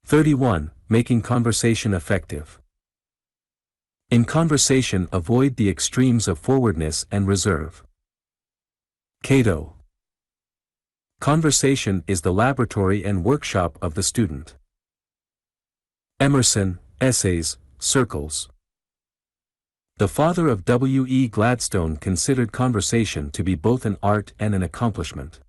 31. Making conversation effective. In conversation, avoid the extremes of forwardness and reserve. Cato. Conversation is the laboratory and workshop of the student. Emerson, Essays, Circles. The father of W. E. Gladstone considered conversation to be both an art and an accomplishment.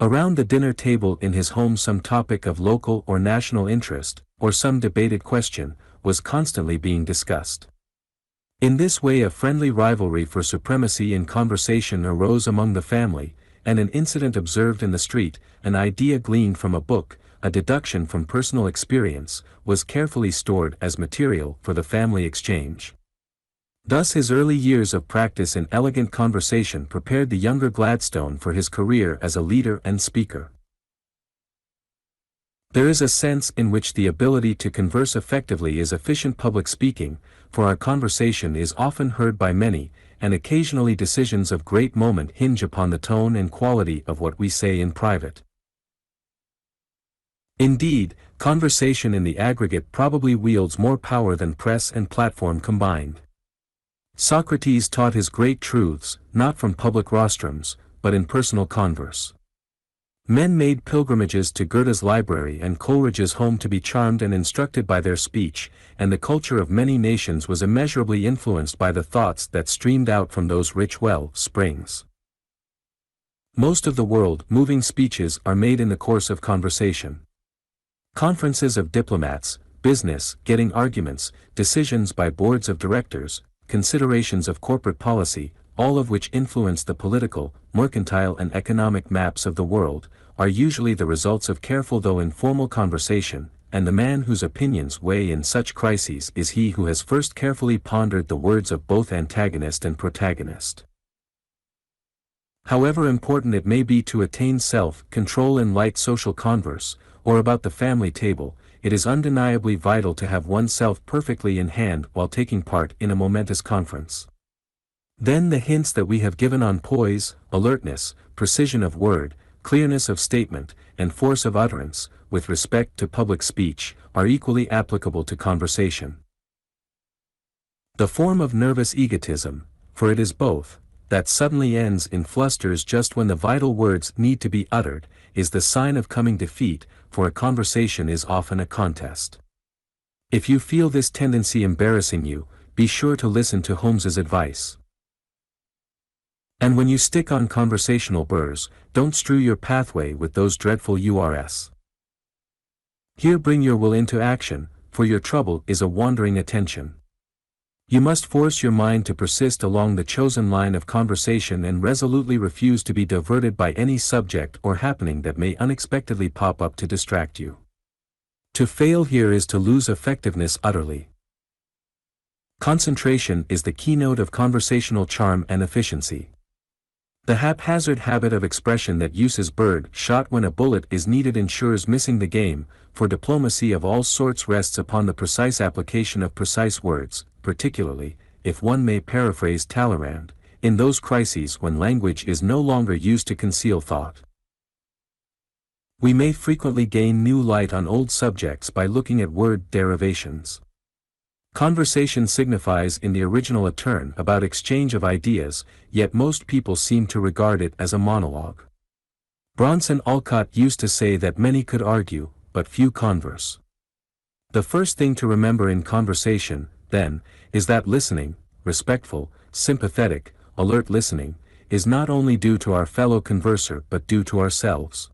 Around the dinner table in his home, some topic of local or national interest, or some debated question, was constantly being discussed. In this way a friendly rivalry for supremacy in conversation arose among the family, and an incident observed in the street, an idea gleaned from a book, a deduction from personal experience, was carefully stored as material for the family exchange. Thus his early years of practice in elegant conversation prepared the younger Gladstone for his career as a leader and speaker. There is a sense in which the ability to converse effectively is efficient public speaking, for our conversation is often heard by many, and occasionally decisions of great moment hinge upon the tone and quality of what we say in private. Indeed, conversation in the aggregate probably wields more power than press and platform combined. Socrates taught his great truths, not from public rostrums, but in personal converse. Men made pilgrimages to Goethe's library and Coleridge's home to be charmed and instructed by their speech, and the culture of many nations was immeasurably influenced by the thoughts that streamed out from those rich well springs. Most of the world-moving speeches are made in the course of conversation. Conferences of diplomats, business, getting arguments, decisions by boards of directors, considerations of corporate policy, all of which influence the political, mercantile and economic maps of the world, are usually the results of careful though informal conversation, and the man whose opinions weigh in such crises is he who has first carefully pondered the words of both antagonist and protagonist. However important it may be to attain self-control in light social converse, or about the family table, it is undeniably vital to have oneself perfectly in hand while taking part in a momentous conference. Then the hints that we have given on poise, alertness, precision of word, clearness of statement, and force of utterance, with respect to public speech, are equally applicable to conversation. The form of nervous egotism, for it is both, that suddenly ends in flusters just when the vital words need to be uttered, is the sign of coming defeat, for a conversation is often a contest. If you feel this tendency embarrassing you, be sure to listen to Holmes's advice. And when you stick on conversational burrs, don't strew your pathway with those dreadful URS. Here bring your will into action, for your trouble is a wandering attention. You must force your mind to persist along the chosen line of conversation and resolutely refuse to be diverted by any subject or happening that may unexpectedly pop up to distract you. To fail here is to lose effectiveness utterly. Concentration is the keynote of conversational charm and efficiency. The haphazard habit of expression that uses bird shot when a bullet is needed ensures missing the game, for diplomacy of all sorts rests upon the precise application of precise words, particularly, if one may paraphrase Talleyrand, in those crises when language is no longer used to conceal thought. We may frequently gain new light on old subjects by looking at word derivations. Conversation signifies in the original a turn about exchange of ideas, yet most people seem to regard it as a monologue. Bronson Alcott used to say that many could argue, but few converse. The first thing to remember in conversation, then, is that listening, respectful, sympathetic, alert listening, is not only due to our fellow converser but due to ourselves.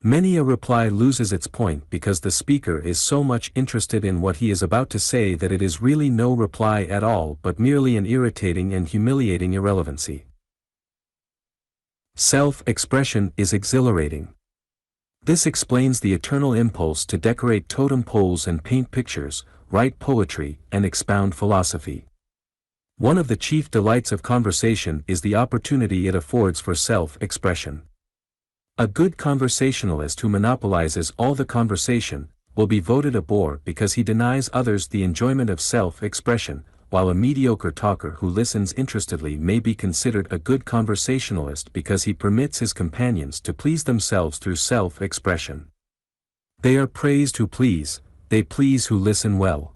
Many a reply loses its point because the speaker is so much interested in what he is about to say that it is really no reply at all but merely an irritating and humiliating irrelevancy. Self-expression is exhilarating. This explains the eternal impulse to decorate totem poles and paint pictures, write poetry, and expound philosophy. One of the chief delights of conversation is the opportunity it affords for self-expression. A good conversationalist who monopolizes all the conversation will be voted a bore because he denies others the enjoyment of self-expression, while a mediocre talker who listens interestedly may be considered a good conversationalist because he permits his companions to please themselves through self-expression. They are praised who please, they please who listen well.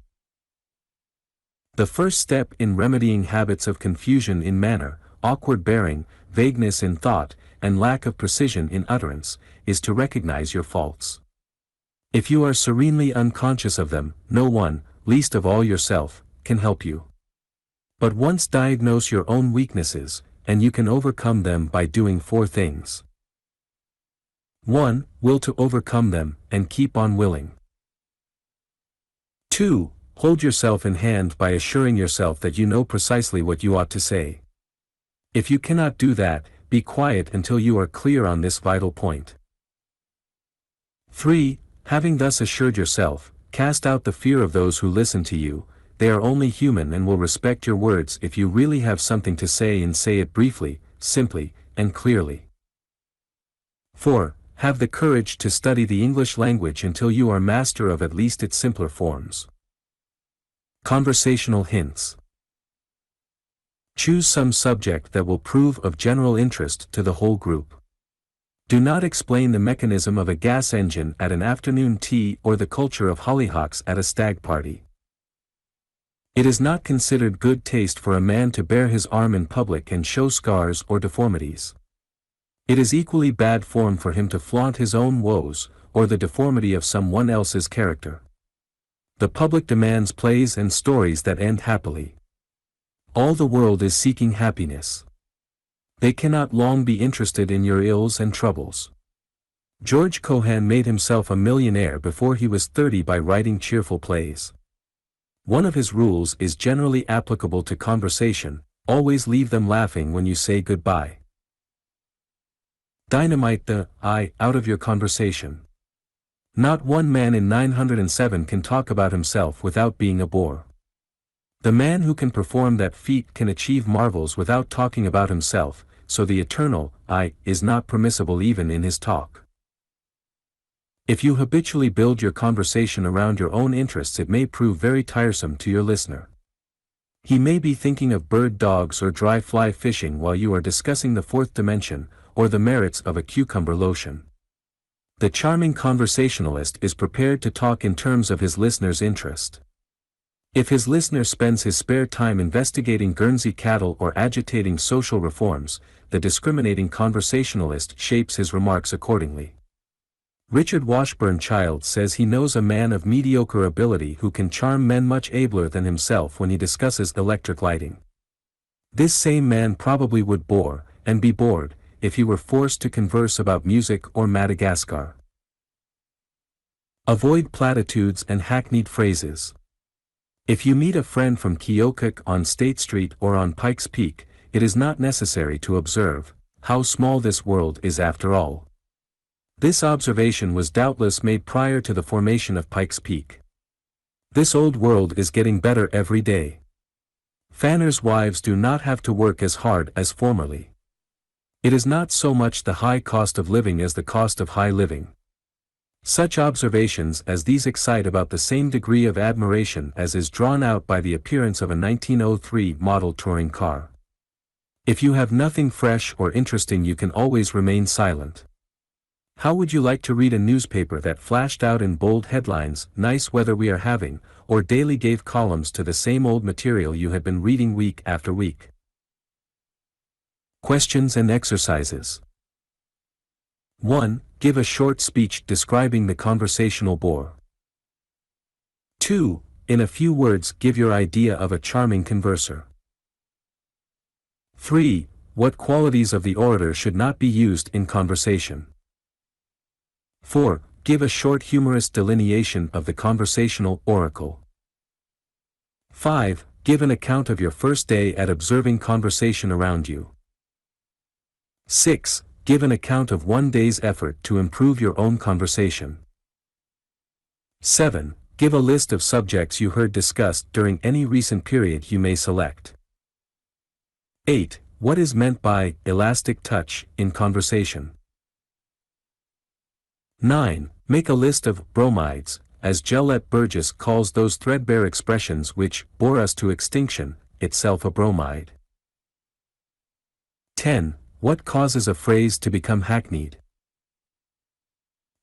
The first step in remedying habits of confusion in manner, awkward bearing, vagueness in thought, and lack of precision in utterance, is to recognize your faults. If you are serenely unconscious of them, no one, least of all yourself, can help you. But once diagnose your own weaknesses, and you can overcome them by doing 4 things. 1. Will to overcome them, and keep on willing. 2. Hold yourself in hand by assuring yourself that you know precisely what you ought to say. If you cannot do that, be quiet until you are clear on this vital point. 3. Having thus assured yourself, cast out the fear of those who listen to you. They are only human and will respect your words if you really have something to say and say it briefly, simply, and clearly. 4. Have the courage to study the English language until you are master of at least its simpler forms. Conversational hints. Choose some subject that will prove of general interest to the whole group. Do not explain the mechanism of a gas engine at an afternoon tea or the culture of hollyhocks at a stag party. It is not considered good taste for a man to bare his arm in public and show scars or deformities. It is equally bad form for him to flaunt his own woes, or the deformity of someone else's character. The public demands plays and stories that end happily. All the world is seeking happiness. They cannot long be interested in your ills and troubles. George Cohan made himself a millionaire before he was 30 by writing cheerful plays. One of his rules is generally applicable to conversation: always leave them laughing when you say goodbye. Dynamite the I out of your conversation. Not one man in 907 can talk about himself without being a bore. The man who can perform that feat can achieve marvels without talking about himself, so the eternal I is not permissible even in his talk. If you habitually build your conversation around your own interests, it may prove very tiresome to your listener. He may be thinking of bird dogs or dry fly fishing while you are discussing the 4th dimension, or the merits of a cucumber lotion. The charming conversationalist is prepared to talk in terms of his listener's interest. If his listener spends his spare time investigating Guernsey cattle or agitating social reforms, the discriminating conversationalist shapes his remarks accordingly. Richard Washburn Child says he knows a man of mediocre ability who can charm men much abler than himself when he discusses electric lighting. This same man probably would bore, and be bored, if he were forced to converse about music or Madagascar. Avoid platitudes and hackneyed phrases. If you meet a friend from Keokuk on State Street or on Pikes Peak, it is not necessary to observe, "How small this world is after all." This observation was doubtless made prior to the formation of Pikes Peak. This old world is getting better every day. Fanners' wives do not have to work as hard as formerly. It is not so much the high cost of living as the cost of high living. Such observations as these excite about the same degree of admiration as is drawn out by the appearance of a 1903 model touring car. If you have nothing fresh or interesting, you can always remain silent. How would you like to read a newspaper that flashed out in bold headlines, "Nice weather we are having," or daily gave columns to the same old material you had been reading week after week? Questions and exercises. 1. Give a short speech describing the conversational bore. 2. In a few words, give your idea of a charming converser. 3. What qualities of the orator should not be used in conversation. 4. Give a short humorous delineation of the conversational oracle. 5. Give an account of your first day at observing conversation around you. 6. Give an account of one day's effort to improve your own conversation. 7. Give a list of subjects you heard discussed during any recent period you may select. 8. What is meant by elastic touch in conversation? 9. Make a list of bromides, as Gelett Burgess calls those threadbare expressions which bore us to extinction, itself a bromide. 10. What causes a phrase to become hackneyed?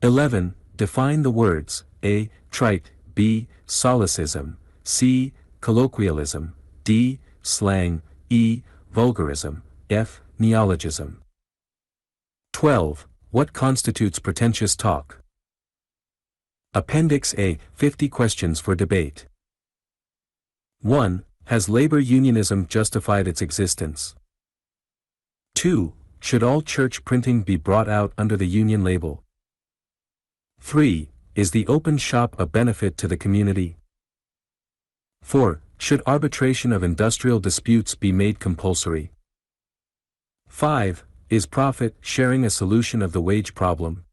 11. Define the words, A. Trite, B. Solecism, C. Colloquialism, D. Slang, E. Vulgarism, F. Neologism. 12. What constitutes pretentious talk? Appendix A. 50 questions for debate. 1. Has labor unionism justified its existence? 2. Should all church printing be brought out under the union label? 3. Is the open shop a benefit to the community? 4. Should arbitration of industrial disputes be made compulsory? 5. Is profit sharing a solution of the wage problem?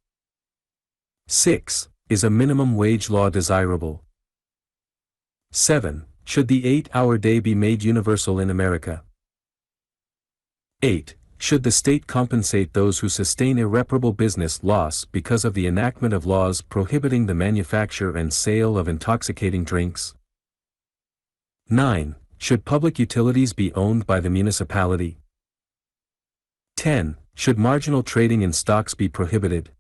6. Is a minimum wage law desirable? 7. Should the 8-hour day be made universal in America? 8. Should the state compensate those who sustain irreparable business loss because of the enactment of laws prohibiting the manufacture and sale of intoxicating drinks? 9. Should public utilities be owned by the municipality? 10. Should marginal trading in stocks be prohibited?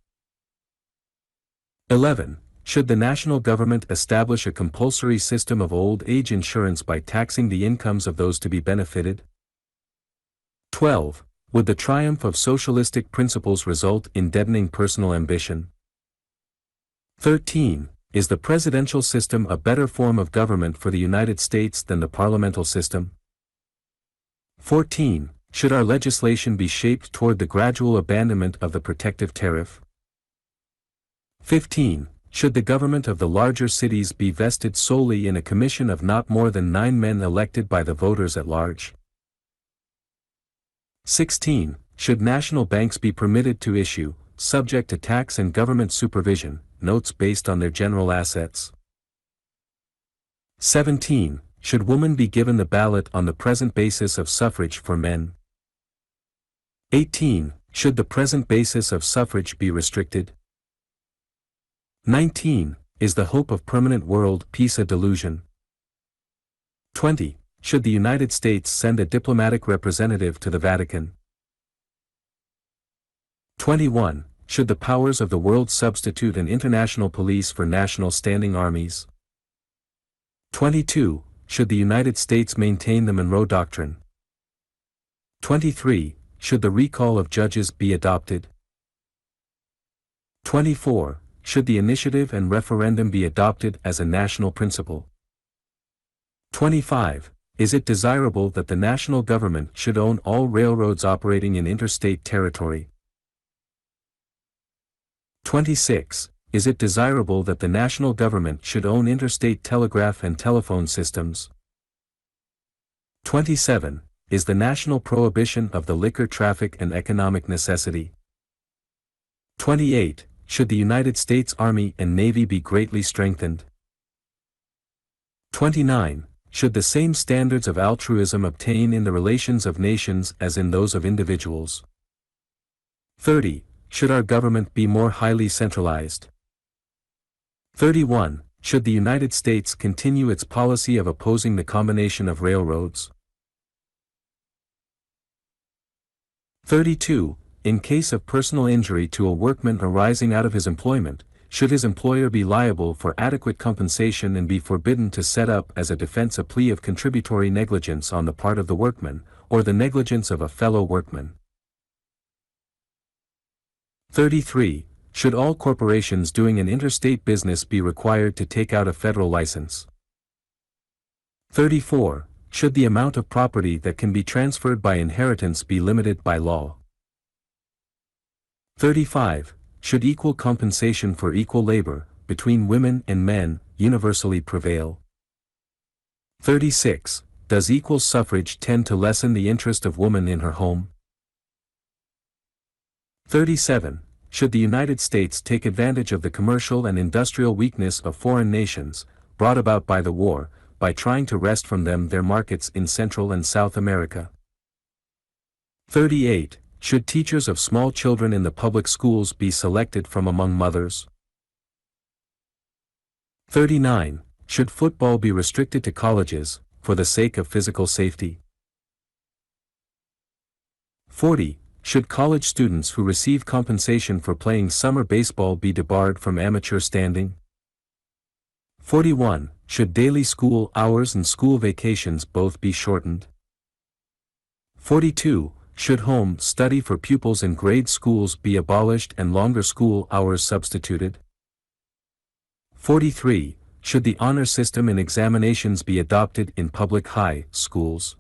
11. Should the national government establish a compulsory system of old age insurance by taxing the incomes of those to be benefited? 12. Would the triumph of socialistic principles result in deadening personal ambition? 13. Is the presidential system a better form of government for the United States than the parliamental system? 14. Should our legislation be shaped toward the gradual abandonment of the protective tariff? 15. Should the government of the larger cities be vested solely in a commission of not more than 9 men elected by the voters at large? 16. Should national banks be permitted to issue, subject to tax and government supervision, notes based on their general assets? 17. Should women be given the ballot on the present basis of suffrage for men? 18. Should the present basis of suffrage be restricted? 19. Is the hope of permanent world peace a delusion? 20. Should the United States send a diplomatic representative to the Vatican? 21. Should the powers of the world substitute an international police for national standing armies? 22. Should the United States maintain the Monroe Doctrine? 23. Should the recall of judges be adopted? 24. Should the initiative and referendum be adopted as a national principle? 25. Is it desirable that the national government should own all railroads operating in interstate territory? 26. Is it desirable that the national government should own interstate telegraph and telephone systems? 27. Is the national prohibition of the liquor traffic an economic necessity? 28. Should the United States Army and Navy be greatly strengthened? 29. Should the same standards of altruism obtain in the relations of nations as in those of individuals? 30. Should our government be more highly centralized? 31. Should the United States continue its policy of opposing the combination of railroads? 32. In case of personal injury to a workman arising out of his employment, should his employer be liable for adequate compensation and be forbidden to set up as a defense a plea of contributory negligence on the part of the workman, or the negligence of a fellow workman? 33. Should all corporations doing an interstate business be required to take out a federal license? 34. Should the amount of property that can be transferred by inheritance be limited by law? 35. Should equal compensation for equal labor, between women and men, universally prevail? 36. Does equal suffrage tend to lessen the interest of woman in her home? 37. Should the United States take advantage of the commercial and industrial weakness of foreign nations, brought about by the war, by trying to wrest from them their markets in Central and South America? 38. Should teachers of small children in the public schools be selected from among mothers? 39. Should football be restricted to colleges, for the sake of physical safety? 40. Should college students who receive compensation for playing summer baseball be debarred from amateur standing? 41. Should daily school hours and school vacations both be shortened? 42. Should home study for pupils in grade schools be abolished and longer school hours substituted? 43. Should the honor system in examinations be adopted in public high schools?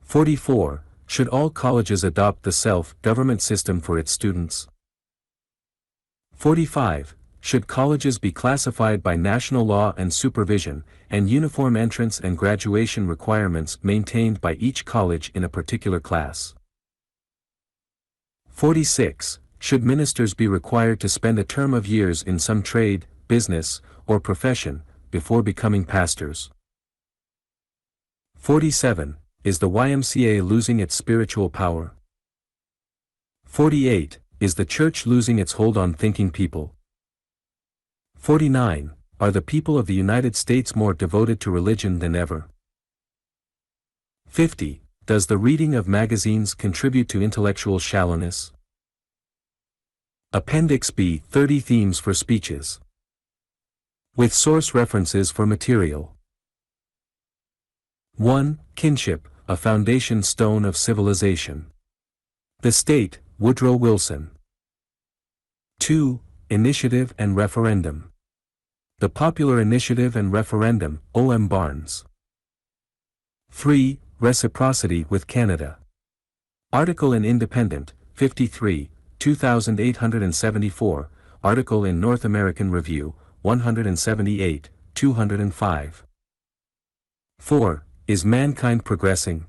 44. Should all colleges adopt the self-government system for its students? 45. Should colleges be classified by national law and supervision, and uniform entrance and graduation requirements maintained by each college in a particular class? 46. Should ministers be required to spend a term of years in some trade, business, or profession, before becoming pastors? 47. Is the YMCA losing its spiritual power? 48. Is the church losing its hold on thinking people? 49. Are the people of the United States more devoted to religion than ever? 50. Does the reading of magazines contribute to intellectual shallowness? Appendix B. 30 Themes for Speeches. With source references for material. 1. Kinship, a foundation stone of civilization. The State, Woodrow Wilson. 2. Initiative and referendum. The Popular Initiative and Referendum, O. M. Barnes. 3. Reciprocity with Canada. Article in Independent, 53, 2874, article in North American Review, 178, 205. 4. Is Mankind Progressing?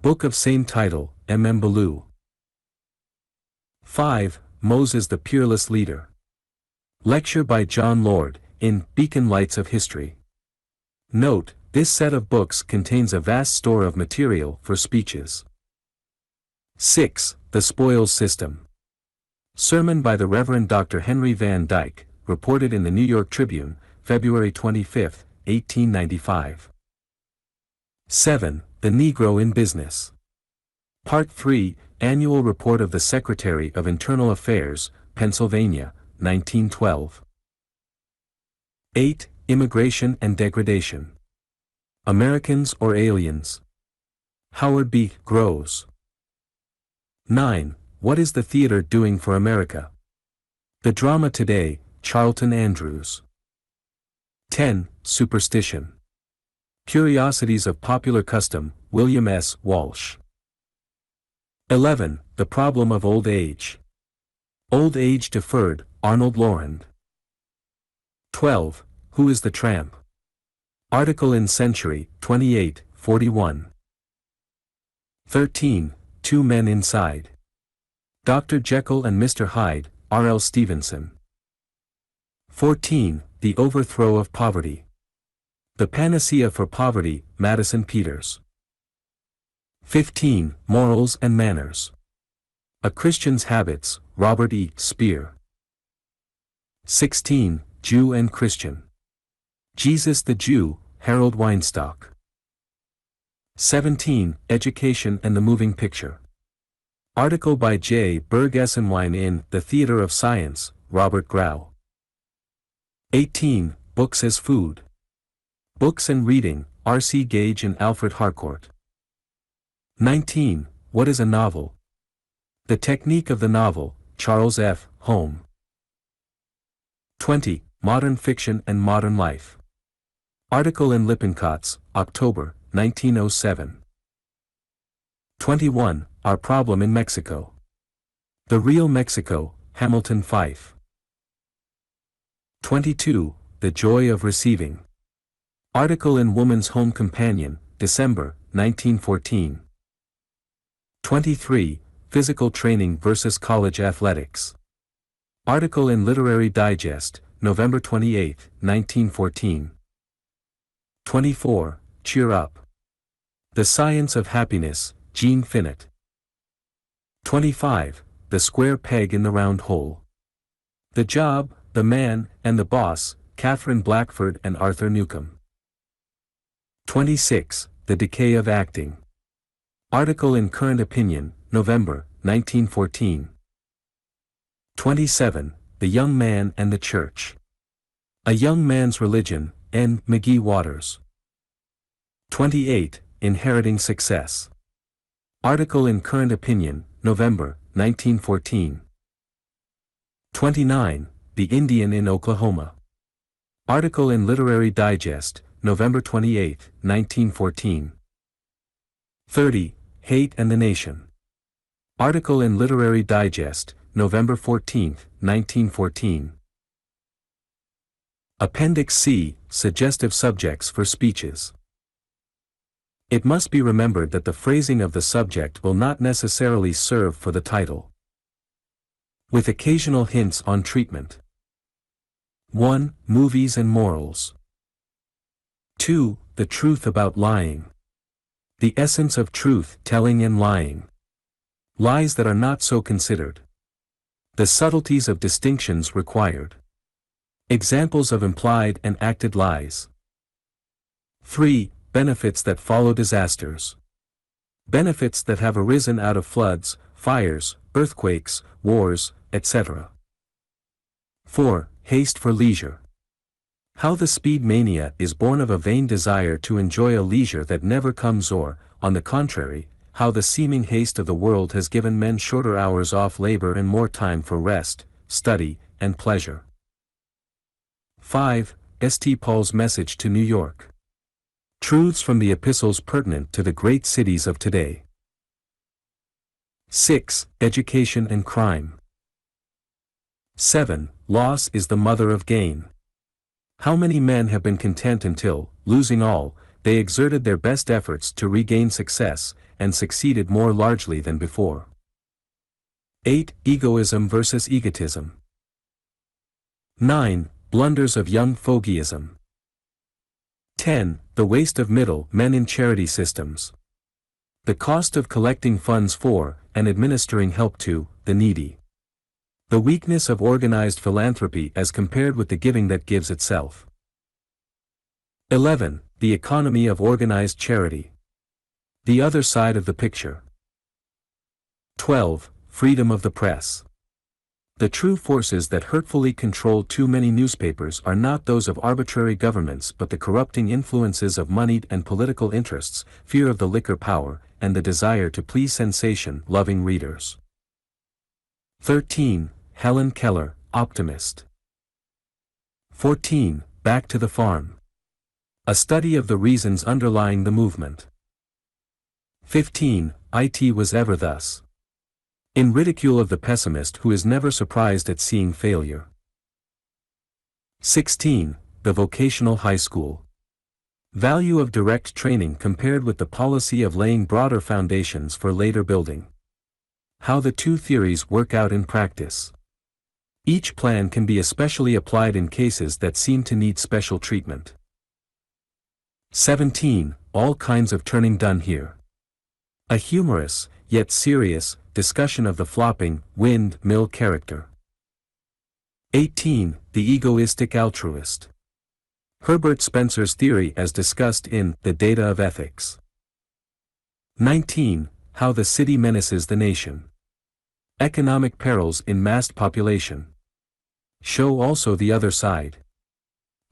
Book of same title, M. M. Ballou. 5. Moses the Peerless Leader. Lecture by John Lord, in Beacon Lights of History. Note, this set of books contains a vast store of material for speeches. 6. The Spoils System. Sermon by the Reverend Dr. Henry Van Dyke, reported in the New York Tribune, February 25, 1895. 7. The Negro in Business. Part 3, Annual Report of the Secretary of Internal Affairs, Pennsylvania, 1912. 8. Immigration and Degradation. Americans or Aliens? Howard B. Gross. 9. What is the theater doing for America? The Drama Today, Charlton Andrews. 10. Superstition. Curiosities of Popular Custom, William S. Walsh. 11. The Problem of Old Age. Old Age Deferred, Arnold Lorand. 12. Who is the Tramp? Article in Century, 28, 41. 13. Two Men Inside. Dr. Jekyll and Mr. Hyde, R. L. Stevenson. 14. The Overthrow of Poverty. The Panacea for Poverty, Madison Peters. 15. Morals and Manners. A Christian's Habits, Robert E. Spear. 16. Jew and Christian. Jesus the Jew, Harold Weinstock. 17. Education and the Moving Picture. Article by J. Berg Essenwein in The Theater of Science, Robert Grau. 18. Books as Food. Books and Reading, R. C. Gage and Alfred Harcourt. 19. What is a novel? The Technique of the Novel, Charles F. Home. 20. Modern Fiction and Modern Life. Article in Lippincotts, October, 1907. 21. Our Problem in Mexico. The Real Mexico, Hamilton Fife. 22. The Joy of Receiving. Article in Woman's Home Companion, December, 1914. 23. Physical Training versus College Athletics. Article in Literary Digest, November 28, 1914. 24. Cheer Up. The Science of Happiness, Jean Finnet. 25. The Square Peg in the Round Hole. The Job, the Man, and the Boss, Catherine Blackford and Arthur Newcomb. 26. The Decay of Acting. Article in Current Opinion, November, 1914. 27. The Young Man and the Church. A Young Man's Religion, N. McGee Waters. 28. Inheriting Success. Article in Current Opinion, November, 1914. 29. The Indian in Oklahoma. Article in Literary Digest, November 28, 1914. 30. Hate and the Nation. Article in Literary Digest, November 14, 1914. Appendix C, Suggestive Subjects for Speeches. It must be remembered that the phrasing of the subject will not necessarily serve for the title, with occasional hints on treatment. 1. Movies and Morals. 2. The Truth About Lying. The Essence of Truth Telling and Lying. Lies that are not so considered. The Subtleties of Distinctions Required. Examples of implied and acted lies. 3. Benefits that follow disasters. Benefits that have arisen out of floods, fires, earthquakes, wars, etc. 4. Haste for leisure. How the speed mania is born of a vain desire to enjoy a leisure that never comes, or, on the contrary, how the seeming haste of the world has given men shorter hours off labor and more time for rest, study, and pleasure. 5. St. Paul's Message to New York. Truths from the epistles pertinent to the great cities of today. 6. Education and Crime. 7. Loss is the mother of gain. How many men have been content until, losing all, they exerted their best efforts to regain success, and succeeded more largely than before. 8. Egoism versus egotism. 9. Blunders of young fogyism. 10. The waste of middle men in charity systems. The cost of collecting funds for, and administering help to, the needy. The weakness of organized philanthropy as compared with the giving that gives itself. 11. The economy of organized charity. The other side of the picture. 12. Freedom of the press. The true forces that hurtfully control too many newspapers are not those of arbitrary governments but the corrupting influences of moneyed and political interests, fear of the liquor power, and the desire to please sensation-loving readers. 13. Helen Keller, Optimist. 14. Back to the Farm. A study of the reasons underlying the movement. 15. It was ever thus. In ridicule of the pessimist who is never surprised at seeing failure. 16. The Vocational High School. Value of direct training compared with the policy of laying broader foundations for later building. How the two theories work out in practice. Each plan can be especially applied in cases that seem to need special treatment. 17. All kinds of turning done here. A humorous, yet serious, discussion of the flopping, wind-mill character. 18. The Egoistic Altruist. Herbert Spencer's theory as discussed in The Data of Ethics. 19. How the City Menaces the Nation. Economic Perils in Massed Population. Show also the other side.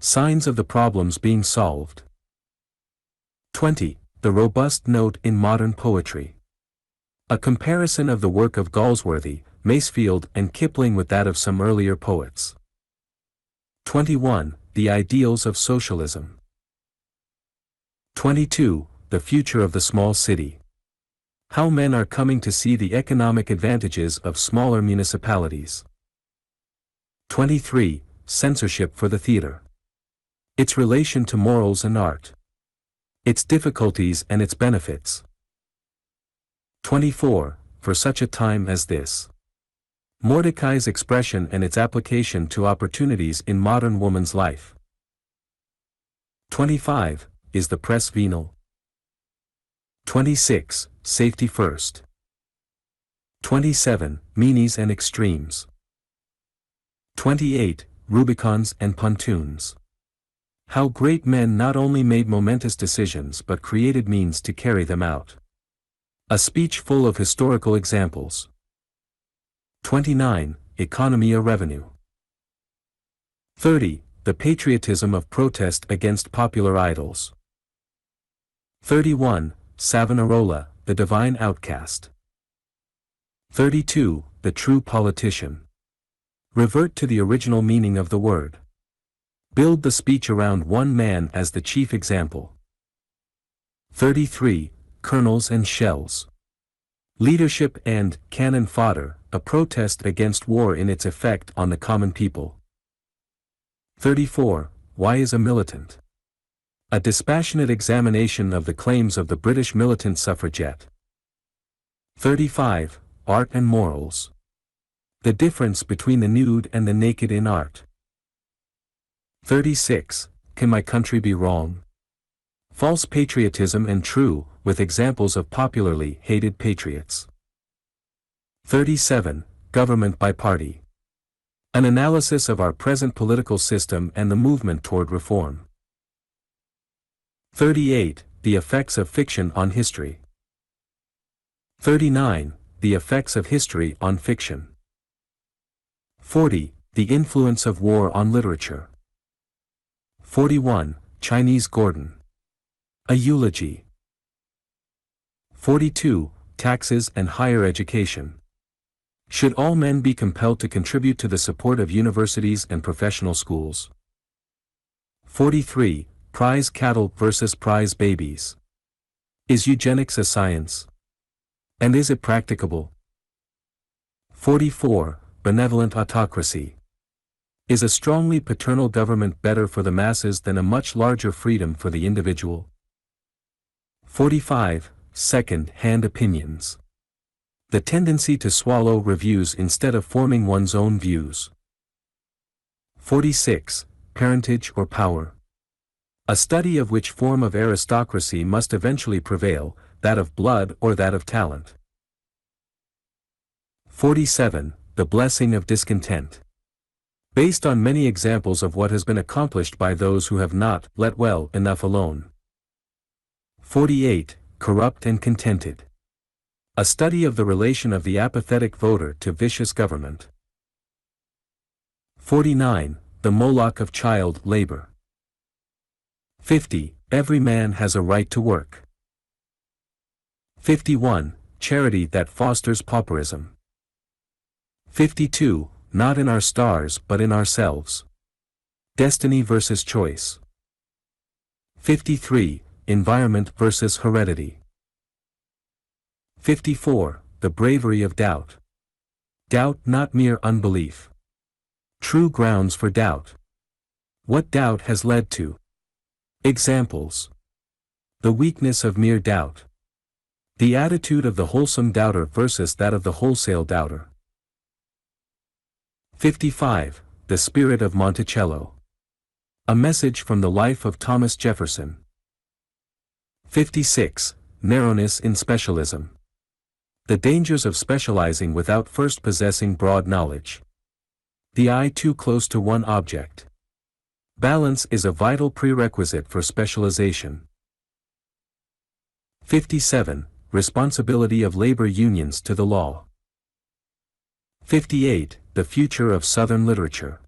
Signs of the problems being solved. 20. The Robust Note in Modern Poetry. A comparison of the work of Galsworthy, Masefield and Kipling with that of some earlier poets. 21. The Ideals of Socialism. 22. The Future of the Small City. How men are coming to see the economic advantages of smaller municipalities. 23. Censorship for the theater. Its relation to morals and art. Its difficulties and its benefits. 24. For such a time as this. Mordecai's expression and its application to opportunities in modern woman's life. 25. Is the press venal? 26. Safety first. 27. Meanies and extremes. 28. Rubicons and pontoons. How great men not only made momentous decisions but created means to carry them out. A speech full of historical examples. 29. Economy or revenue. 30. The patriotism of protest against popular idols. 31. Savonarola, the divine outcast. 32. The true politician. Revert to the original meaning of the word. Build the speech around one man as the chief example. 33. Kernels and shells. Leadership and cannon fodder, a protest against war in its effect on the common people. 34. Why is a militant? A dispassionate examination of the claims of the British militant suffragette. 35. Art and morals. The difference between the nude and the naked in art. 36. Can my country be wrong? False patriotism and true, with examples of popularly hated patriots. 37. Government by party. An analysis of our present political system and the movement toward reform. 38. The effects of fiction on history. 39. The effects of history on fiction. 40. The influence of war on literature. 41. Chinese Gordon. A eulogy. 42. Taxes and higher education. Should all men be compelled to contribute to the support of universities and professional schools? 43. Prize cattle versus prize babies. Is eugenics a science? And is it practicable? 44. Benevolent autocracy. Is a strongly paternal government better for the masses than a much larger freedom for the individual? 45. Second-hand opinions. The tendency to swallow reviews instead of forming one's own views. 46. Parentage or power. A study of which form of aristocracy must eventually prevail, that of blood or that of talent. 47. The blessing of discontent. Based on many examples of what has been accomplished by those who have not let well enough alone. 48. Corrupt and contented. A study of the relation of the apathetic voter to vicious government. 49. The Moloch of child labor. 50. Every man has a right to work. 51. Charity that fosters pauperism. 52. Not in our stars but in ourselves. Destiny versus choice. 53. Environment versus heredity. 54. The bravery of doubt. Doubt not mere unbelief. True grounds for doubt. What doubt has led to. Examples. The weakness of mere doubt. The attitude of the wholesome doubter versus that of the wholesale doubter. 55. The spirit of Monticello. A message from the life of Thomas Jefferson. 56. Narrowness in specialism. The dangers of specializing without first possessing broad knowledge. The eye too close to one object. Balance is a vital prerequisite for specialization. 57. Responsibility of labor unions to the law. 58. The future of Southern literature.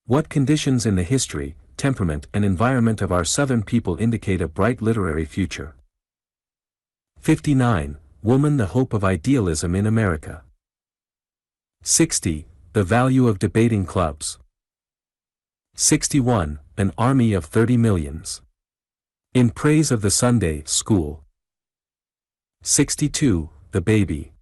What conditions in the history, temperament and environment of our Southern people indicate a bright literary future? 59. Woman, the hope of idealism in America. 60. The value of debating clubs. 61. An army of 30 millions. In praise of the Sunday school. 62. The baby.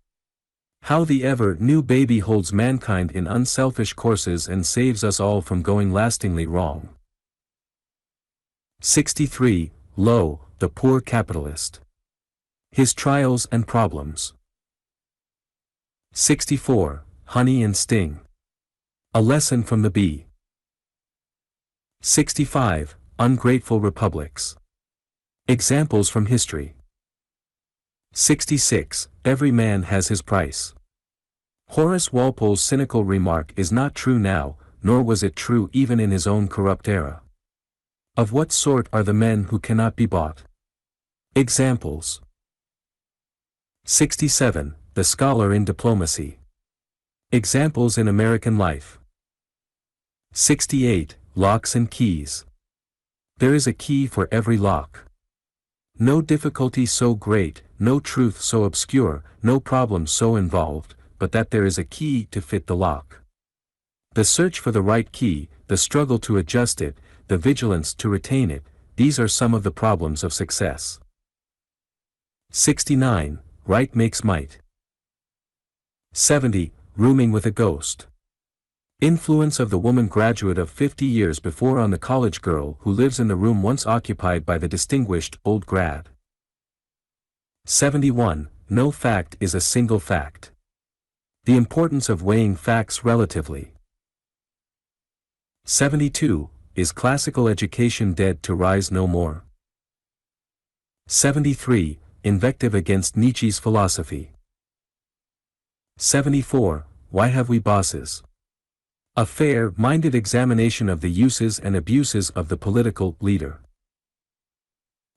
How the ever-new baby holds mankind in unselfish courses and saves us all from going lastingly wrong. 63. Lo, the poor capitalist. His trials and problems. 64. Honey and sting. A lesson from the bee. 65. Ungrateful republics. Examples from history. 66. Every man has his price. Horace Walpole's cynical remark is not true now, nor was it true even in his own corrupt era. Of what sort are the men who cannot be bought? Examples. 67. The scholar in diplomacy. Examples in American life. 68. Locks and keys. There is a key for every lock. No difficulty so great, no truth so obscure, no problem so involved, but that there is a key to fit the lock. The search for the right key, the struggle to adjust it, the vigilance to retain it, these are some of the problems of success. 69. Right makes might. 70. Rooming with a ghost. Influence of the woman graduate of 50 years before on the college girl who lives in the room once occupied by the distinguished old grad. 71. No fact is a single fact. The importance of weighing facts relatively. 72. Is classical education dead to rise no more? 73. Invective against Nietzsche's philosophy. 74. Why have we bosses? A fair-minded examination of the uses and abuses of the political leader.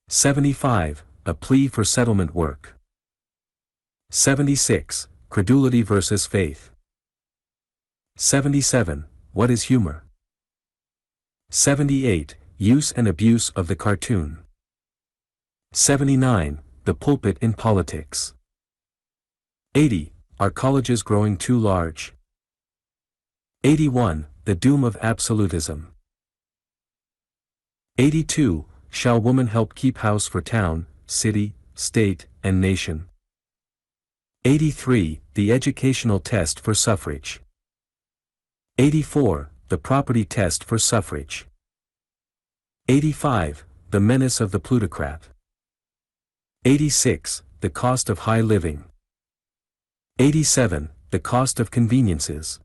75. A plea for settlement work. 76. Credulity versus faith. 77. What is humor? 78. Use and abuse of the cartoon. 79. The pulpit in politics. 80. Are colleges growing too large? 81. The doom of absolutism. 82. Shall woman help keep house for town, city, state, and nation? 83. The educational test for suffrage. 84. The property test for suffrage. 85. The menace of the plutocrat. 86. The cost of high living. 87. The cost of conveniences.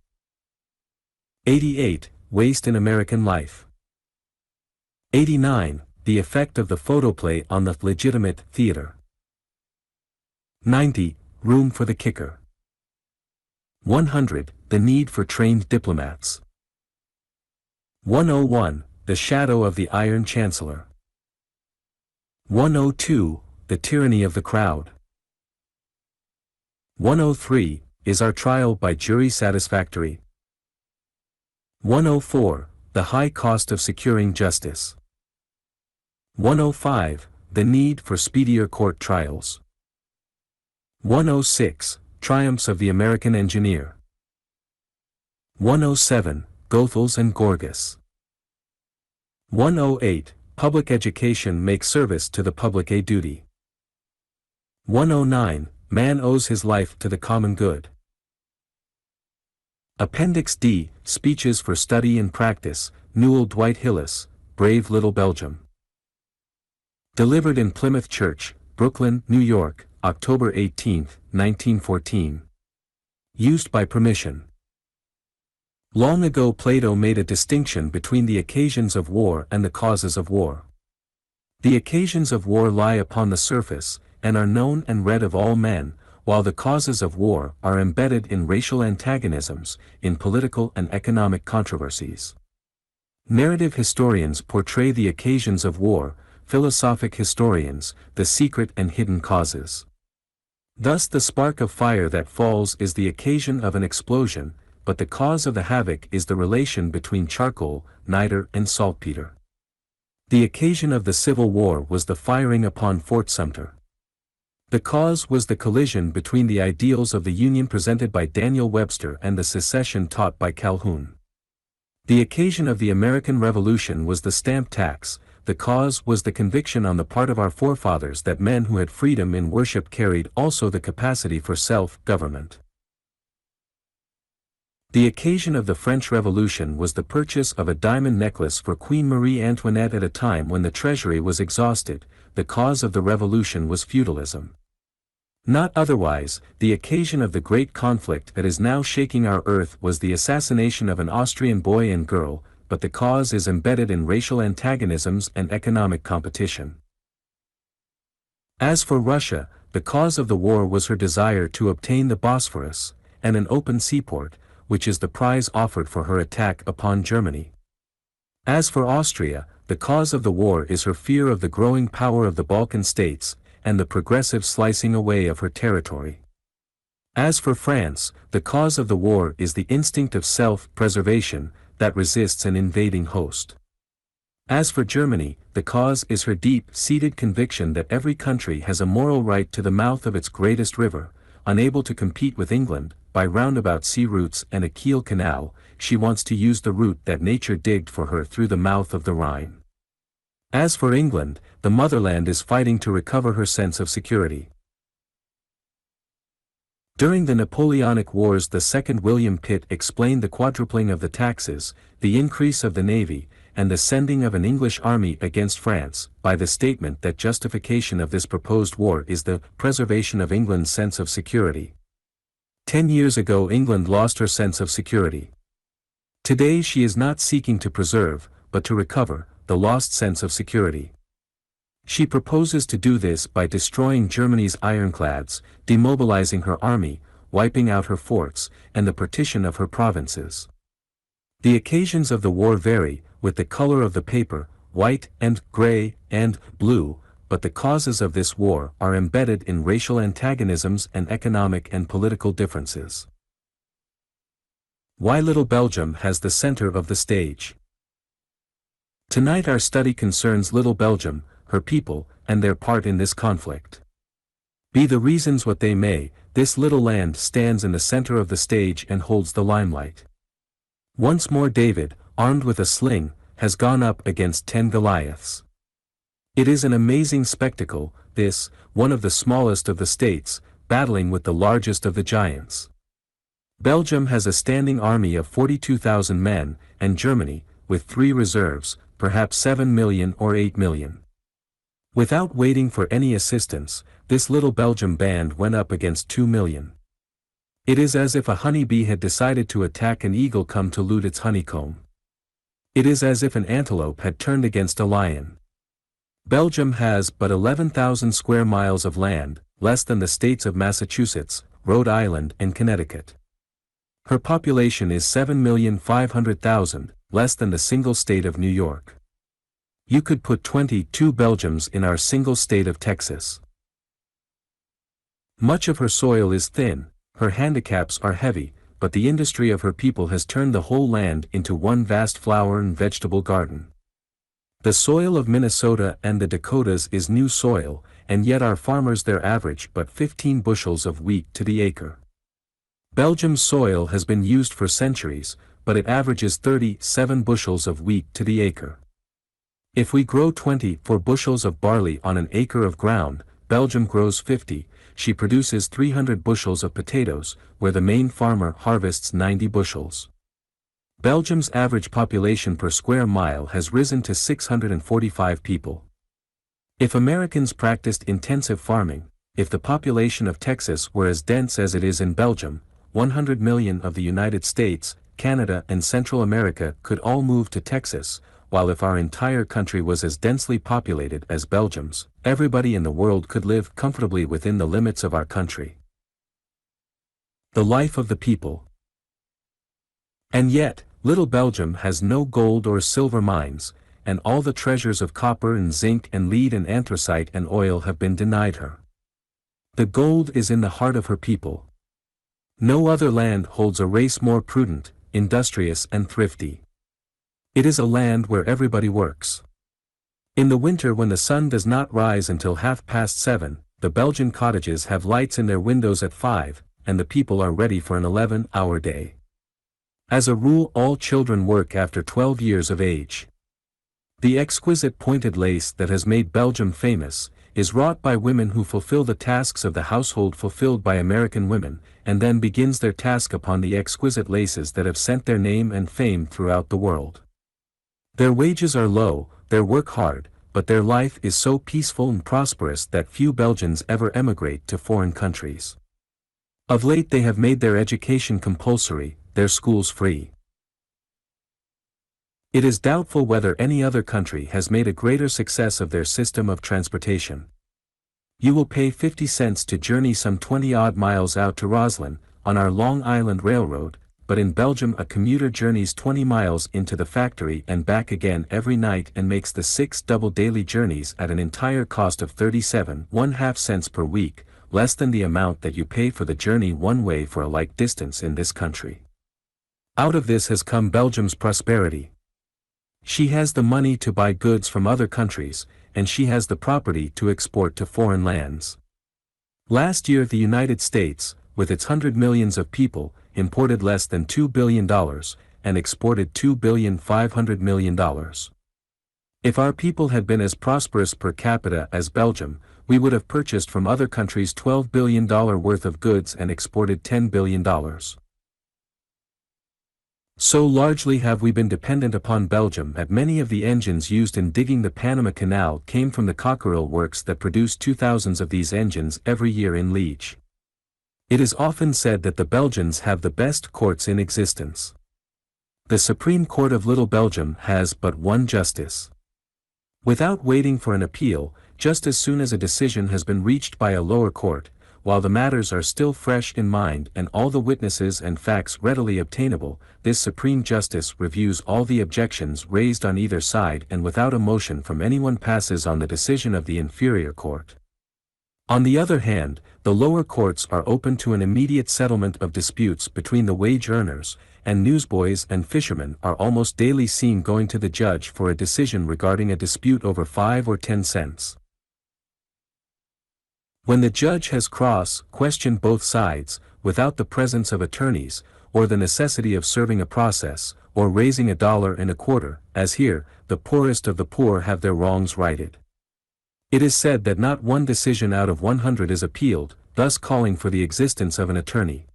88. Waste in American life. 89. The effect of the photoplay on the legitimate theater. 90. Room for the kicker. 100. The need for trained diplomats. 101. The shadow of the Iron Chancellor. 102. The tyranny of the crowd. 103. Is our trial by jury satisfactory? 104. The high cost of securing justice. 105. The need for speedier court trials. 106. Triumphs of the American engineer. 107. Goethals and Gorgas. 108. Public education makes service to the public a duty. 109. Man owes his life to the common good. Appendix D. Speeches for Study and Practice, Newell Dwight Hillis, Brave Little Belgium. Delivered in Plymouth Church, Brooklyn, New York, October 18, 1914. Used by permission. Long ago Plato made a distinction between the occasions of war and the causes of war. The occasions of war lie upon the surface, and are known and read of all men, while the causes of war are embedded in racial antagonisms, in political and economic controversies. Narrative historians portray the occasions of war, philosophic historians, the secret and hidden causes. Thus the spark of fire that falls is the occasion of an explosion, but the cause of the havoc is the relation between charcoal, niter and saltpeter. The occasion of the Civil War was the firing upon Fort Sumter. The cause was the collision between the ideals of the Union presented by Daniel Webster and the secession taught by Calhoun. The occasion of the American Revolution was the stamp tax, the cause was the conviction on the part of our forefathers that men who had freedom in worship carried also the capacity for self-government. The occasion of the French Revolution was the purchase of a diamond necklace for Queen Marie Antoinette at a time when the treasury was exhausted. The cause of the revolution was feudalism. Not otherwise, the occasion of the great conflict that is now shaking our earth was the assassination of an Austrian boy and girl, but the cause is embedded in racial antagonisms and economic competition. As for Russia, the cause of the war was her desire to obtain the Bosphorus, and an open seaport, which is the prize offered for her attack upon Germany. As for Austria, the cause of the war is her fear of the growing power of the Balkan states, and the progressive slicing away of her territory. As for France, the cause of the war is the instinct of self-preservation that resists an invading host. As for Germany, the cause is her deep-seated conviction that every country has a moral right to the mouth of its greatest river. Unable to compete with England, by roundabout sea routes and a Kiel canal, she wants to use the route that nature digged for her through the mouth of the Rhine. As for England, the motherland is fighting to recover her sense of security. During the Napoleonic Wars, the second William Pitt explained the quadrupling of the taxes, the increase of the navy, and the sending of an English army against France, by the statement that justification of this proposed war is the preservation of England's sense of security. 10 years ago England lost her sense of security. Today she is not seeking to preserve, but to recover, the lost sense of security. She proposes to do this by destroying Germany's ironclads, demobilizing her army, wiping out her forts, and the partition of her provinces. The occasions of the war vary, with the color of the paper, white and gray and blue, but the causes of this war are embedded in racial antagonisms and economic and political differences. Why Little Belgium has the center of the stage. Tonight our study concerns Little Belgium, her people, and their part in this conflict. Be the reasons what they may, this little land stands in the center of the stage and holds the limelight. Once more David, armed with a sling, has gone up against 10 Goliaths. It is an amazing spectacle, this, one of the smallest of the states, battling with the largest of the giants. Belgium has a standing army of 42,000 men, and Germany, with 3 reserves, perhaps 7 million or 8 million. Without waiting for any assistance, this little Belgium band went up against 2 million. It is as if a honeybee had decided to attack an eagle come to loot its honeycomb. It is as if an antelope had turned against a lion. Belgium has but 11,000 square miles of land, less than the states of Massachusetts, Rhode Island and Connecticut. Her population is 7,500,000, less than the single state of New York. You could put 22 Belgiums in our single state of Texas. Much of her soil is thin, her handicaps are heavy, but the industry of her people has turned the whole land into one vast flower and vegetable garden. The soil of Minnesota and the Dakotas is new soil, and yet our farmers there average but 15 bushels of wheat to the acre. Belgium's soil has been used for centuries, but it averages 37 bushels of wheat to the acre. If we grow 24 bushels of barley on an acre of ground, Belgium grows 50, she produces 300 bushels of potatoes, where the main farmer harvests 90 bushels. Belgium's average population per square mile has risen to 645 people. If Americans practiced intensive farming, if the population of Texas were as dense as it is in Belgium, 100 million of the United States, Canada and Central America could all move to Texas, while if our entire country was as densely populated as Belgium's, everybody in the world could live comfortably within the limits of our country. The life of the people. And yet, little Belgium has no gold or silver mines, and all the treasures of copper and zinc and lead and anthracite and oil have been denied her. The gold is in the heart of her people. No other land holds a race more prudent, industrious and thrifty. It is a land where everybody works. In the winter when the sun does not rise until 7:30, the Belgian cottages have lights in their windows at 5, and the people are ready for an 11-hour day. As a rule all children work after 12 years of age. The exquisite pointed lace that has made Belgium famous, is wrought by women who fulfill the tasks of the household fulfilled by American women, and then begins their task upon the exquisite laces that have sent their name and fame throughout the world. Their wages are low, their work hard, but their life is so peaceful and prosperous that few Belgians ever emigrate to foreign countries. Of late they have made their education compulsory, their schools free. It is doubtful whether any other country has made a greater success of their system of transportation. You will pay 50 cents to journey some 20-odd miles out to Roslyn, on our Long Island Railroad, but in Belgium a commuter journeys 20 miles into the factory and back again every night and makes the 6 double daily journeys at an entire cost of 37.5 cents per week, less than the amount that you pay for the journey one way for a like distance in this country. Out of this has come Belgium's prosperity. She has the money to buy goods from other countries, and she has the property to export to foreign lands. Last year the United States, with its 100 millions of people, imported less than $2 billion, and exported $2.5 billion. If our people had been as prosperous per capita as Belgium, we would have purchased from other countries $12 billion worth of goods and exported $10 billion. So largely have we been dependent upon Belgium that many of the engines used in digging the Panama Canal came from the Cockerill works that produce 2,000 of these engines every year in Liège. It is often said that the Belgians have the best courts in existence. The Supreme Court of Little Belgium has but one justice. Without waiting for an appeal, just as soon as a decision has been reached by a lower court, while the matters are still fresh in mind and all the witnesses and facts readily obtainable, this Supreme Justice reviews all the objections raised on either side and without a motion from anyone passes on the decision of the inferior court. On the other hand, the lower courts are open to an immediate settlement of disputes between the wage earners, and newsboys and fishermen are almost daily seen going to the judge for a decision regarding a dispute over 5 or 10 cents. When the judge has questioned both sides, without the presence of attorneys, or the necessity of serving a process, or raising $1.25, as here, the poorest of the poor have their wrongs righted. It is said that not one decision out of 100 is appealed, thus calling for the existence of an attorney.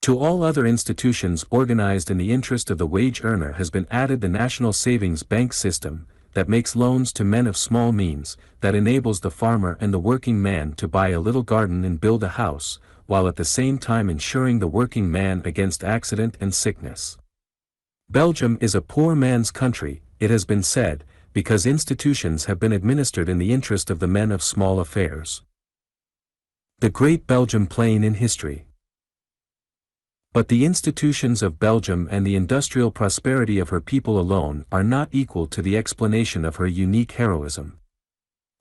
To all other institutions organized in the interest of the wage earner has been added the National Savings Bank system, that makes loans to men of small means, that enables the farmer and the working man to buy a little garden and build a house, while at the same time ensuring the working man against accident and sickness. Belgium is a poor man's country, it has been said, because institutions have been administered in the interest of the men of small affairs. The Great Belgium Plain in History. But the institutions of Belgium and the industrial prosperity of her people alone are not equal to the explanation of her unique heroism.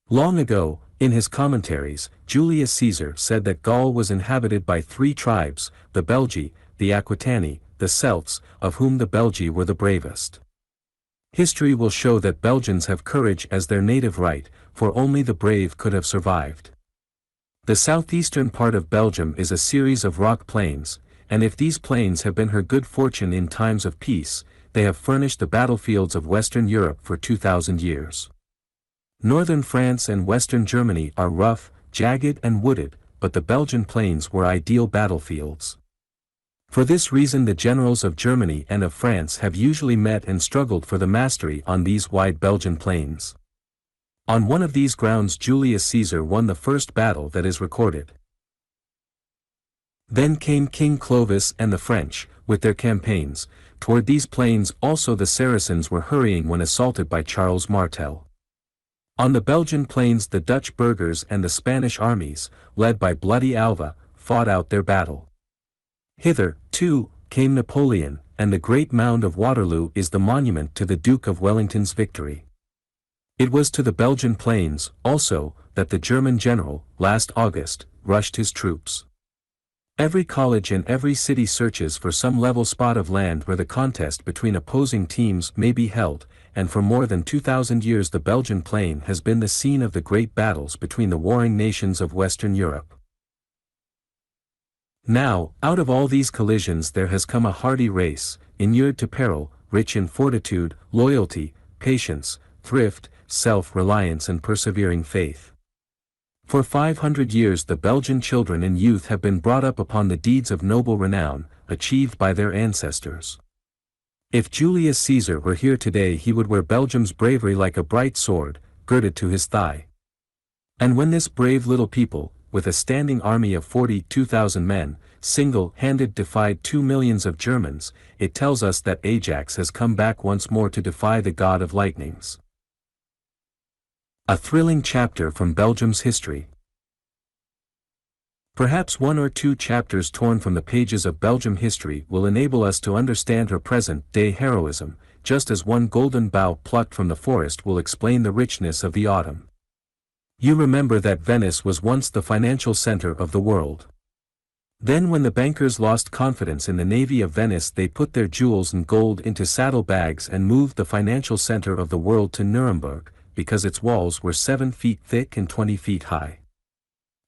Long ago, in his commentaries, Julius Caesar said that Gaul was inhabited by 3 tribes, the Belgi, the Aquitani, the Celts, of whom the Belgi were the bravest. History will show that Belgians have courage as their native right, for only the brave could have survived. The southeastern part of Belgium is a series of rock plains, and if these plains have been her good fortune in times of peace, they have furnished the battlefields of Western Europe for 2,000 years. Northern France and Western Germany are rough, jagged and wooded, but the Belgian plains were ideal battlefields. For this reason the generals of Germany and of France have usually met and struggled for the mastery on these wide Belgian plains. On one of these grounds Julius Caesar won the first battle that is recorded. Then came King Clovis and the French, with their campaigns. Toward these plains also the Saracens were hurrying when assaulted by Charles Martel. On the Belgian plains the Dutch burghers and the Spanish armies, led by bloody Alva, fought out their battle. Hither, too, came Napoleon, and the great mound of Waterloo is the monument to the Duke of Wellington's victory. It was to the Belgian plains, also, that the German general, last August, rushed his troops. Every college and every city searches for some level spot of land where the contest between opposing teams may be held, and for more than 2,000 years the Belgian plain has been the scene of the great battles between the warring nations of Western Europe. Now, out of all these collisions there has come a hardy race, inured to peril, rich in fortitude, loyalty, patience, thrift, self-reliance and persevering faith. For 500 years the Belgian children and youth have been brought up upon the deeds of noble renown, achieved by their ancestors. If Julius Caesar were here today he would wear Belgium's bravery like a bright sword, girded to his thigh. And when this brave little people, with a standing army of 42,000 men, single-handed defied 2 millions of Germans, it tells us that Ajax has come back once more to defy the god of lightnings. A thrilling chapter from Belgium's history. Perhaps one or two chapters torn from the pages of Belgium history will enable us to understand her present-day heroism, just as one golden bough plucked from the forest will explain the richness of the autumn. You remember that Venice was once the financial center of the world. Then when the bankers lost confidence in the navy of Venice, they put their jewels and gold into saddlebags and moved the financial center of the world to Nuremberg, because its walls were 7 feet thick and 20 feet high.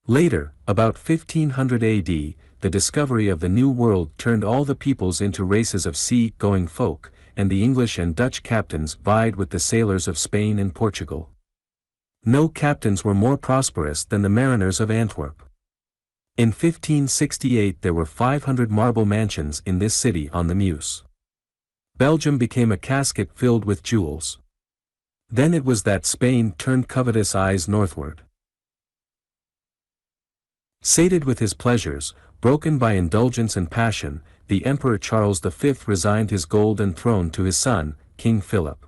Later, about 1500 AD, the discovery of the New World turned all the peoples into races of sea-going folk, and the English and Dutch captains vied with the sailors of Spain and Portugal. No captains were more prosperous than the mariners of Antwerp. In 1568 there were 500 marble mansions in this city on the Meuse. Belgium became a casket filled with jewels. Then it was that Spain turned covetous eyes northward. Sated with his pleasures, broken by indulgence and passion, the Emperor Charles V resigned his gold and throne to his son, King Philip.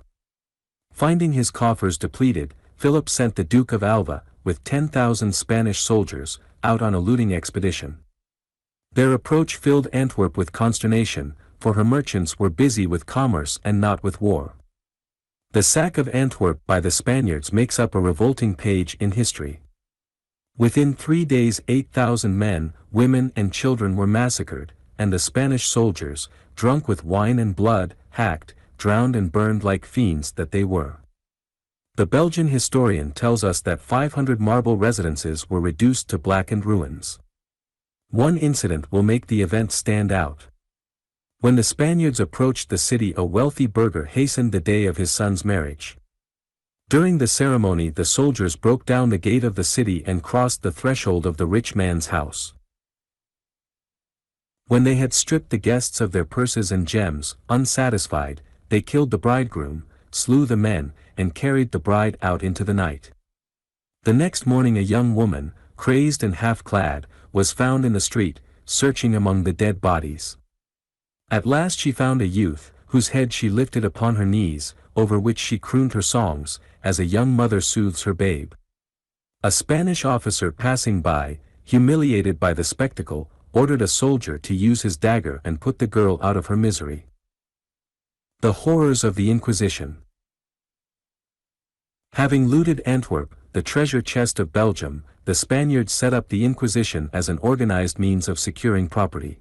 Finding his coffers depleted, Philip sent the Duke of Alva, with 10,000 Spanish soldiers, out on a looting expedition. Their approach filled Antwerp with consternation, for her merchants were busy with commerce and not with war. The sack of Antwerp by the Spaniards makes up a revolting page in history. Within 3 days 8,000 men, women and children were massacred, and the Spanish soldiers, drunk with wine and blood, hacked, drowned and burned like fiends that they were. The Belgian historian tells us that 500 marble residences were reduced to blackened ruins. One incident will make the event stand out. When the Spaniards approached the city, a wealthy burgher hastened the day of his son's marriage. During the ceremony, the soldiers broke down the gate of the city and crossed the threshold of the rich man's house. When they had stripped the guests of their purses and gems, unsatisfied, they killed the bridegroom, slew the men, and carried the bride out into the night. The next morning a young woman, crazed and half-clad, was found in the street, searching among the dead bodies. At last she found a youth, whose head she lifted upon her knees, over which she crooned her songs, as a young mother soothes her babe. A Spanish officer passing by, humiliated by the spectacle, ordered a soldier to use his dagger and put the girl out of her misery. The horrors of the Inquisition. Having looted Antwerp, the treasure chest of Belgium, the Spaniards set up the Inquisition as an organized means of securing property.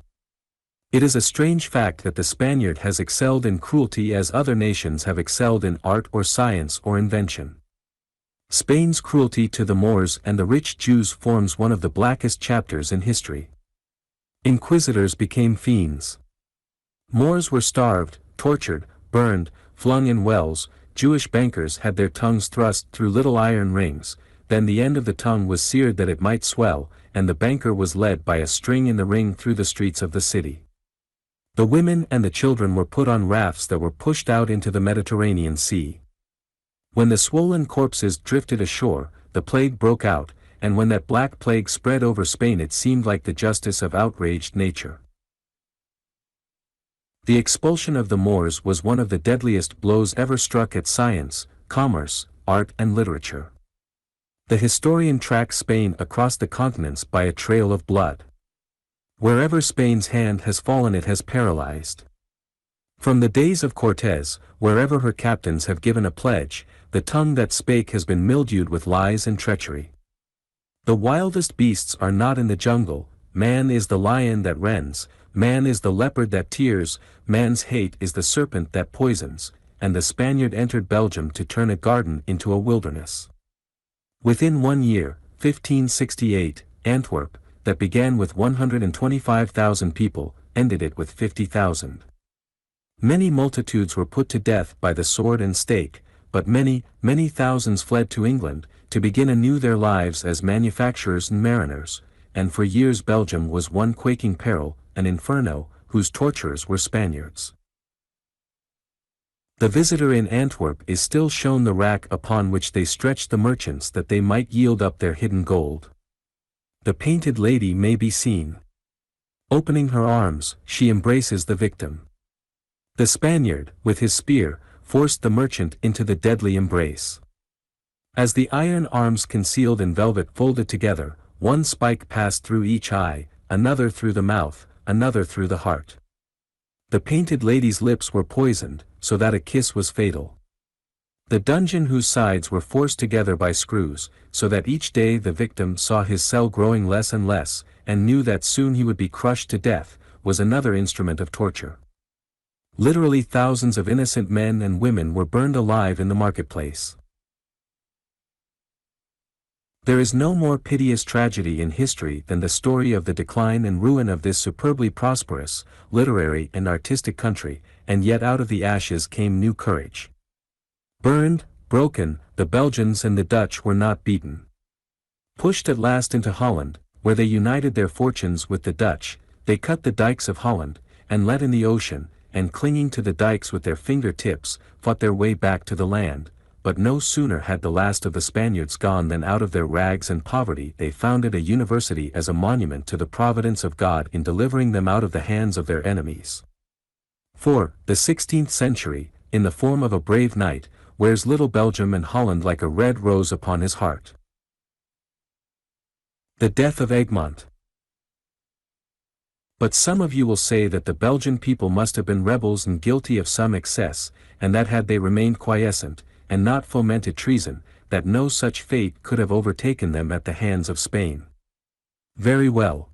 It is a strange fact that the Spaniard has excelled in cruelty as other nations have excelled in art or science or invention. Spain's cruelty to the Moors and the rich Jews forms one of the blackest chapters in history. Inquisitors became fiends. Moors were starved, tortured, burned, flung in wells. Jewish bankers had their tongues thrust through little iron rings, then the end of the tongue was seared that it might swell, and the banker was led by a string in the ring through the streets of the city. The women and the children were put on rafts that were pushed out into the Mediterranean Sea. When the swollen corpses drifted ashore, the plague broke out, and when that black plague spread over Spain it seemed like the justice of outraged nature. The expulsion of the Moors was one of the deadliest blows ever struck at science, commerce, art and literature. The historian tracks Spain across the continents by a trail of blood. Wherever Spain's hand has fallen it has paralyzed. From the days of Cortés, wherever her captains have given a pledge, the tongue that spake has been mildewed with lies and treachery. The wildest beasts are not in the jungle, man is the lion that rends, man is the leopard that tears, man's hate is the serpent that poisons, and the Spaniard entered Belgium to turn a garden into a wilderness. Within 1 year, 1568, Antwerp, that began with 125,000 people, ended it with 50,000. Many multitudes were put to death by the sword and stake, but many, many thousands fled to England, to begin anew their lives as manufacturers and mariners, and for years Belgium was one quaking peril, an inferno, whose torturers were Spaniards. The visitor in Antwerp is still shown the rack upon which they stretched the merchants that they might yield up their hidden gold. The painted lady may be seen. Opening her arms, she embraces the victim. The Spaniard, with his spear, forced the merchant into the deadly embrace. As the iron arms concealed in velvet folded together, one spike passed through each eye, another through the mouth, another through the heart. The painted lady's lips were poisoned, so that a kiss was fatal. The dungeon whose sides were forced together by screws, so that each day the victim saw his cell growing less and less, and knew that soon he would be crushed to death, was another instrument of torture. Literally thousands of innocent men and women were burned alive in the marketplace. There is no more piteous tragedy in history than the story of the decline and ruin of this superbly prosperous, literary and artistic country, and yet out of the ashes came new courage. Burned, broken, the Belgians and the Dutch were not beaten. Pushed at last into Holland, where they united their fortunes with the Dutch, they cut the dikes of Holland, and let in the ocean, and clinging to the dikes with their finger-tips, fought their way back to the land. But no sooner had the last of the Spaniards gone than out of their rags and poverty they founded a university as a monument to the providence of God in delivering them out of the hands of their enemies. For, the 16th century, in the form of a brave knight, wears little Belgium and Holland like a red rose upon his heart. The death of Egmont. But some of you will say that the Belgian people must have been rebels and guilty of some excess, and that had they remained quiescent, and not fomented treason, that no such fate could have overtaken them at the hands of Spain. Very well.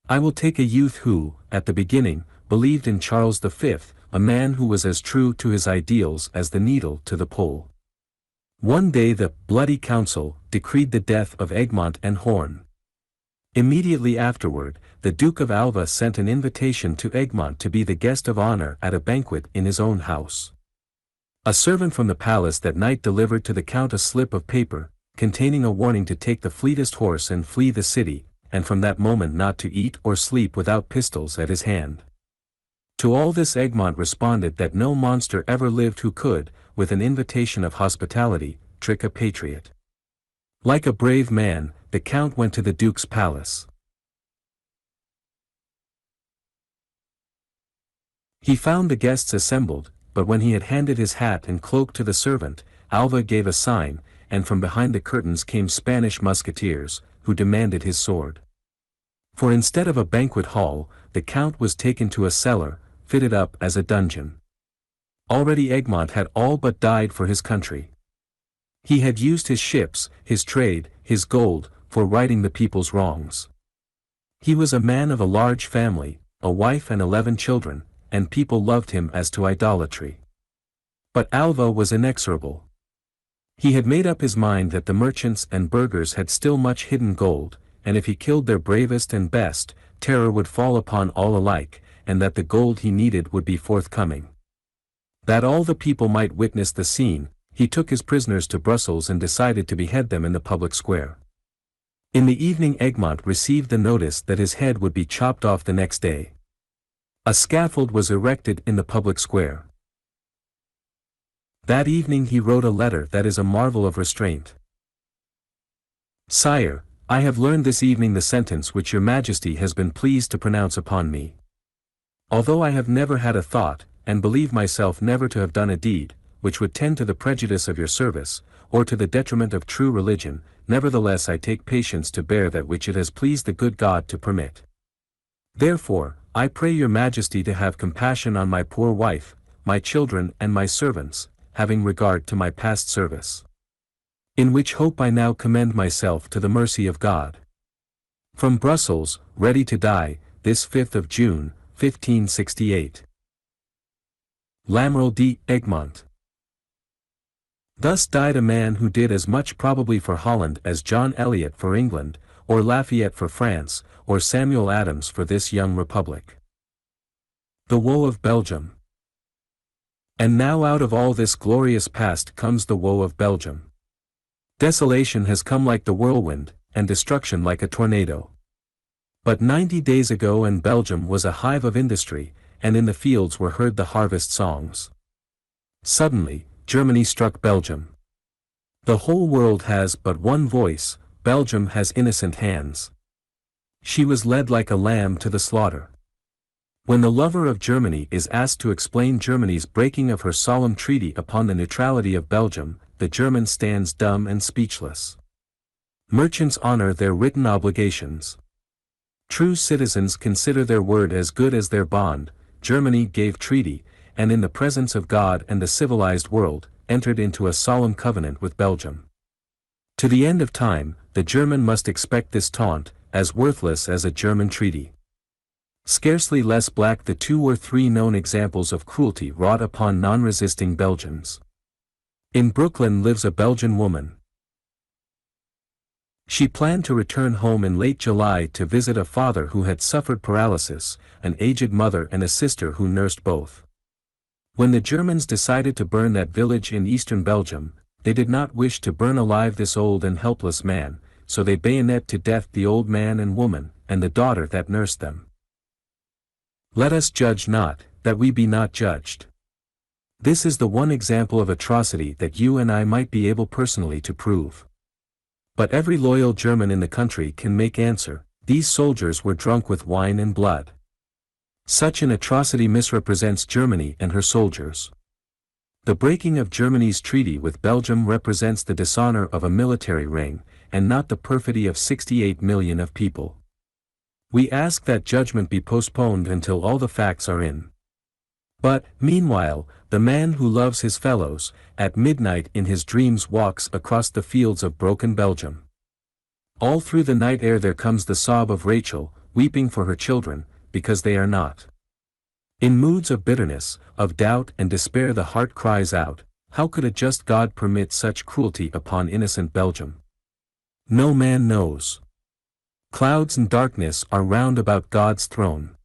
I will take a youth who, at the beginning, believed in Charles V, a man who was as true to his ideals as the needle to the pole. One day the Bloody Council decreed the death of Egmont and Horn. Immediately afterward, the Duke of Alva sent an invitation to Egmont to be the guest of honor at a banquet in his own house. A servant from the palace that night delivered to the count a slip of paper, containing a warning to take the fleetest horse and flee the city, and from that moment not to eat or sleep without pistols at his hand. To all this Egmont responded that no monster ever lived who could, with an invitation of hospitality, trick a patriot. Like a brave man, the count went to the duke's palace. He found the guests assembled, but when he had handed his hat and cloak to the servant, Alva gave a sign, and from behind the curtains came Spanish musketeers, who demanded his sword. For instead of a banquet hall, the count was taken to a cellar, fitted up as a dungeon. Already Egmont had all but died for his country. He had used his ships, his trade, his gold, for righting the people's wrongs. He was a man of a large family, a wife and 11 children, and people loved him as to idolatry. But Alva was inexorable. He had made up his mind that the merchants and burghers had still much hidden gold, and if he killed their bravest and best, terror would fall upon all alike, and that the gold he needed would be forthcoming. That all the people might witness the scene, he took his prisoners to Brussels and decided to behead them in the public square. In the evening Egmont received the notice that his head would be chopped off the next day. A scaffold was erected in the public square. That evening he wrote a letter that is a marvel of restraint. Sire, I have learned this evening the sentence which your Majesty has been pleased to pronounce upon me. Although I have never had a thought, and believe myself never to have done a deed, which would tend to the prejudice of your service, or to the detriment of true religion, nevertheless I take patience to bear that which it has pleased the good God to permit. Therefore, I pray your Majesty to have compassion on my poor wife, my children and my servants, having regard to my past service. In which hope I now commend myself to the mercy of God. From Brussels, ready to die, this 5th of June, 1568. L'Amiral d'Egmont. Thus died a man who did as much probably for Holland as John Eliot for England, or Lafayette for France, or Samuel Adams for this young republic. The woe of Belgium. And now out of all this glorious past comes the woe of Belgium. Desolation has come like the whirlwind, and destruction like a tornado. But 90 days ago and Belgium was a hive of industry, and in the fields were heard the harvest songs. Suddenly, Germany struck Belgium. The whole world has but one voice, Belgium has innocent hands. She was led like a lamb to the slaughter. When the lover of Germany is asked to explain Germany's breaking of her solemn treaty upon the neutrality of Belgium, the German stands dumb and speechless. Merchants honor their written obligations. True citizens consider their word as good as their bond. Germany gave treaty, and in the presence of God and the civilized world, entered into a solemn covenant with Belgium. To the end of time, the German must expect this taunt, as worthless as a German treaty. Scarcely less black the 2 or 3 known examples of cruelty wrought upon non-resisting Belgians. In Brooklyn lives a Belgian woman. She planned to return home in late July to visit a father who had suffered paralysis, an aged mother and a sister who nursed both. When the Germans decided to burn that village in eastern Belgium, they did not wish to burn alive this old and helpless man, so they bayonet to death the old man and woman, and the daughter that nursed them. Let us judge not, that we be not judged. This is the one example of atrocity that you and I might be able personally to prove. But every loyal German in the country can make answer, these soldiers were drunk with wine and blood. Such an atrocity misrepresents Germany and her soldiers. The breaking of Germany's treaty with Belgium represents the dishonor of a military ring, and not the perfidy of 68 million of people. We ask that judgment be postponed until all the facts are in. But, meanwhile, the man who loves his fellows, at midnight in his dreams walks across the fields of broken Belgium. All through the night air there comes the sob of Rachel, weeping for her children, because they are not. In moods of bitterness, of doubt and despair the heart cries out, how could a just God permit such cruelty upon innocent Belgium? No man knows. Clouds and darkness are round about God's throne.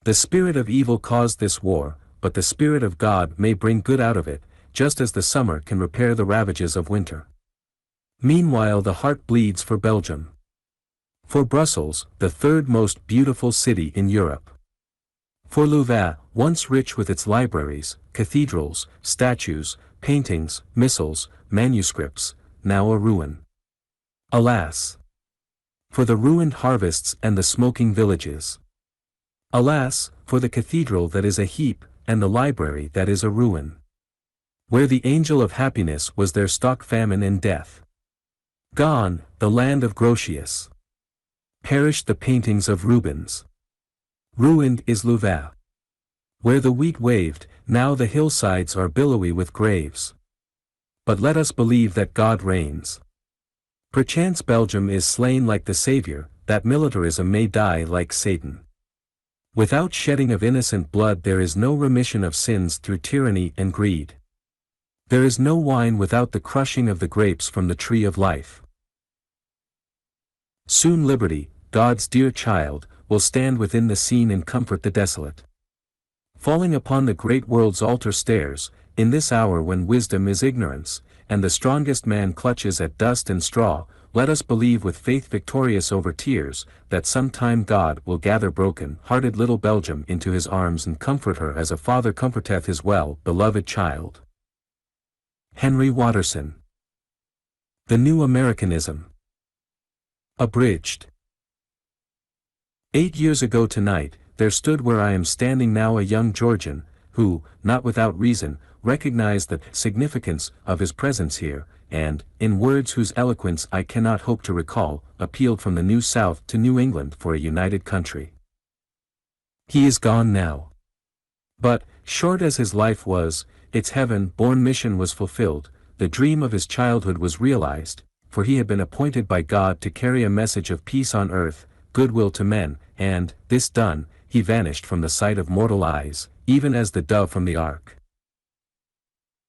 The spirit of evil caused this war, but the Spirit of God may bring good out of it, just as the summer can repair the ravages of winter. Meanwhile the heart bleeds for Belgium. For Brussels, the 3rd most beautiful city in Europe. For Louvain, once rich with its libraries, cathedrals, statues, paintings, missals, manuscripts, now a ruin. Alas! For the ruined harvests and the smoking villages. Alas, for the cathedral that is a heap, and the library that is a ruin. Where the angel of happiness was there stock famine and death. Gone, the land of Grotius. Perished the paintings of Rubens. Ruined is Louvain. Where the wheat waved, now the hillsides are billowy with graves. But let us believe that God reigns. Perchance Belgium is slain like the Savior, that militarism may die like Satan. Without shedding of innocent blood there is no remission of sins through tyranny and greed. There is no wine without the crushing of the grapes from the tree of life. Soon liberty, God's dear child, will stand within the scene and comfort the desolate. Falling upon the great world's altar stairs, in this hour when wisdom is ignorance, and the strongest man clutches at dust and straw, let us believe with faith victorious over tears, that sometime God will gather broken-hearted little Belgium into his arms and comfort her as a father comforteth his well-beloved child. Henry Watterson. The New Americanism. Abridged. 8 years ago tonight, there stood where I am standing now a young Georgian, who, not without reason, recognized the significance of his presence here, and, in words whose eloquence I cannot hope to recall, appealed from the New South to New England for a united country. He is gone now. But, short as his life was, its heaven-born mission was fulfilled, the dream of his childhood was realized, for he had been appointed by God to carry a message of peace on earth, goodwill to men, and, this done, he vanished from the sight of mortal eyes, even as the dove from the ark.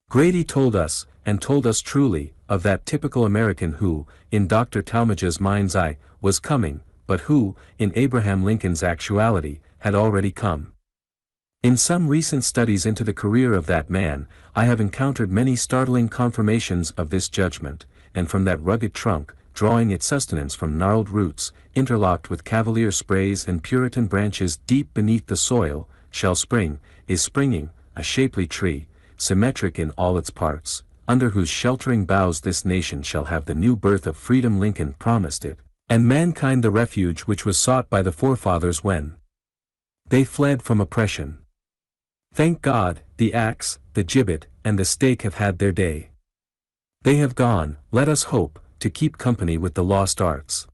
Grady told us, and told us truly, of that typical American who, in Dr. Talmage's mind's eye, was coming, but who, in Abraham Lincoln's actuality, had already come. In some recent studies into the career of that man, I have encountered many startling confirmations of this judgment, and from that rugged trunk, drawing its sustenance from gnarled roots, interlocked with cavalier sprays and Puritan branches deep beneath the soil, is springing, a shapely tree, symmetric in all its parts, under whose sheltering boughs this nation shall have the new birth of freedom Lincoln promised it, and mankind the refuge which was sought by the forefathers when they fled from oppression. Thank God, the axe, the gibbet, and the stake have had their day. They have gone, let us hope, to keep company with the lost arts.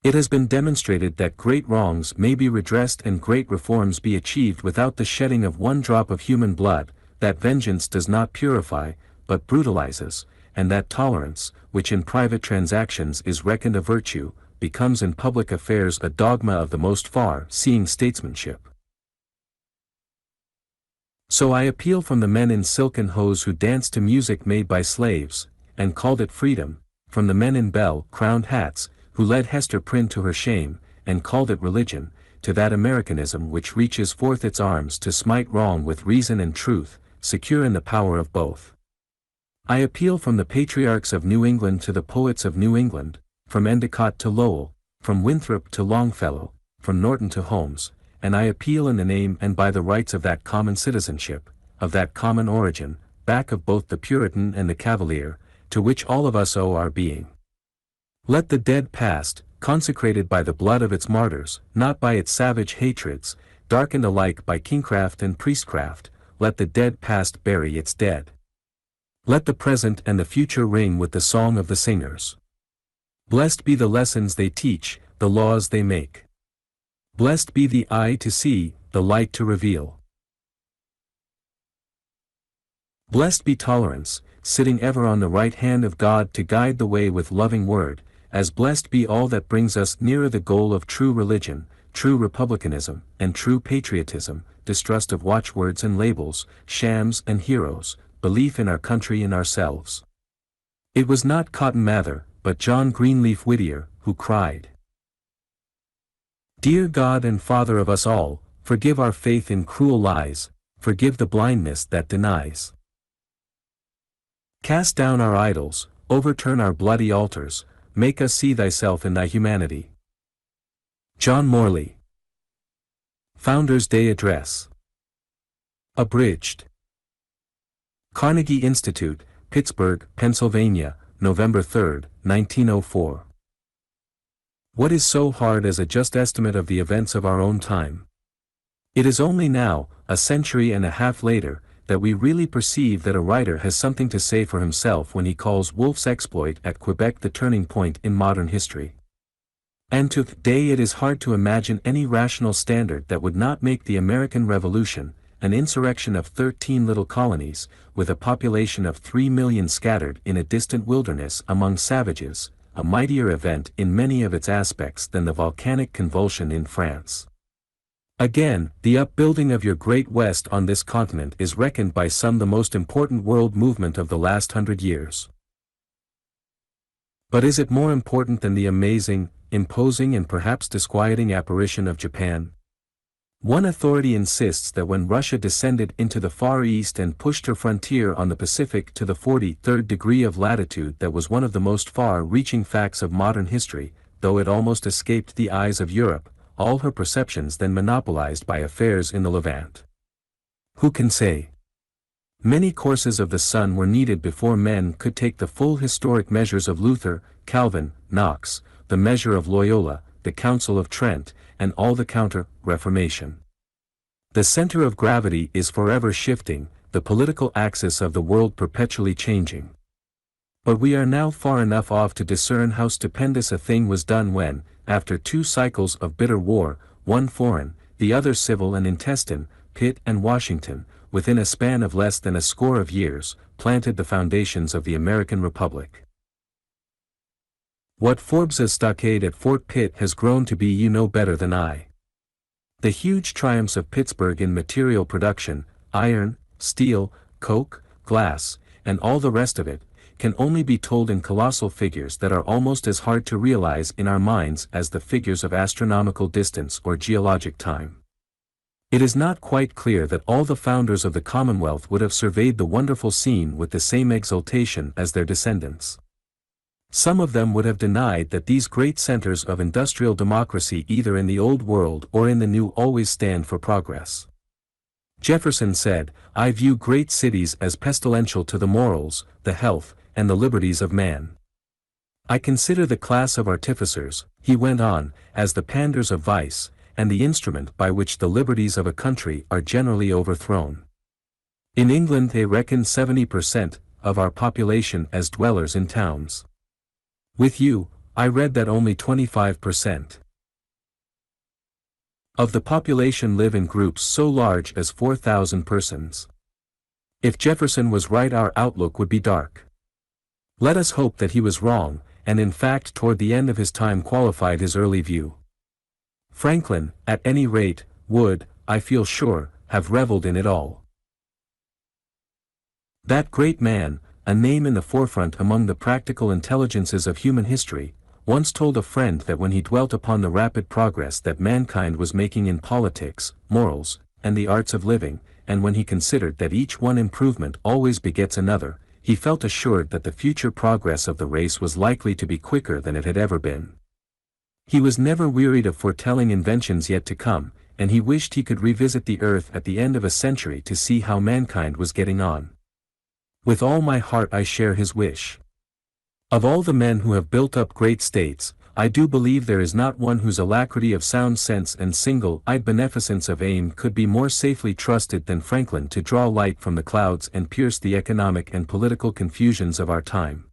It has been demonstrated that great wrongs may be redressed and great reforms be achieved without the shedding of one drop of human blood, that vengeance does not purify, but brutalizes, and that tolerance, which in private transactions is reckoned a virtue, becomes in public affairs a dogma of the most far-seeing statesmanship. So I appeal from the men in silken hose who danced to music made by slaves, and called it freedom, from the men in bell-crowned hats, who led Hester Prynne to her shame, and called it religion, to that Americanism which reaches forth its arms to smite wrong with reason and truth, secure in the power of both. I appeal from the patriarchs of New England to the poets of New England, from Endicott to Lowell, from Winthrop to Longfellow, from Norton to Holmes, and I appeal in the name and by the rights of that common citizenship, of that common origin, back of both the Puritan and the Cavalier, to which all of us owe our being. Let the dead past, consecrated by the blood of its martyrs, not by its savage hatreds, darkened alike by kingcraft and priestcraft, let the dead past bury its dead. Let the present and the future ring with the song of the singers. Blessed be the lessons they teach, the laws they make. Blessed be the eye to see, the light to reveal. Blessed be tolerance, sitting ever on the right hand of God to guide the way with loving word, as blessed be all that brings us nearer the goal of true religion, true republicanism, and true patriotism, distrust of watchwords and labels, shams and heroes, belief in our country and ourselves. It was not Cotton Mather, but John Greenleaf Whittier, who cried, "Dear God and Father of us all, forgive our faith in cruel lies, forgive the blindness that denies. Cast down our idols, overturn our bloody altars, make us see thyself in thy humanity." John Morley. Founders' Day Address. Abridged. Carnegie Institute, Pittsburgh, Pennsylvania, November 3, 1904. What is so hard as a just estimate of the events of our own time? It is only now, a century and a half later, that we really perceive that a writer has something to say for himself when he calls Wolfe's exploit at Quebec the turning point in modern history. And today it is hard to imagine any rational standard that would not make the American Revolution, an insurrection of 13 little colonies, with a population of 3 million scattered in a distant wilderness among savages, a mightier event in many of its aspects than the volcanic convulsion in France. Again, the upbuilding of your great West on this continent is reckoned by some the most important world movement of the last 100 years. But is it more important than the amazing, imposing and perhaps disquieting apparition of Japan? One authority insists that when Russia descended into the Far East and pushed her frontier on the Pacific to the 43rd degree of latitude, that was one of the most far-reaching facts of modern history, though it almost escaped the eyes of Europe, all her perceptions then monopolized by affairs in the Levant. Who can say? Many courses of the sun were needed before men could take the full historic measures of Luther, Calvin, Knox, the measure of Loyola, the Council of Trent, and all the counter-Reformation. The center of gravity is forever shifting, the political axis of the world perpetually changing. But we are now far enough off to discern how stupendous a thing was done when, after 2 cycles of bitter war, one foreign, the other civil and intestine, Pitt and Washington, within a span of less than a score of years, planted the foundations of the American Republic. What Forbes's stockade at Fort Pitt has grown to be you know better than I. The huge triumphs of Pittsburgh in material production, iron, steel, coke, glass, and all the rest of it, can only be told in colossal figures that are almost as hard to realize in our minds as the figures of astronomical distance or geologic time. It is not quite clear that all the founders of the Commonwealth would have surveyed the wonderful scene with the same exultation as their descendants. Some of them would have denied that these great centers of industrial democracy either in the Old World or in the New always stand for progress. Jefferson said, "I view great cities as pestilential to the morals, the health, and the liberties of man. I consider the class of artificers," he went on, "as the panders of vice, and the instrument by which the liberties of a country are generally overthrown. In England they reckon 70% of our population as dwellers in towns. With you, I read that only 25% of the population live in groups so large as 4,000 persons. If Jefferson was right, our outlook would be dark. Let us hope that he was wrong, and in fact toward the end of his time qualified his early view. Franklin, at any rate, would, I feel sure, have reveled in it all. That great man, a name in the forefront among the practical intelligences of human history, once told a friend that when he dwelt upon the rapid progress that mankind was making in politics, morals, and the arts of living, and when he considered that each one improvement always begets another, he felt assured that the future progress of the race was likely to be quicker than it had ever been. He was never wearied of foretelling inventions yet to come, and he wished he could revisit the earth at the end of a century to see how mankind was getting on. With all my heart I share his wish. Of all the men who have built up great states, I do believe there is not one whose alacrity of sound sense and single-eyed beneficence of aim could be more safely trusted than Franklin to draw light from the clouds and pierce the economic and political confusions of our time.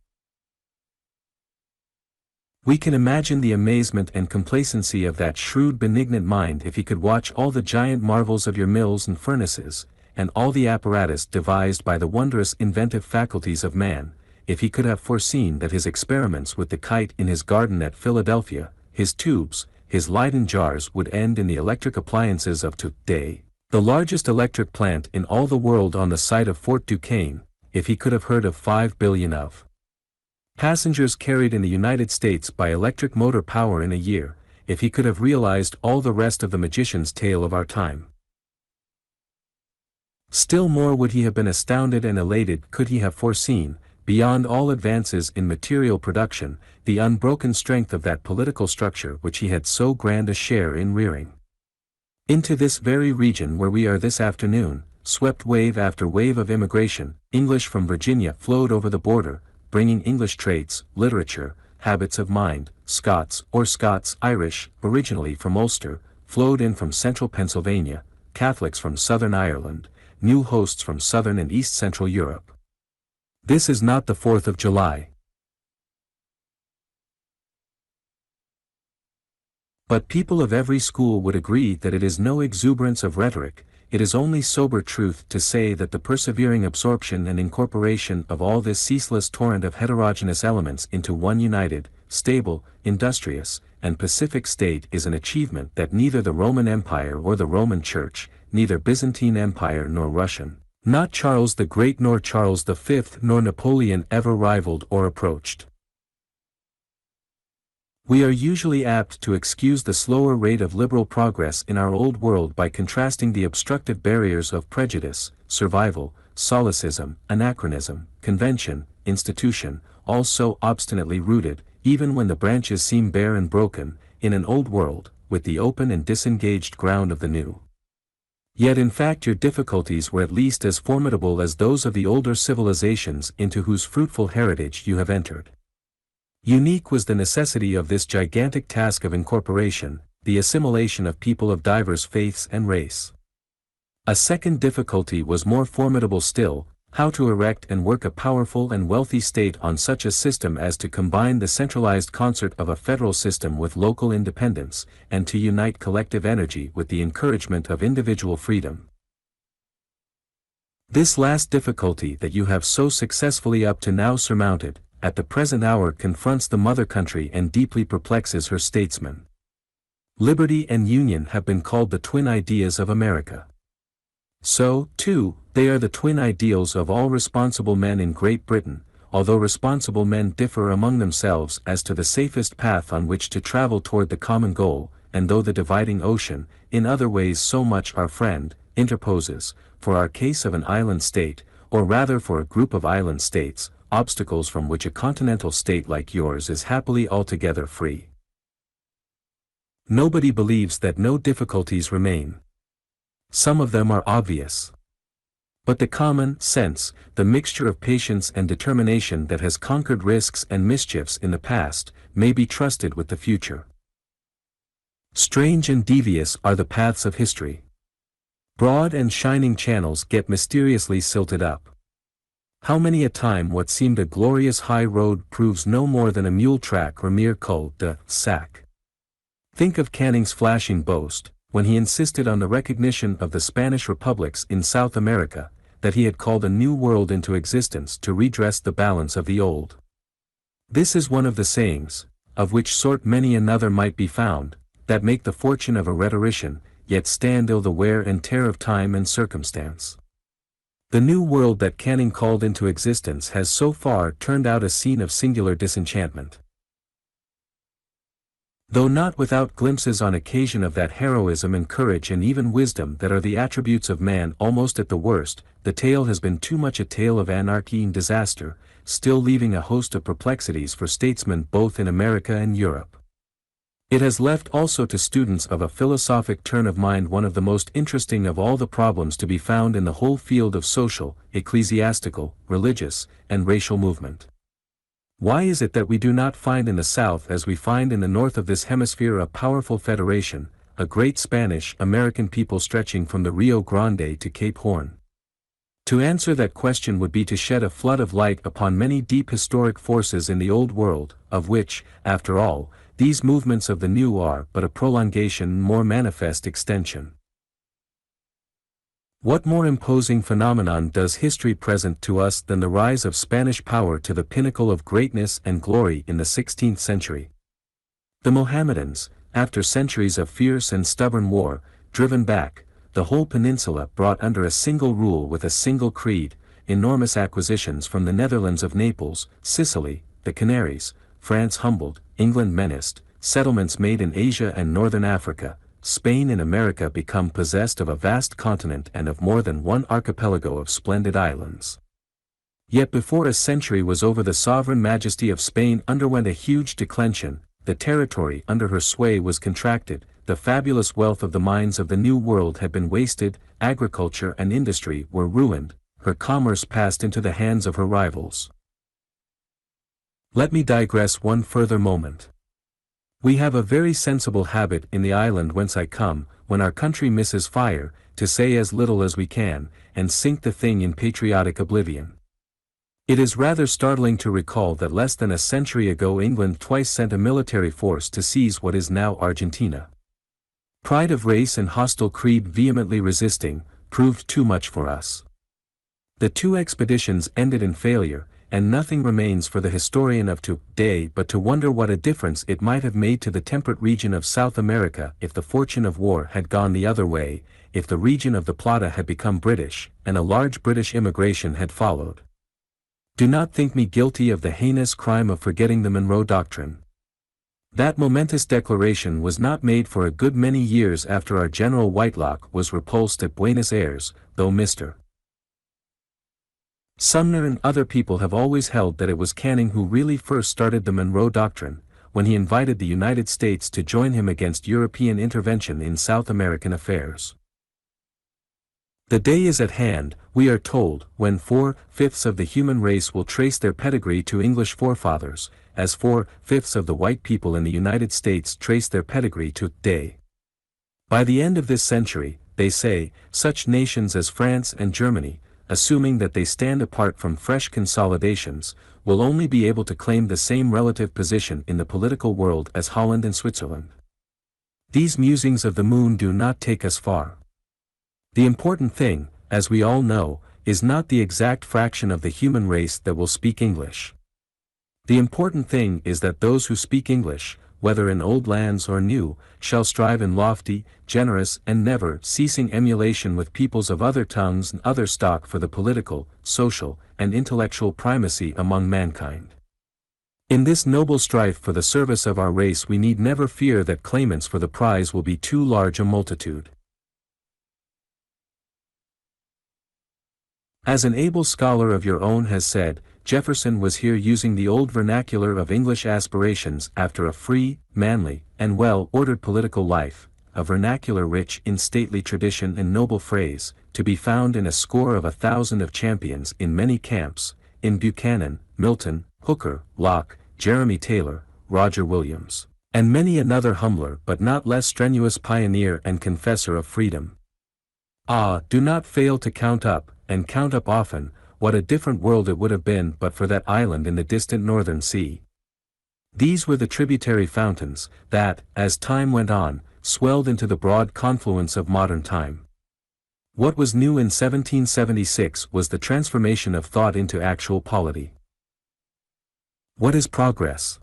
We can imagine the amazement and complacency of that shrewd benignant mind if he could watch all the giant marvels of your mills and furnaces, and all the apparatus devised by the wondrous inventive faculties of man, if he could have foreseen that his experiments with the kite in his garden at Philadelphia, his tubes, his Leyden jars would end in the electric appliances of today, the largest electric plant in all the world on the site of Fort Duquesne, if he could have heard of 5 billion of passengers carried in the United States by electric motor power in a year, if he could have realized all the rest of the magician's tale of our time. Still more would he have been astounded and elated could he have foreseen, beyond all advances in material production, the unbroken strength of that political structure which he had so grand a share in rearing. Into this very region where we are this afternoon, swept wave after wave of immigration, English from Virginia flowed over the border, bringing English traits, literature, habits of mind, Scots Irish, originally from Ulster, flowed in from central Pennsylvania, Catholics from southern Ireland, new hosts from southern and east-central Europe. This is not the 4th of July. But people of every school would agree that it is no exuberance of rhetoric, it is only sober truth to say that the persevering absorption and incorporation of all this ceaseless torrent of heterogeneous elements into one united, stable, industrious, and pacific state is an achievement that neither the Roman Empire or the Roman Church, neither Byzantine Empire nor Russian, not Charles the Great nor Charles V nor Napoleon ever rivaled or approached. We are usually apt to excuse the slower rate of liberal progress in our old world by contrasting the obstructive barriers of prejudice, survival, solecism, anachronism, convention, institution, all so obstinately rooted, even when the branches seem bare and broken, in an old world, with the open and disengaged ground of the new. Yet in fact your difficulties were at least as formidable as those of the older civilizations into whose fruitful heritage you have entered. Unique was the necessity of this gigantic task of incorporation, the assimilation of people of diverse faiths and race. A second difficulty was more formidable still, how to erect and work a powerful and wealthy state on such a system as to combine the centralized concert of a federal system with local independence, and to unite collective energy with the encouragement of individual freedom. This last difficulty that you have so successfully up to now surmounted, at the present hour confronts the mother country and deeply perplexes her statesmen. Liberty and union have been called the twin ideas of America. So, too, they are the twin ideals of all responsible men in Great Britain, although responsible men differ among themselves as to the safest path on which to travel toward the common goal, and though the dividing ocean, in other ways so much our friend, interposes, for our case of an island state, or rather for a group of island states, obstacles from which a continental state like yours is happily altogether free. Nobody believes that no difficulties remain. Some of them are obvious. But the common sense, the mixture of patience and determination that has conquered risks and mischiefs in the past, may be trusted with the future. Strange and devious are the paths of history. Broad and shining channels get mysteriously silted up. How many a time what seemed a glorious high road proves no more than a mule track or mere cul-de-sac. Think of Canning's flashing boast, when he insisted on the recognition of the Spanish republics in South America, that he had called a new world into existence to redress the balance of the old. This is one of the sayings, of which sort many another might be found, that make the fortune of a rhetorician, yet stand ill the wear and tear of time and circumstance. The new world that Canning called into existence has so far turned out a scene of singular disenchantment. Though not without glimpses on occasion of that heroism and courage and even wisdom that are the attributes of man almost at the worst, the tale has been too much a tale of anarchy and disaster, still leaving a host of perplexities for statesmen both in America and Europe. It has left also to students of a philosophic turn of mind one of the most interesting of all the problems to be found in the whole field of social, ecclesiastical, religious, and racial movement. Why is it that we do not find in the South as we find in the North of this hemisphere a powerful federation, a great Spanish-American people stretching from the Rio Grande to Cape Horn? To answer that question would be to shed a flood of light upon many deep historic forces in the Old World, of which, after all, these movements of the New are but a prolongation and more manifest extension. What more imposing phenomenon does history present to us than the rise of Spanish power to the pinnacle of greatness and glory in the 16th century? The Mohammedans, after centuries of fierce and stubborn war, driven back, the whole peninsula brought under a single rule with a single creed, enormous acquisitions from the Netherlands of Naples, Sicily, the Canaries, France humbled, England menaced, settlements made in Asia and Northern Africa, Spain and America become possessed of a vast continent and of more than one archipelago of splendid islands. Yet before a century was over the sovereign majesty of Spain underwent a huge declension, the territory under her sway was contracted, the fabulous wealth of the mines of the New World had been wasted, agriculture and industry were ruined, her commerce passed into the hands of her rivals. Let me digress one further moment. We have a very sensible habit in the island whence I come, when our country misses fire, to say as little as we can, and sink the thing in patriotic oblivion. It is rather startling to recall that less than a century ago England twice sent a military force to seize what is now Argentina. Pride of race and hostile creed vehemently resisting, proved too much for us. The two expeditions ended in failure, and nothing remains for the historian of today but to wonder what a difference it might have made to the temperate region of South America if the fortune of war had gone the other way, if the region of the Plata had become British, and a large British immigration had followed. Do not think me guilty of the heinous crime of forgetting the Monroe Doctrine. That momentous declaration was not made for a good many years after our General Whitelock was repulsed at Buenos Aires, though Mr. Sumner and other people have always held that it was Canning who really first started the Monroe Doctrine, when he invited the United States to join him against European intervention in South American affairs. The day is at hand, we are told, when 4/5 of the human race will trace their pedigree to English forefathers, as 4/5 of the white people in the United States trace their pedigree to today. By the end of this century, they say, such nations as France and Germany, assuming that they stand apart from fresh consolidations, will only be able to claim the same relative position in the political world as Holland and Switzerland. These musings of the moon do not take us far. The important thing, as we all know, is not the exact fraction of the human race that will speak English. The important thing is that those who speak English, whether in old lands or new, shall strive in lofty, generous and never-ceasing emulation with peoples of other tongues and other stock for the political, social, and intellectual primacy among mankind. In this noble strife for the service of our race we need never fear that claimants for the prize will be too large a multitude. As an able scholar of your own has said, Jefferson was here using the old vernacular of English aspirations after a free, manly, and well-ordered political life, a vernacular rich in stately tradition and noble phrase, to be found in a score of 1,000 of champions in many camps, in Buchanan, Milton, Hooker, Locke, Jeremy Taylor, Roger Williams, and many another humbler but not less strenuous pioneer and confessor of freedom. Ah, do not fail to count up, and count up often, what a different world it would have been but for that island in the distant northern sea. These were the tributary fountains, that, as time went on, swelled into the broad confluence of modern time. What was new in 1776 was the transformation of thought into actual polity. What is progress?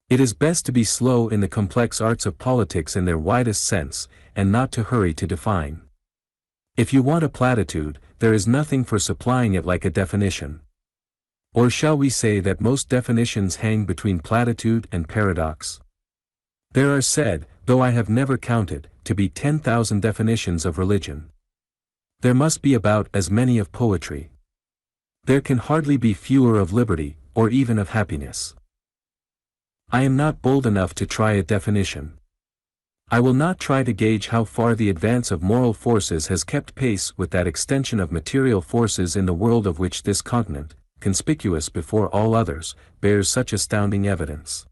It is best to be slow in the complex arts of politics in their widest sense, and not to hurry to define. If you want a platitude, there is nothing for supplying it like a definition. Or shall we say that most definitions hang between platitude and paradox? There are said, though I have never counted, to be 10,000 definitions of religion. There must be about as many of poetry. There can hardly be fewer of liberty, or even of happiness. I am not bold enough to try a definition. I will not try to gauge how far the advance of moral forces has kept pace with that extension of material forces in the world of which this continent, conspicuous before all others, bears such astounding evidence.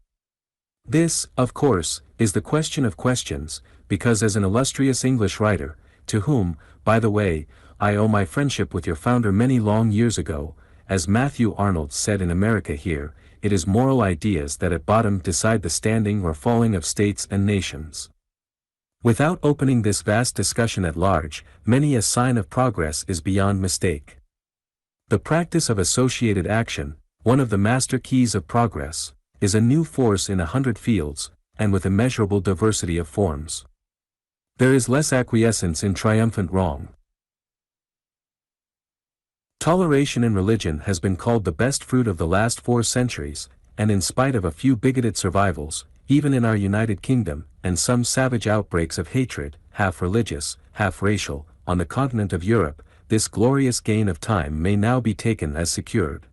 This, of course, is the question of questions, because as an illustrious English writer, to whom, by the way, I owe my friendship with your founder many long years ago, as Matthew Arnold said in America here, it is moral ideas that at bottom decide the standing or falling of states and nations. Without opening this vast discussion at large, many a sign of progress is beyond mistake. The practice of associated action, one of the master keys of progress, is a new force in 100 fields, and with immeasurable diversity of forms. There is less acquiescence in triumphant wrong. Toleration in religion has been called the best fruit of the last 4 centuries, and in spite of a few bigoted survivals, even in our United Kingdom, and some savage outbreaks of hatred, half religious, half racial, on the continent of Europe, this glorious gain of time may now be taken as secured.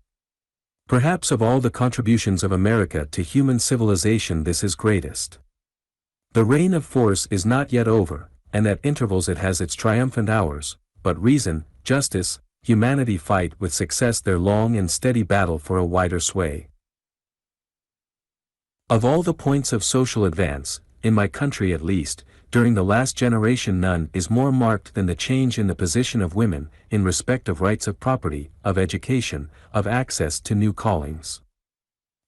Perhaps of all the contributions of America to human civilization this is greatest. The reign of force is not yet over, and at intervals it has its triumphant hours, but reason, justice, humanity fight with success their long and steady battle for a wider sway. Of all the points of social advance, in my country at least, during the last generation none is more marked than the change in the position of women, in respect of rights of property, of education, of access to new callings.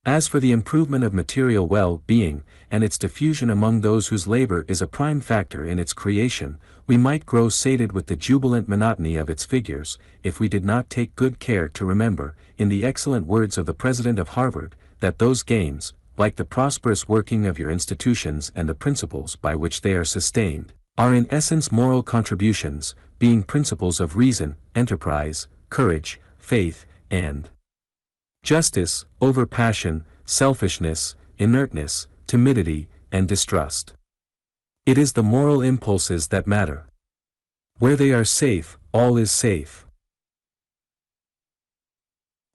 As for the improvement of material well-being, and its diffusion among those whose labor is a prime factor in its creation, we might grow sated with the jubilant monotony of its figures, if we did not take good care to remember, in the excellent words of the president of Harvard, that those gains, like the prosperous working of your institutions and the principles by which they are sustained, are in essence moral contributions, being principles of reason, enterprise, courage, faith, and justice, over passion, selfishness, inertness, timidity, and distrust. It is the moral impulses that matter. Where they are safe, all is safe.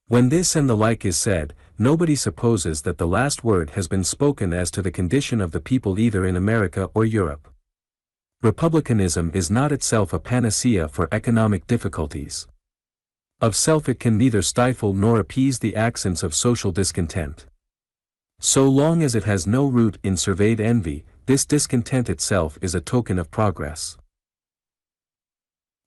When this and the like is said, nobody supposes that the last word has been spoken as to the condition of the people either in America or Europe. Republicanism is not itself a panacea for economic difficulties. Of self it can neither stifle nor appease the accents of social discontent. So long as it has no root in surveyed envy, this discontent itself is a token of progress.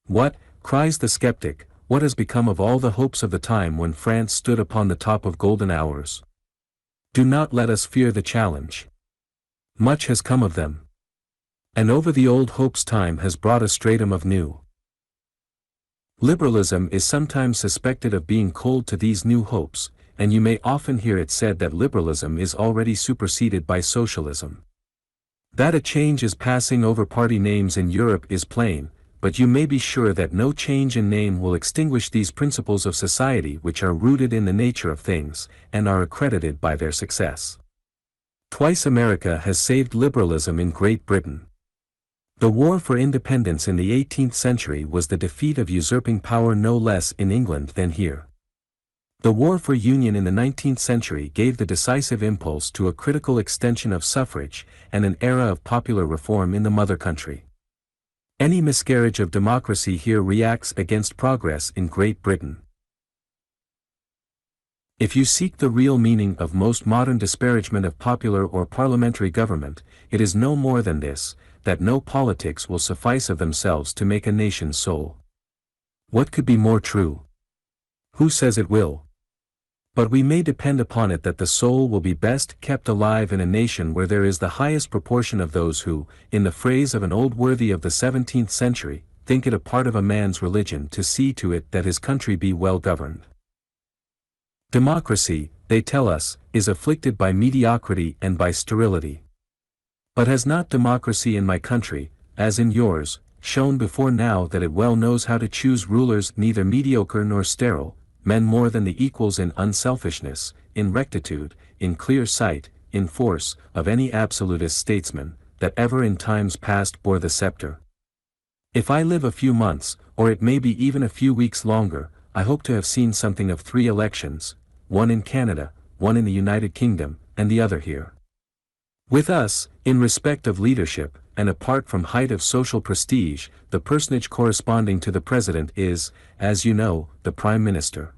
What, cries the skeptic, what has become of all the hopes of the time when France stood upon the top of golden hours? Do not let us fear the challenge. Much has come of them. And over the old hopes time has brought a stratum of new. Liberalism is sometimes suspected of being cold to these new hopes, and you may often hear it said that liberalism is already superseded by socialism. That a change is passing over party names in Europe is plain, but you may be sure that no change in name will extinguish these principles of society which are rooted in the nature of things, and are accredited by their success. Twice America has saved liberalism in Great Britain. The war for independence in the 18th century was the defeat of usurping power no less in England than here. The war for union in the 19th century gave the decisive impulse to a critical extension of suffrage, and an era of popular reform in the mother country. Any miscarriage of democracy here reacts against progress in Great Britain. If you seek the real meaning of most modern disparagement of popular or parliamentary government, it is no more than this, that no politics will suffice of themselves to make a nation's soul. What could be more true? Who says it will? But we may depend upon it that the soul will be best kept alive in a nation where there is the highest proportion of those who, in the phrase of an old worthy of the 17th century, think it a part of a man's religion to see to it that his country be well governed. Democracy, they tell us, is afflicted by mediocrity and by sterility. But has not democracy in my country, as in yours, shown before now that it well knows how to choose rulers neither mediocre nor sterile, men more than the equals in unselfishness, in rectitude, in clear sight, in force, of any absolutist statesman, that ever in times past bore the scepter? If I live a few months, or it may be even a few weeks longer, I hope to have seen something of 3 elections, one in Canada, one in the United Kingdom, and the other here. With us, in respect of leadership, and apart from height of social prestige, the personage corresponding to the President is, as you know, the Prime Minister.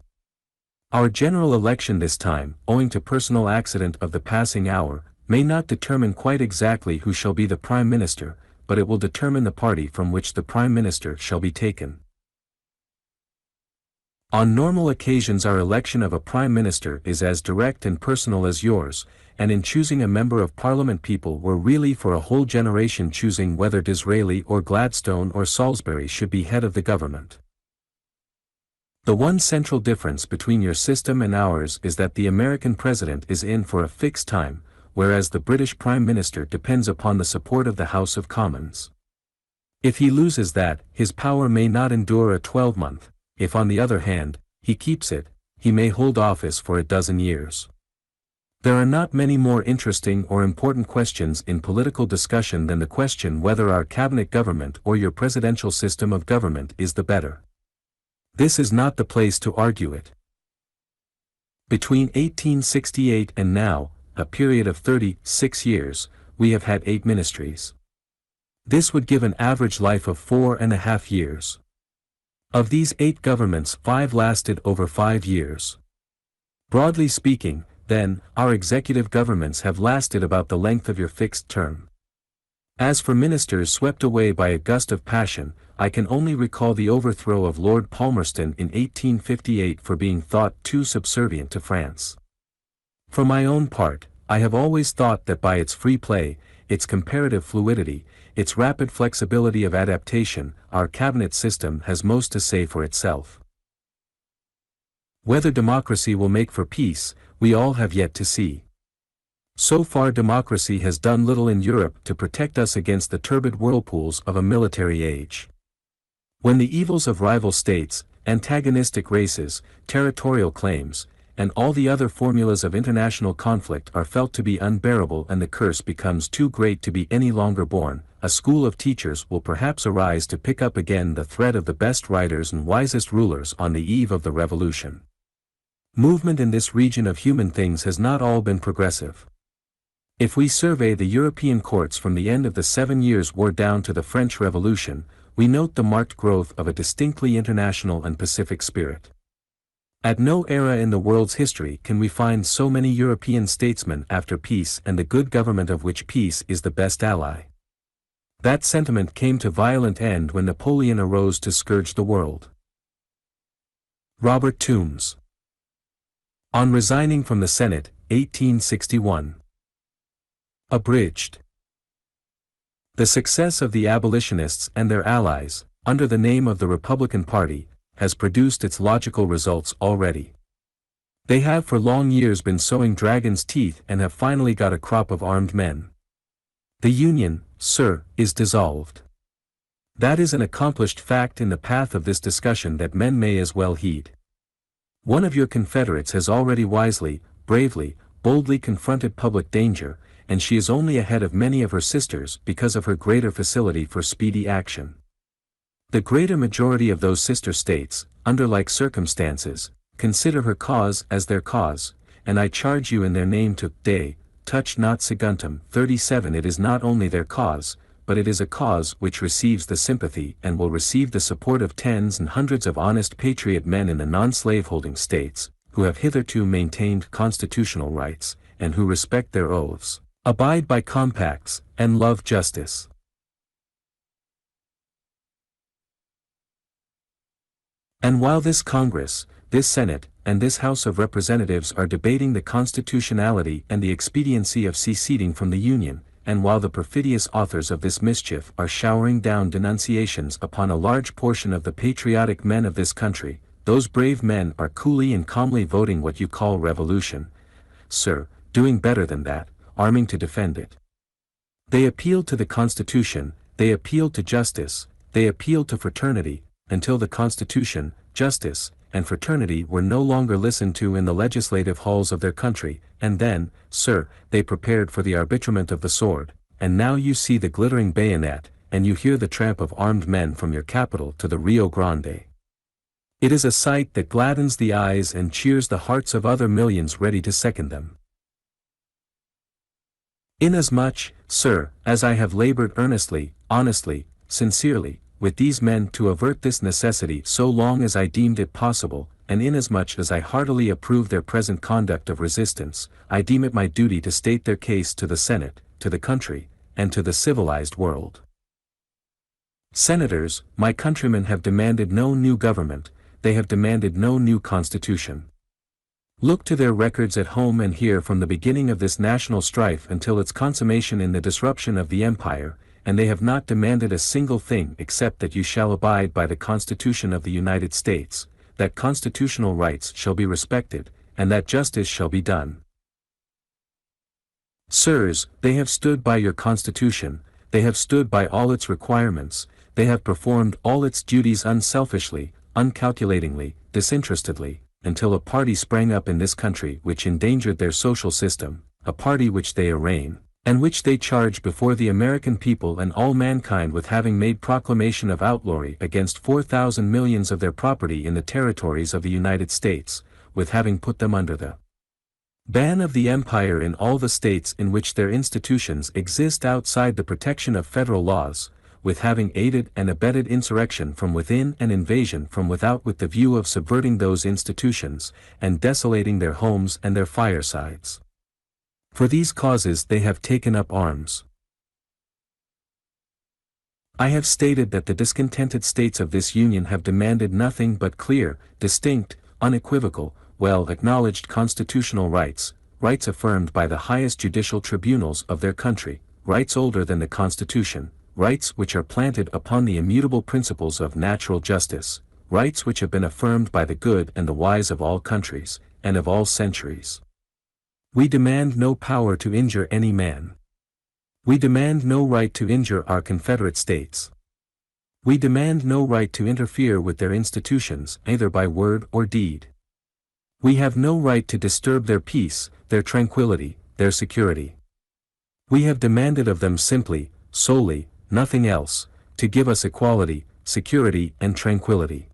Our general election this time, owing to personal accident of the passing hour, may not determine quite exactly who shall be the Prime Minister, but it will determine the party from which the Prime Minister shall be taken. On normal occasions our election of a Prime Minister is as direct and personal as yours, and in choosing a Member of Parliament people were really for a whole generation choosing whether Disraeli or Gladstone or Salisbury should be head of the government. The one central difference between your system and ours is that the American President is in for a fixed time, whereas the British Prime Minister depends upon the support of the House of Commons. If he loses that, his power may not endure a 12-month. If on the other hand, he keeps it, he may hold office for a dozen years. There are not many more interesting or important questions in political discussion than the question whether our cabinet government or your presidential system of government is the better. This is not the place to argue it. Between 1868 and now, a period of 36 years, we have had 8 ministries. This would give an average life of 4.5 years. Of these 8 governments 5 lasted over 5 years. Broadly speaking, then, our executive governments have lasted about the length of your fixed term. As for ministers swept away by a gust of passion, I can only recall the overthrow of Lord Palmerston in 1858 for being thought too subservient to France. For my own part, I have always thought that by its free play, its comparative fluidity, its rapid flexibility of adaptation, our cabinet system has most to say for itself. Whether democracy will make for peace, we all have yet to see. So far democracy has done little in Europe to protect us against the turbid whirlpools of a military age. When the evils of rival states, antagonistic races, territorial claims, and all the other formulas of international conflict are felt to be unbearable and the curse becomes too great to be any longer borne, a school of teachers will perhaps arise to pick up again the thread of the best writers and wisest rulers on the eve of the revolution. Movement in this region of human things has not all been progressive. If we survey the European courts from the end of the 7 Years' War down to the French Revolution, we note the marked growth of a distinctly international and Pacific spirit. At no era in the world's history can we find so many European statesmen after peace and the good government of which peace is the best ally. That sentiment came to violent end when Napoleon arose to scourge the world. Robert Toombs. On resigning from the Senate, 1861. Abridged. The success of the abolitionists and their allies, under the name of the Republican Party, has produced its logical results already. They have for long years been sowing dragon's teeth and have finally got a crop of armed men. The Union, sir, is dissolved. That is an accomplished fact in the path of this discussion that men may as well heed. One of your confederates has already wisely, bravely, boldly confronted public danger, and she is only ahead of many of her sisters because of her greater facility for speedy action. The greater majority of those sister states, under like circumstances, consider her cause as their cause, and I charge you in their name to, day, touch not Siguntum 37. It is not only their cause, but it is a cause which receives the sympathy and will receive the support of tens and hundreds of honest patriot men in the non-slaveholding states, who have hitherto maintained constitutional rights, and who respect their oaths, abide by compacts, and love justice. And while this Congress, this Senate, and this House of Representatives are debating the constitutionality and the expediency of seceding from the Union, and while the perfidious authors of this mischief are showering down denunciations upon a large portion of the patriotic men of this country, those brave men are coolly and calmly voting what you call revolution, sir, doing better than that, arming to defend it. They appealed to the Constitution, they appealed to justice, they appealed to fraternity, until the Constitution, justice, and fraternity were no longer listened to in the legislative halls of their country, and then, sir, they prepared for the arbitrament of the sword, and now you see the glittering bayonet, and you hear the tramp of armed men from your capital to the Rio Grande. It is a sight that gladdens the eyes and cheers the hearts of other millions ready to second them. Inasmuch, sir, as I have labored earnestly, honestly, sincerely, with these men to avert this necessity so long as I deemed it possible, and inasmuch as I heartily approve their present conduct of resistance, I deem it my duty to state their case to the Senate, to the country, and to the civilized world. Senators, my countrymen have demanded no new government, they have demanded no new constitution. Look to their records at home and here from the beginning of this national strife until its consummation in the disruption of the empire, and they have not demanded a single thing except that you shall abide by the Constitution of the United States, that constitutional rights shall be respected, and that justice shall be done. Sirs, they have stood by your Constitution, they have stood by all its requirements, they have performed all its duties unselfishly, uncalculatingly, disinterestedly, until a party sprang up in this country which endangered their social system, a party which they arraign, and which they charge before the American people and all mankind with having made proclamation of outlawry against 4,000 millions of their property in the territories of the United States, with having put them under the ban of the empire in all the states in which their institutions exist outside the protection of federal laws, with having aided and abetted insurrection from within and invasion from without with the view of subverting those institutions, and desolating their homes and their firesides. For these causes they have taken up arms. I have stated that the discontented states of this Union have demanded nothing but clear, distinct, unequivocal, well-acknowledged constitutional rights, rights affirmed by the highest judicial tribunals of their country, rights older than the Constitution, rights which are planted upon the immutable principles of natural justice, rights which have been affirmed by the good and the wise of all countries, and of all centuries. We demand no power to injure any man. We demand no right to injure our Confederate states. We demand no right to interfere with their institutions either by word or deed. We have no right to disturb their peace, their tranquility, their security. We have demanded of them simply, solely, nothing else, to give us equality, security and tranquility.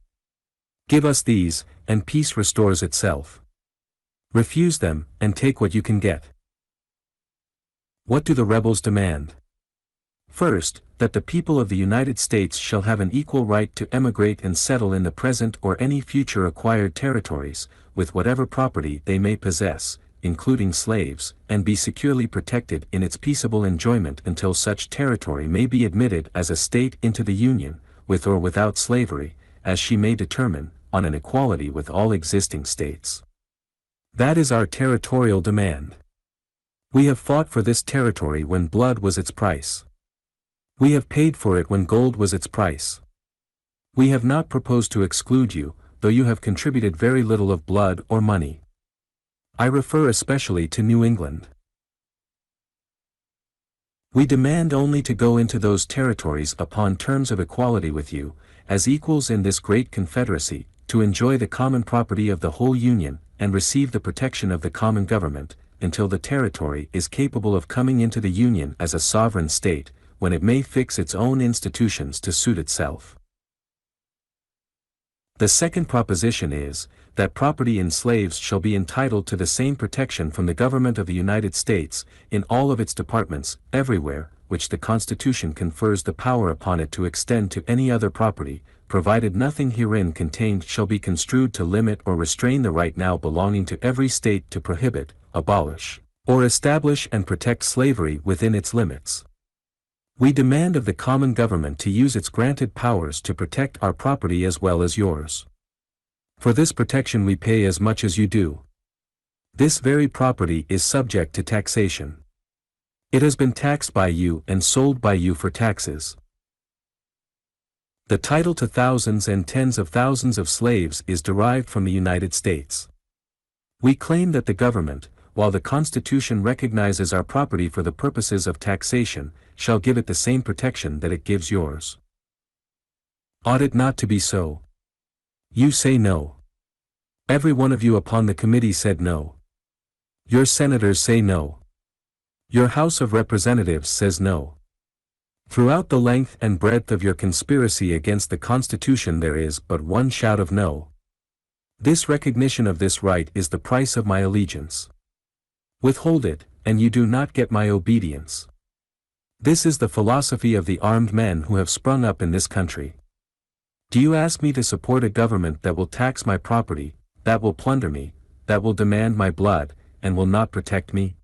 Give us these, and peace restores itself. Refuse them, and take what you can get. What do the rebels demand? First, that the people of the United States shall have an equal right to emigrate and settle in the present or any future acquired territories, with whatever property they may possess, including slaves, and be securely protected in its peaceable enjoyment until such territory may be admitted as a state into the Union, with or without slavery, as she may determine, on an equality with all existing states. That is our territorial demand. We have fought for this territory when blood was its price. We have paid for it when gold was its price. We have not proposed to exclude you, though you have contributed very little of blood or money. I refer especially to New England. We demand only to go into those territories upon terms of equality with you, as equals in this great confederacy, to enjoy the common property of the whole Union, and receive the protection of the common government, until the territory is capable of coming into the Union as a sovereign state, when it may fix its own institutions to suit itself. The second proposition is, that property in slaves shall be entitled to the same protection from the government of the United States, in all of its departments, everywhere, which the Constitution confers the power upon it to extend to any other property, provided nothing herein contained shall be construed to limit or restrain the right now belonging to every state to prohibit, abolish, or establish and protect slavery within its limits. We demand of the common government to use its granted powers to protect our property as well as yours. For this protection we pay as much as you do. This very property is subject to taxation. It has been taxed by you and sold by you for taxes. The title to thousands and tens of thousands of slaves is derived from the United States. We claim that the government, while the Constitution recognizes our property for the purposes of taxation, shall give it the same protection that it gives yours. Ought it not to be so? You say no. Every one of you upon the committee said no. Your senators say no. Your House of Representatives says no. Throughout the length and breadth of your conspiracy against the Constitution there is but one shout of no. This recognition of this right is the price of my allegiance. Withhold it, and you do not get my obedience. This is the philosophy of the armed men who have sprung up in this country. Do you ask me to support a government that will tax my property, that will plunder me, that will demand my blood, and will not protect me?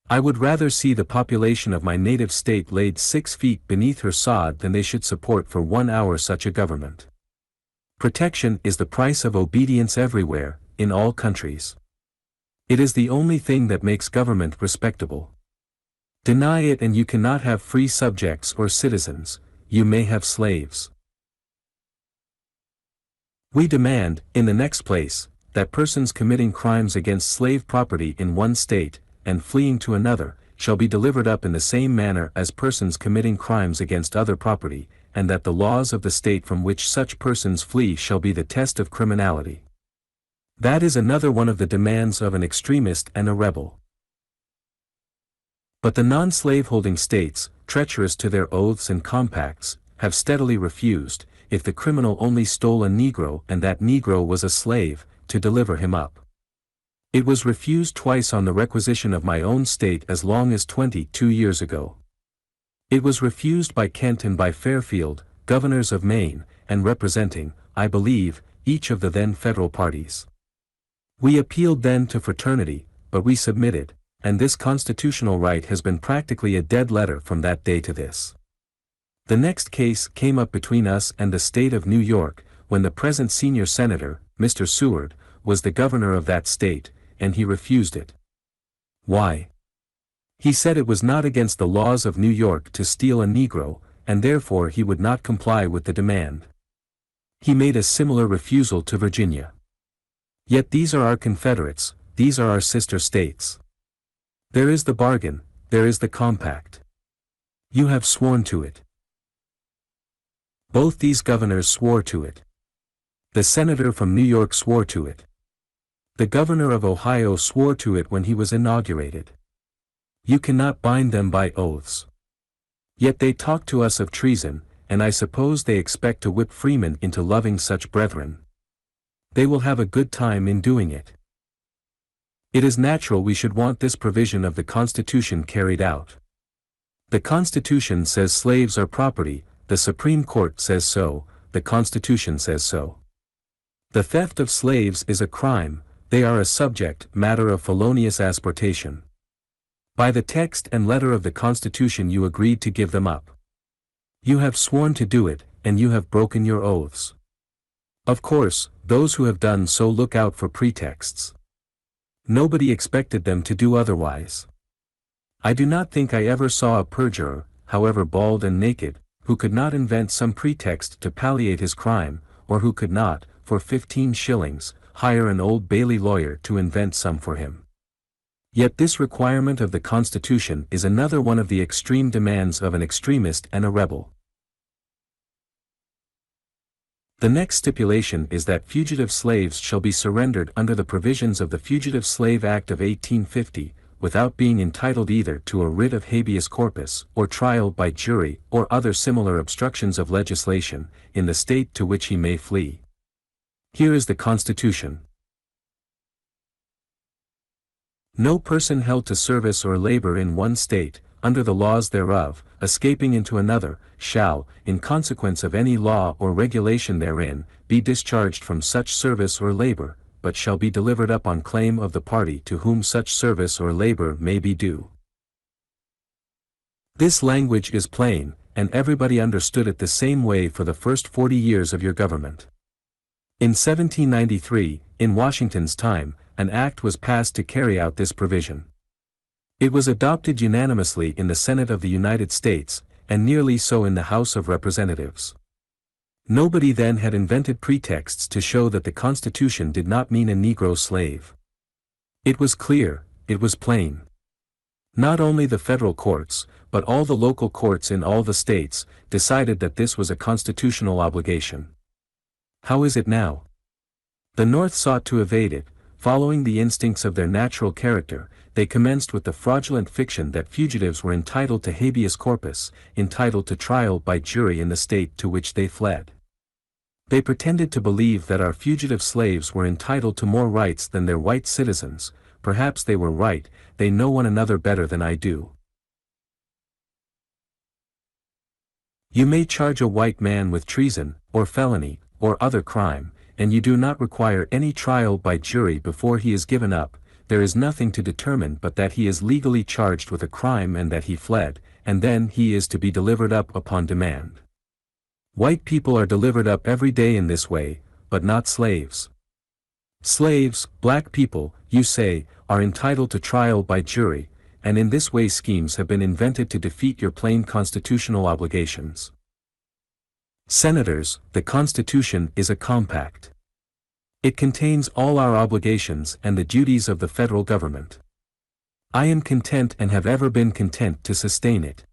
I would rather see the population of my native state laid 6 feet beneath her sod than they should support for 1 hour such a government. Protection is the price of obedience everywhere, in all countries. It is the only thing that makes government respectable. Deny it and you cannot have free subjects or citizens, you may have slaves. We demand, in the next place, that persons committing crimes against slave property in one state, and fleeing to another, shall be delivered up in the same manner as persons committing crimes against other property, and that the laws of the state from which such persons flee shall be the test of criminality. That is another one of the demands of an extremist and a rebel. But the non-slaveholding states, treacherous to their oaths and compacts, have steadily refused, if the criminal only stole a Negro and that Negro was a slave, to deliver him up. It was refused twice on the requisition of my own state as long as 22 years ago. It was refused by Kent and by Fairfield, governors of Maine, and representing, I believe, each of the then federal parties. We appealed then to fraternity, but we submitted, and this constitutional right has been practically a dead letter from that day to this. The next case came up between us and the state of New York, when the present senior senator, Mr. Seward, was the governor of that state, and he refused it. Why? He said it was not against the laws of New York to steal a Negro, and therefore he would not comply with the demand. He made a similar refusal to Virginia. Yet these are our Confederates, these are our sister states. There is the bargain, there is the compact. You have sworn to it. Both these governors swore to it. The senator from New York swore to it. The governor of Ohio swore to it when he was inaugurated. You cannot bind them by oaths. Yet they talk to us of treason, and I suppose they expect to whip freemen into loving such brethren. They will have a good time in doing it. It is natural we should want this provision of the Constitution carried out. The Constitution says slaves are property, the Supreme Court says so, the Constitution says so. The theft of slaves is a crime, they are a subject matter of felonious asportation. By the text and letter of the Constitution you agreed to give them up. You have sworn to do it, and you have broken your oaths. Of course, those who have done so look out for pretexts. Nobody expected them to do otherwise. I do not think I ever saw a perjurer, however bald and naked, who could not invent some pretext to palliate his crime, or who could not, for 15 shillings, hire an Old Bailey lawyer to invent some for him. Yet this requirement of the Constitution is another one of the extreme demands of an extremist and a rebel. The next stipulation is that fugitive slaves shall be surrendered under the provisions of the Fugitive Slave Act of 1850, without being entitled either to a writ of habeas corpus, or trial by jury, or other similar obstructions of legislation, in the state to which he may flee. Here is the Constitution. No person held to service or labor in one state, under the laws thereof, escaping into another, shall, in consequence of any law or regulation therein, be discharged from such service or labor, but shall be delivered up on claim of the party to whom such service or labor may be due. This language is plain, and everybody understood it the same way for the first 40 years of your government. In 1793, in Washington's time, an act was passed to carry out this provision. It was adopted unanimously in the Senate of the United States, and nearly so in the House of Representatives. Nobody then had invented pretexts to show that the Constitution did not mean a Negro slave. It was clear, it was plain. Not only the federal courts, but all the local courts in all the states, decided that this was a constitutional obligation. How is it now? The North sought to evade it. Following the instincts of their natural character, they commenced with the fraudulent fiction that fugitives were entitled to habeas corpus, entitled to trial by jury in the state to which they fled. They pretended to believe that our fugitive slaves were entitled to more rights than their white citizens. Perhaps they were right, they know one another better than I do. You may charge a white man with treason, or felony, or other crime, and you do not require any trial by jury before he is given up. There is nothing to determine but that he is legally charged with a crime and that he fled, and then he is to be delivered up upon demand. White people are delivered up every day in this way, but not slaves. Slaves, black people, you say, are entitled to trial by jury, and in this way schemes have been invented to defeat your plain constitutional obligations. Senators, the Constitution is a compact. It contains all our obligations and the duties of the federal government. I am content and have ever been content to sustain it.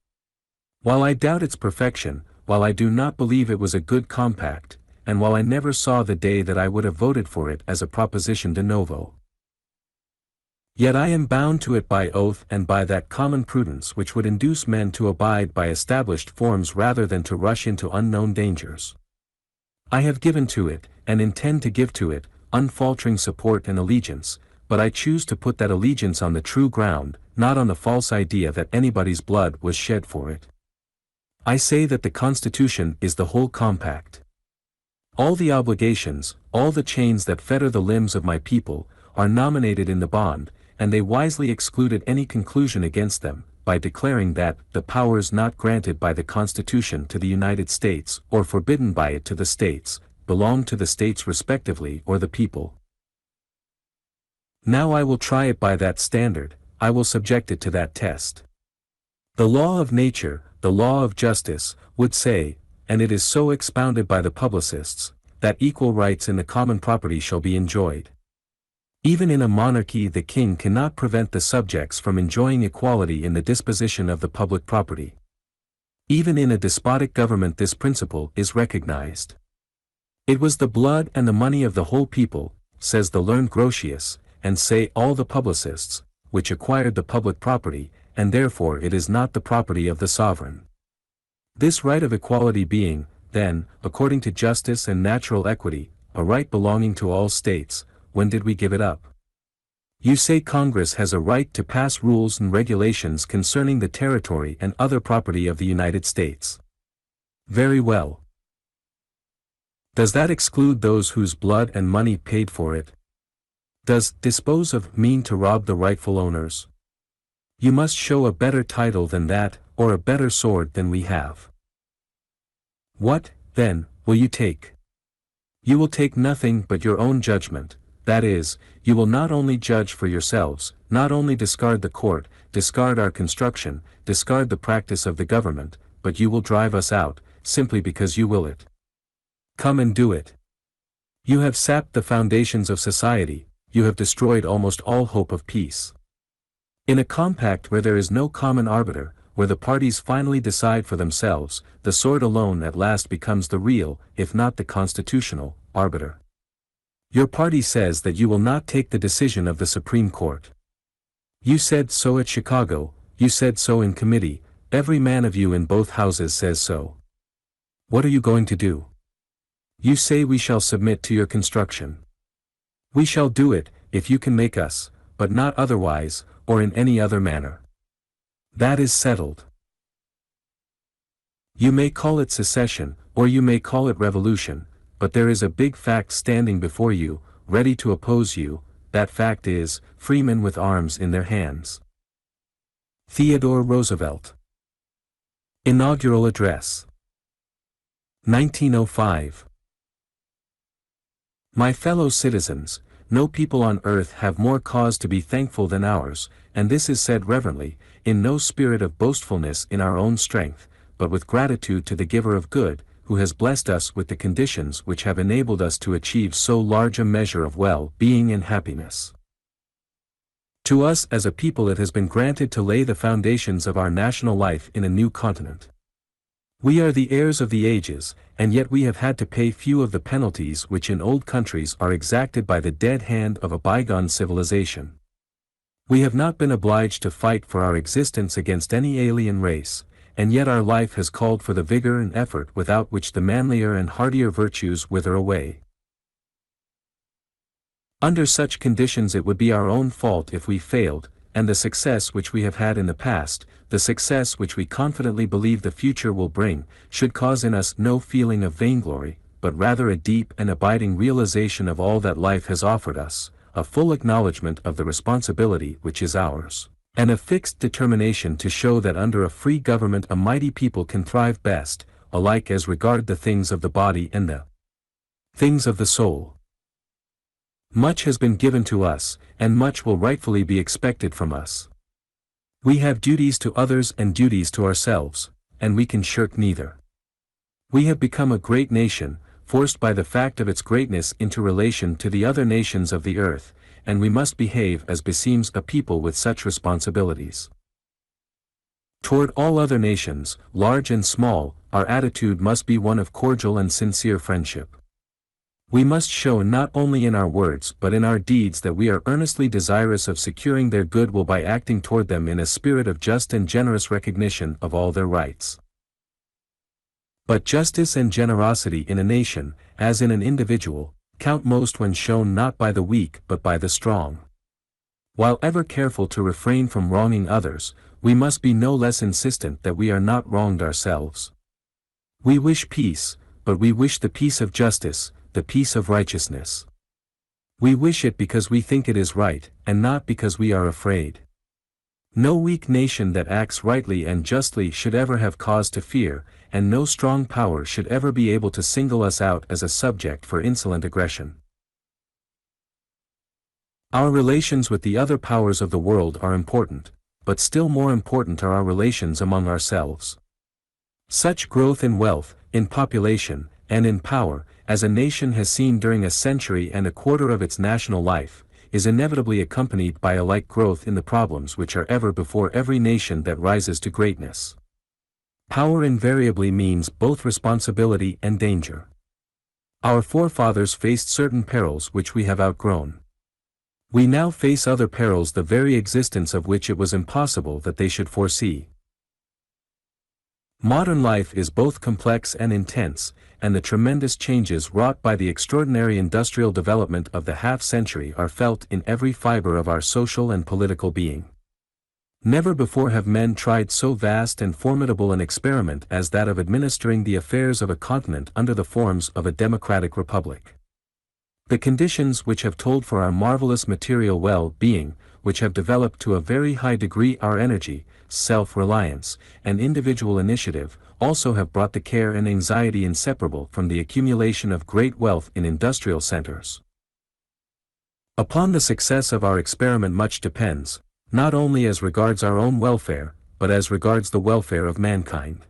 While I doubt its perfection, while I do not believe it was a good compact, and while I never saw the day that I would have voted for it as a proposition de novo, yet I am bound to it by oath and by that common prudence which would induce men to abide by established forms rather than to rush into unknown dangers. I have given to it, and intend to give to it, unfaltering support and allegiance, but I choose to put that allegiance on the true ground, not on the false idea that anybody's blood was shed for it. I say that the Constitution is the whole compact. All the obligations, all the chains that fetter the limbs of my people, are nominated in the bond, and they wisely excluded any conclusion against them, by declaring that the powers not granted by the Constitution to the United States, or forbidden by it to the states, belong to the states respectively or the people. Now I will try it by that standard, I will subject it to that test. The law of nature, the law of justice, would say, and it is so expounded by the publicists, that equal rights in the common property shall be enjoyed. Even in a monarchy the king cannot prevent the subjects from enjoying equality in the disposition of the public property. Even in a despotic government this principle is recognized. It was the blood and the money of the whole people, says the learned Grotius, and say all the publicists, which acquired the public property, and therefore it is not the property of the sovereign. This right of equality being, then, according to justice and natural equity, a right belonging to all states, when did we give it up? You say Congress has a right to pass rules and regulations concerning the territory and other property of the United States. Very well. Does that exclude those whose blood and money paid for it? Does dispose of mean to rob the rightful owners? You must show a better title than that, or a better sword than we have. What, then, will you take? You will take nothing but your own judgment. That is, you will not only judge for yourselves, not only discard the court, discard our construction, discard the practice of the government, but you will drive us out, simply because you will it. Come and do it. You have sapped the foundations of society, you have destroyed almost all hope of peace. In a compact where there is no common arbiter, where the parties finally decide for themselves, the sword alone at last becomes the real, if not the constitutional, arbiter. Your party says that you will not take the decision of the Supreme Court. You said so at Chicago, you said so in committee, every man of you in both houses says so. What are you going to do? You say we shall submit to your construction. We shall do it, if you can make us, but not otherwise, or in any other manner. That is settled. You may call it secession, or you may call it revolution, but there is a big fact standing before you, ready to oppose you. That fact is, freemen with arms in their hands. Theodore Roosevelt. Inaugural Address. 1905. My fellow citizens, no people on earth have more cause to be thankful than ours, and this is said reverently, in no spirit of boastfulness in our own strength, but with gratitude to the Giver of good, who has blessed us with the conditions which have enabled us to achieve so large a measure of well-being and happiness. To us as a people it has been granted to lay the foundations of our national life in a new continent. We are the heirs of the ages, and yet we have had to pay few of the penalties which in old countries are exacted by the dead hand of a bygone civilization. We have not been obliged to fight for our existence against any alien race, and yet our life has called for the vigor and effort without which the manlier and hardier virtues wither away. Under such conditions it would be our own fault if we failed, and the success which we have had in the past, the success which we confidently believe the future will bring, should cause in us no feeling of vainglory, but rather a deep and abiding realization of all that life has offered us, a full acknowledgement of the responsibility which is ours, and a fixed determination to show that under a free government a mighty people can thrive best, alike as regard the things of the body and the things of the soul. Much has been given to us, and much will rightfully be expected from us. We have duties to others and duties to ourselves, and we can shirk neither. We have become a great nation, forced by the fact of its greatness into relation to the other nations of the earth, and we must behave as beseems a people with such responsibilities. Toward all other nations, large and small, our attitude must be one of cordial and sincere friendship. We must show not only in our words but in our deeds that we are earnestly desirous of securing their goodwill by acting toward them in a spirit of just and generous recognition of all their rights. But justice and generosity in a nation, as in an individual, count most when shown not by the weak but by the strong. While ever careful to refrain from wronging others, we must be no less insistent that we are not wronged ourselves. We wish peace, but we wish the peace of justice, the peace of righteousness. We wish it because we think it is right, and not because we are afraid. No weak nation that acts rightly and justly should ever have cause to fear, and no strong power should ever be able to single us out as a subject for insolent aggression. Our relations with the other powers of the world are important, but still more important are our relations among ourselves. Such growth in wealth, in population, and in power, as a nation has seen during a century and a quarter of its national life, is inevitably accompanied by a like growth in the problems which are ever before every nation that rises to greatness. Power invariably means both responsibility and danger. Our forefathers faced certain perils which we have outgrown. We now face other perils the very existence of which it was impossible that they should foresee. Modern life is both complex and intense, and the tremendous changes wrought by the extraordinary industrial development of the half-century are felt in every fiber of our social and political being. Never before have men tried so vast and formidable an experiment as that of administering the affairs of a continent under the forms of a democratic republic. The conditions which have told for our marvelous material well-being, which have developed to a very high degree our energy, self-reliance, and individual initiative, also have brought the care and anxiety inseparable from the accumulation of great wealth in industrial centers. Upon the success of our experiment much depends, not only as regards our own welfare, but as regards the welfare of mankind.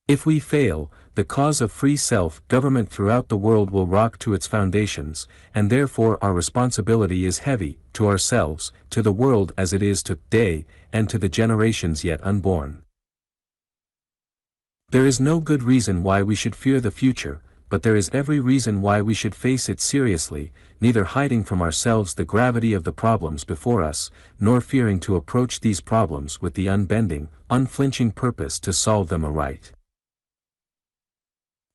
If we fail, the cause of free self-government throughout the world will rock to its foundations, and therefore our responsibility is heavy, to ourselves, to the world as it is today, and to the generations yet unborn. There is no good reason why we should fear the future, but there is every reason why we should face it seriously, neither hiding from ourselves the gravity of the problems before us, nor fearing to approach these problems with the unbending, unflinching purpose to solve them aright.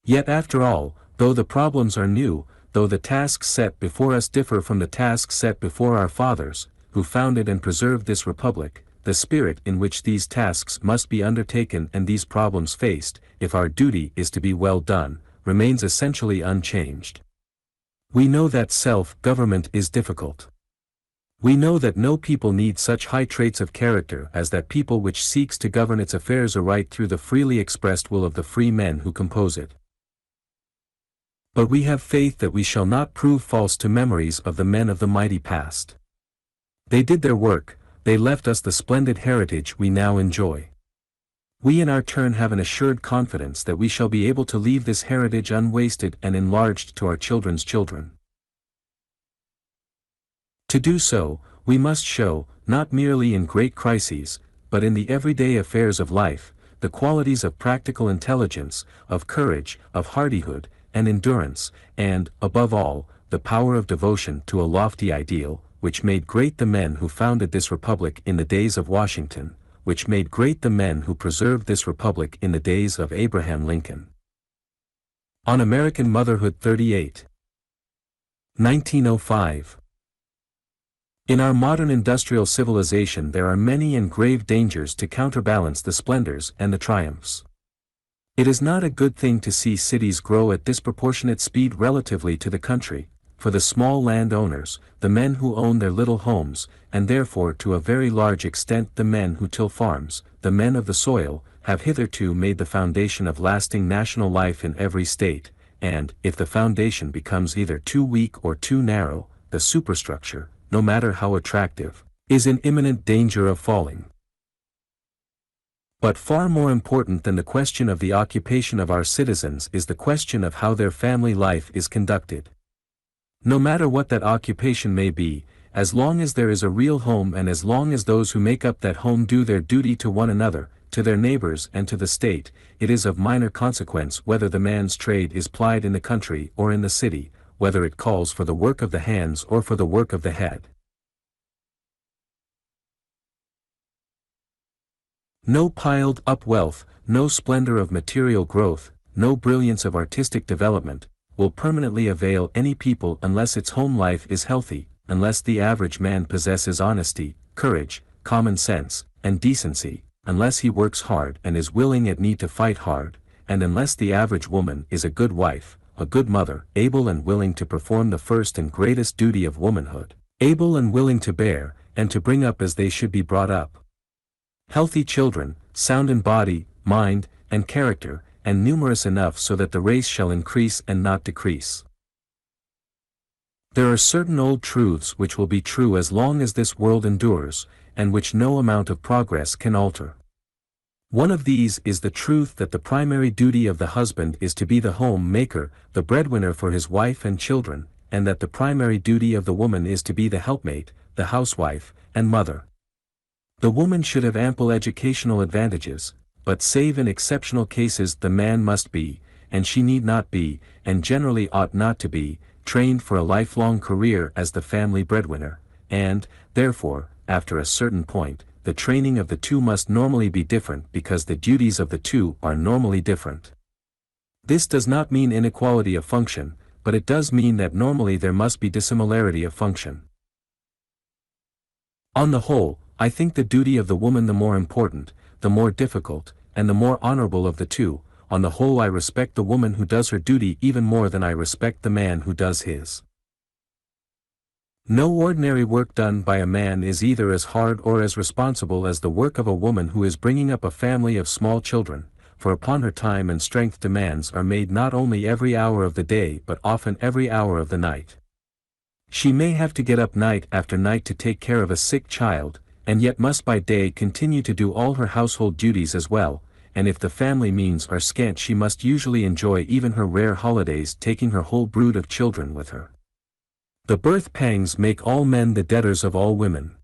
Yet after all, though the problems are new, though the tasks set before us differ from the tasks set before our fathers, who founded and preserved this republic, the spirit in which these tasks must be undertaken and these problems faced, if our duty is to be well done, remains essentially unchanged. We know that self-government is difficult. We know that no people need such high traits of character as that people which seeks to govern its affairs aright through the freely expressed will of the free men who compose it. But we have faith that we shall not prove false to memories of the men of the mighty past. They did their work, they left us the splendid heritage we now enjoy. We in our turn have an assured confidence that we shall be able to leave this heritage unwasted and enlarged to our children's children. To do so, we must show, not merely in great crises, but in the everyday affairs of life, the qualities of practical intelligence, of courage, of hardihood, and endurance, and, above all, the power of devotion to a lofty ideal, which made great the men who founded this republic in the days of Washington, which made great the men who preserved this republic in the days of Abraham Lincoln. On American Motherhood 38. 1905. In our modern industrial civilization there are many and grave dangers to counterbalance the splendors and the triumphs. It is not a good thing to see cities grow at disproportionate speed relatively to the country, for the small land owners, the men who own their little homes, and therefore to a very large extent the men who till farms, the men of the soil, have hitherto made the foundation of lasting national life in every state, and, if the foundation becomes either too weak or too narrow, the superstructure, no matter how attractive, is in imminent danger of falling. But far more important than the question of the occupation of our citizens is the question of how their family life is conducted. No matter what that occupation may be, as long as there is a real home and as long as those who make up that home do their duty to one another, to their neighbors and to the state, it is of minor consequence whether the man's trade is plied in the country or in the city, whether it calls for the work of the hands or for the work of the head. No piled up wealth, no splendor of material growth, no brilliance of artistic development, will permanently avail any people unless its home life is healthy, unless the average man possesses honesty, courage, common sense, and decency, unless he works hard and is willing at need to fight hard, and unless the average woman is a good wife, a good mother, able and willing to perform the first and greatest duty of womanhood, able and willing to bear, and to bring up as they should be brought up. Healthy children, sound in body, mind, and character, and numerous enough so that the race shall increase and not decrease. There are certain old truths which will be true as long as this world endures, and which no amount of progress can alter. One of these is the truth that the primary duty of the husband is to be the home maker, the breadwinner for his wife and children, and that the primary duty of the woman is to be the helpmate, the housewife, and mother. The woman should have ample educational advantages, but save in exceptional cases the man must be, and she need not be, and generally ought not to be, trained for a lifelong career as the family breadwinner, and, therefore, after a certain point, the training of the two must normally be different because the duties of the two are normally different. This does not mean inequality of function, but it does mean that normally there must be dissimilarity of function. On the whole, I think the duty of the woman the more important, the more difficult, and the more honorable of the two. On the whole I respect the woman who does her duty even more than I respect the man who does his. No ordinary work done by a man is either as hard or as responsible as the work of a woman who is bringing up a family of small children, for upon her time and strength demands are made not only every hour of the day but often every hour of the night. She may have to get up night after night to take care of a sick child, and yet must by day continue to do all her household duties as well, and if the family means are scant she must usually enjoy even her rare holidays taking her whole brood of children with her. The birth pangs make all men the debtors of all women.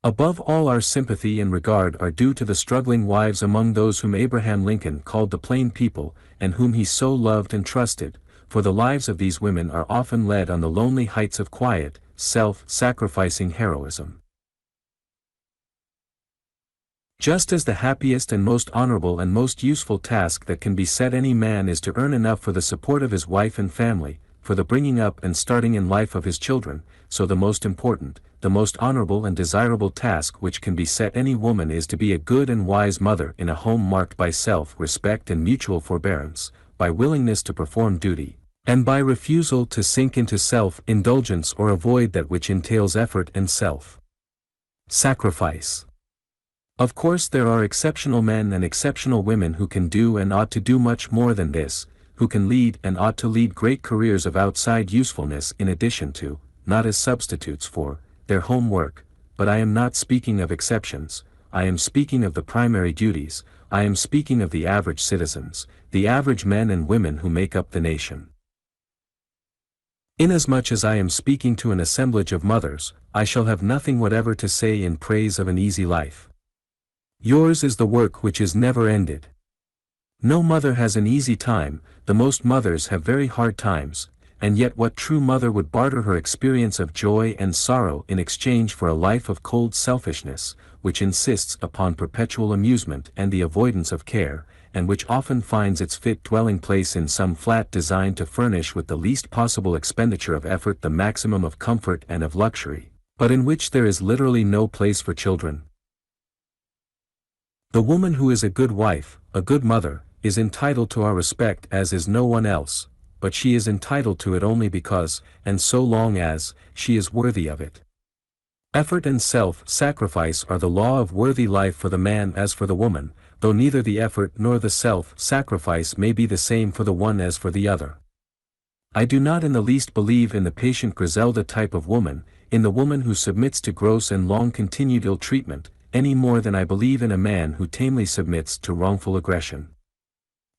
Above all our sympathy and regard are due to the struggling wives among those whom Abraham Lincoln called the plain people, and whom he so loved and trusted, for the lives of these women are often led on the lonely heights of quiet, self-sacrificing heroism. Just as the happiest and most honorable and most useful task that can be set any man is to earn enough for the support of his wife and family, for the bringing up and starting in life of his children, so the most important, the most honorable and desirable task which can beset any woman is to be a good and wise mother in a home marked by self-respect and mutual forbearance, by willingness to perform duty, and by refusal to sink into self-indulgence or avoid that which entails effort and self-sacrifice. Of course there are exceptional men and exceptional women who can do and ought to do much more than this, who can lead and ought to lead great careers of outside usefulness in addition to, not as substitutes for, their home work, but I am not speaking of exceptions, I am speaking of the primary duties, I am speaking of the average citizens, the average men and women who make up the nation. Inasmuch as I am speaking to an assemblage of mothers, I shall have nothing whatever to say in praise of an easy life. Yours is the work which is never ended. No mother has an easy time, the most mothers have very hard times, and yet what true mother would barter her experience of joy and sorrow in exchange for a life of cold selfishness, which insists upon perpetual amusement and the avoidance of care, and which often finds its fit dwelling place in some flat designed to furnish with the least possible expenditure of effort the maximum of comfort and of luxury, but in which there is literally no place for children? The woman who is a good wife, a good mother, is entitled to our respect as is no one else, but she is entitled to it only because, and so long as, she is worthy of it. Effort and self-sacrifice are the law of worthy life for the man as for the woman, though neither the effort nor the self-sacrifice may be the same for the one as for the other. I do not in the least believe in the patient Griselda type of woman, in the woman who submits to gross and long-continued ill-treatment, any more than I believe in a man who tamely submits to wrongful aggression.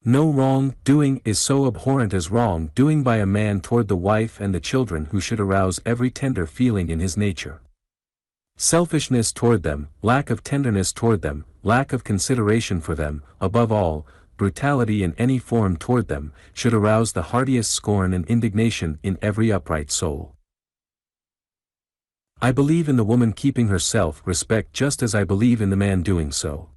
No wrong-doing is so abhorrent as wrong-doing by a man toward the wife and the children who should arouse every tender feeling in his nature. Selfishness toward them, lack of tenderness toward them, lack of consideration for them, above all, brutality in any form toward them, should arouse the heartiest scorn and indignation in every upright soul. I believe in the woman keeping her self-respect just as I believe in the man doing so.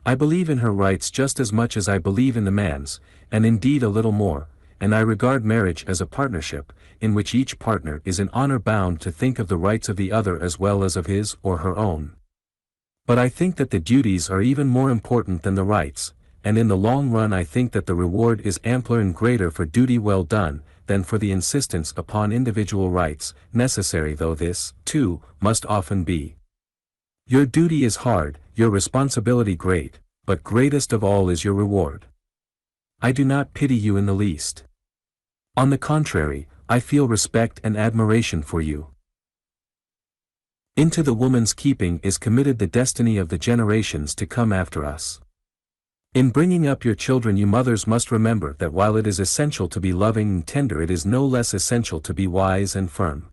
I believe in her rights just as much as I believe in the man's, and indeed a little more, and I regard marriage as a partnership, in which each partner is in honor bound to think of the rights of the other as well as of his or her own. But I think that the duties are even more important than the rights, and in the long run I think that the reward is ampler and greater for duty well done, than for the insistence upon individual rights, necessary though this, too, must often be. Your duty is hard, your responsibility great, but greatest of all is your reward. I do not pity you in the least. On the contrary, I feel respect and admiration for you. Into the woman's keeping is committed the destiny of the generations to come after us. In bringing up your children you mothers must remember that while it is essential to be loving and tender it is no less essential to be wise and firm.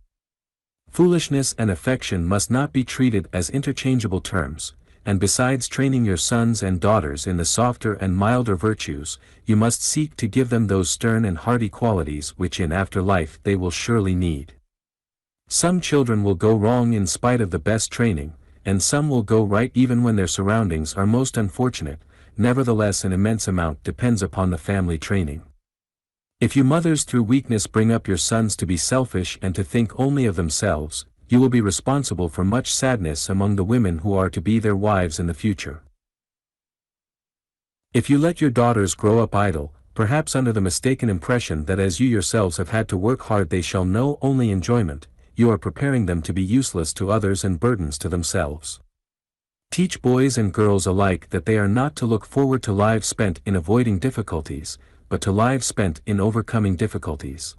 Foolishness and affection must not be treated as interchangeable terms, and besides training your sons and daughters in the softer and milder virtues, you must seek to give them those stern and hardy qualities which in after life they will surely need. Some children will go wrong in spite of the best training, and some will go right even when their surroundings are most unfortunate. Nevertheless an immense amount depends upon the family training. If you mothers through weakness bring up your sons to be selfish and to think only of themselves, you will be responsible for much sadness among the women who are to be their wives in the future. If you let your daughters grow up idle, perhaps under the mistaken impression that as you yourselves have had to work hard they shall know only enjoyment, you are preparing them to be useless to others and burdens to themselves. Teach boys and girls alike that they are not to look forward to lives spent in avoiding difficulties, but to lives spent in overcoming difficulties.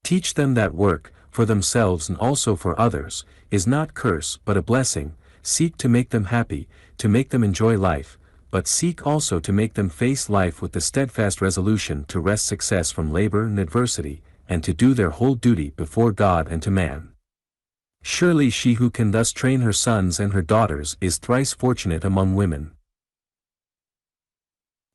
Teach them that work, for themselves and also for others, is not curse but a blessing. Seek to make them happy, to make them enjoy life, but seek also to make them face life with the steadfast resolution to wrest success from labor and adversity, and to do their whole duty before God and to man. Surely she who can thus train her sons and her daughters is thrice fortunate among women.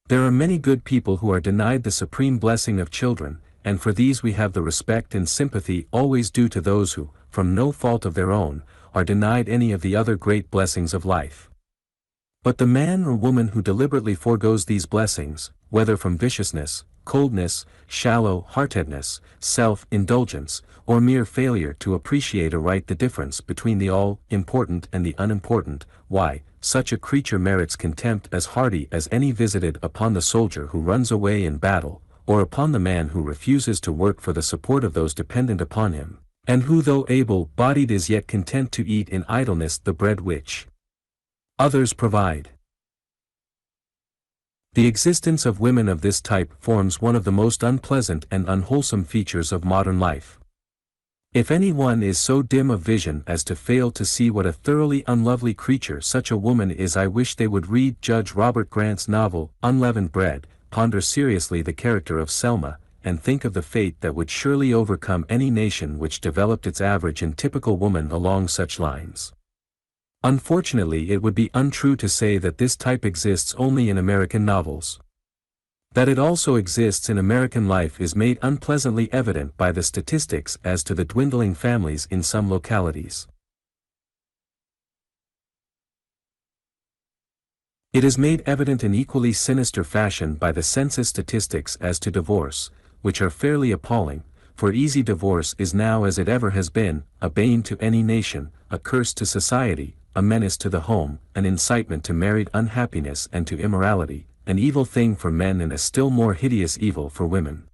There are many good people who are denied the supreme blessing of children, and for these we have the respect and sympathy always due to those who, from no fault of their own, are denied any of the other great blessings of life. But the man or woman who deliberately forgoes these blessings, whether from viciousness, coldness, shallow-heartedness, self-indulgence, or mere failure to appreciate aright the difference between the all-important and the unimportant, why, such a creature merits contempt as hearty as any visited upon the soldier who runs away in battle, or upon the man who refuses to work for the support of those dependent upon him, and who though able-bodied is yet content to eat in idleness the bread which others provide. The existence of women of this type forms one of the most unpleasant and unwholesome features of modern life. If anyone is so dim of vision as to fail to see what a thoroughly unlovely creature such a woman is, I wish they would read Judge Robert Grant's novel, Unleavened Bread, ponder seriously the character of Selma, and think of the fate that would surely overcome any nation which developed its average and typical woman along such lines. Unfortunately, it would be untrue to say that this type exists only in American novels. That it also exists in American life is made unpleasantly evident by the statistics as to the dwindling families in some localities. It is made evident in equally sinister fashion by the census statistics as to divorce, which are fairly appalling, for easy divorce is now, as it ever has been, a bane to any nation, a curse to society, a menace to the home, an incitement to married unhappiness and to immorality, an evil thing for men and a still more hideous evil for women.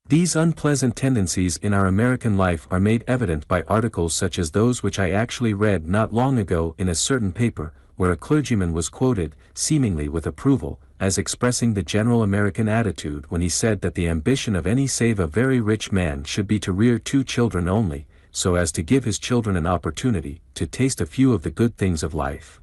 These unpleasant tendencies in our American life are made evident by articles such as those which I actually read not long ago in a certain paper, where a clergyman was quoted, seemingly with approval, as expressing the general American attitude when he said that the ambition of any save a very rich man should be to rear 2 children only, so as to give his children an opportunity to taste a few of the good things of life.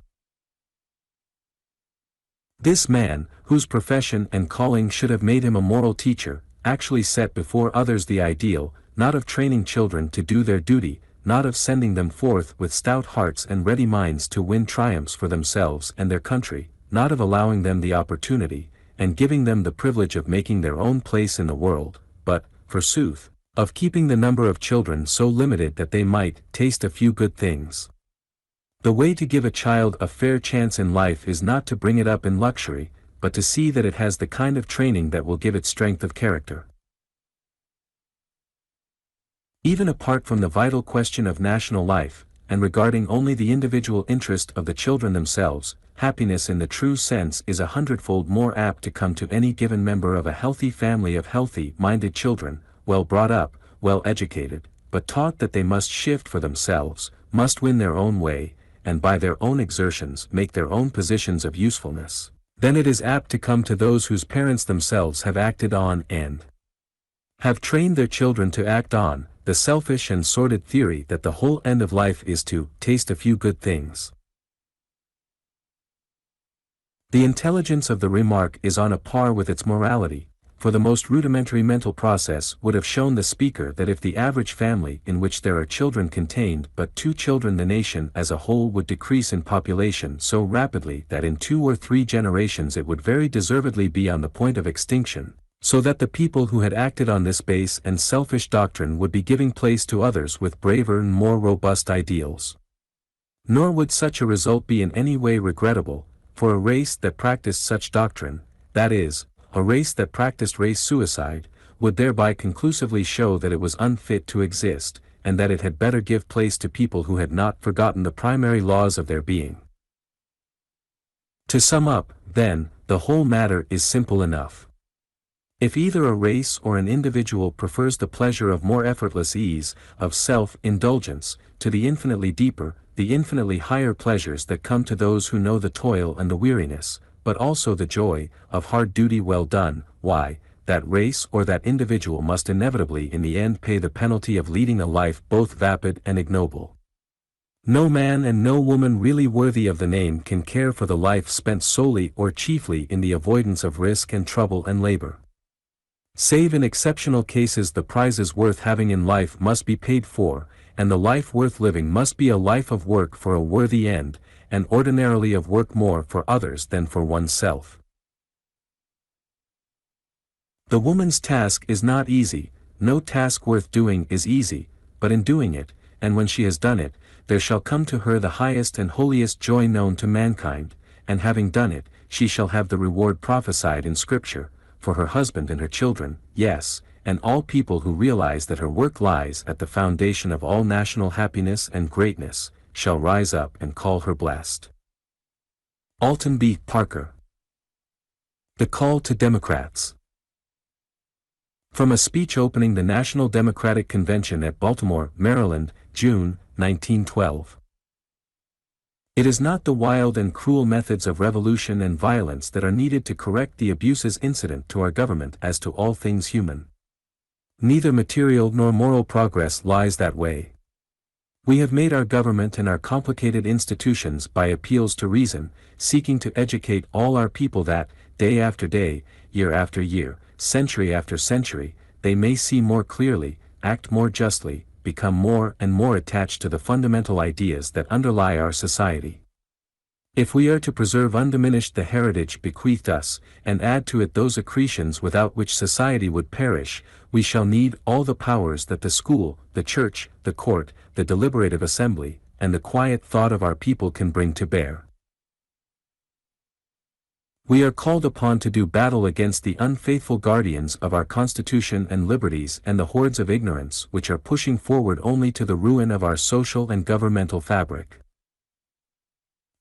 This man, whose profession and calling should have made him a moral teacher, actually set before others the ideal, not of training children to do their duty, not of sending them forth with stout hearts and ready minds to win triumphs for themselves and their country, not of allowing them the opportunity, and giving them the privilege of making their own place in the world, but, forsooth, of keeping the number of children so limited that they might taste a few good things. The way to give a child a fair chance in life is not to bring it up in luxury, but to see that it has the kind of training that will give it strength of character. Even apart from the vital question of national life, and regarding only the individual interest of the children themselves, happiness in the true sense is 100-fold more apt to come to any given member of a healthy family of healthy-minded children, well brought up, well educated, but taught that they must shift for themselves, must win their own way, and by their own exertions make their own positions of usefulness. Then it is apt to come to those whose parents themselves have acted on and have trained their children to act on, the selfish and sordid theory that the whole end of life is to taste a few good things. The intelligence of the remark is on a par with its morality, for the most rudimentary mental process would have shown the speaker that if the average family in which there are children contained but 2 children, the nation as a whole would decrease in population so rapidly that in 2 or 3 generations it would very deservedly be on the point of extinction, so that the people who had acted on this base and selfish doctrine would be giving place to others with braver and more robust ideals. Nor would such a result be in any way regrettable, for a race that practiced such doctrine, that is, a race that practiced race suicide, would thereby conclusively show that it was unfit to exist, and that it had better give place to people who had not forgotten the primary laws of their being. To sum up, then, the whole matter is simple enough. If either a race or an individual prefers the pleasure of more effortless ease, of self-indulgence, to the infinitely deeper, the infinitely higher pleasures that come to those who know the toil and the weariness, but also the joy, of hard duty well done, why, that race or that individual must inevitably in the end pay the penalty of leading a life both vapid and ignoble. No man and no woman really worthy of the name can care for the life spent solely or chiefly in the avoidance of risk and trouble and labor. Save in exceptional cases, the prizes worth having in life must be paid for, and the life worth living must be a life of work for a worthy end, and ordinarily of work more for others than for oneself. The woman's task is not easy, no task worth doing is easy, but in doing it, and when she has done it, there shall come to her the highest and holiest joy known to mankind, and having done it, she shall have the reward prophesied in Scripture, for her husband and her children, yes, and all people who realize that her work lies at the foundation of all national happiness and greatness, shall rise up and call her blessed. Alton B. Parker. The Call to Democrats. From a speech opening the National Democratic Convention at Baltimore, Maryland, June, 1912. It is not the wild and cruel methods of revolution and violence that are needed to correct the abuses incident to our government as to all things human. Neither material nor moral progress lies that way. We have made our government and our complicated institutions by appeals to reason, seeking to educate all our people that, day after day, year after year, century after century, they may see more clearly, act more justly, become more and more attached to the fundamental ideas that underlie our society. If we are to preserve undiminished the heritage bequeathed us, and add to it those accretions without which society would perish, we shall need all the powers that the school, the church, the court, the deliberative assembly, and the quiet thought of our people can bring to bear. We are called upon to do battle against the unfaithful guardians of our Constitution and liberties and the hordes of ignorance which are pushing forward only to the ruin of our social and governmental fabric.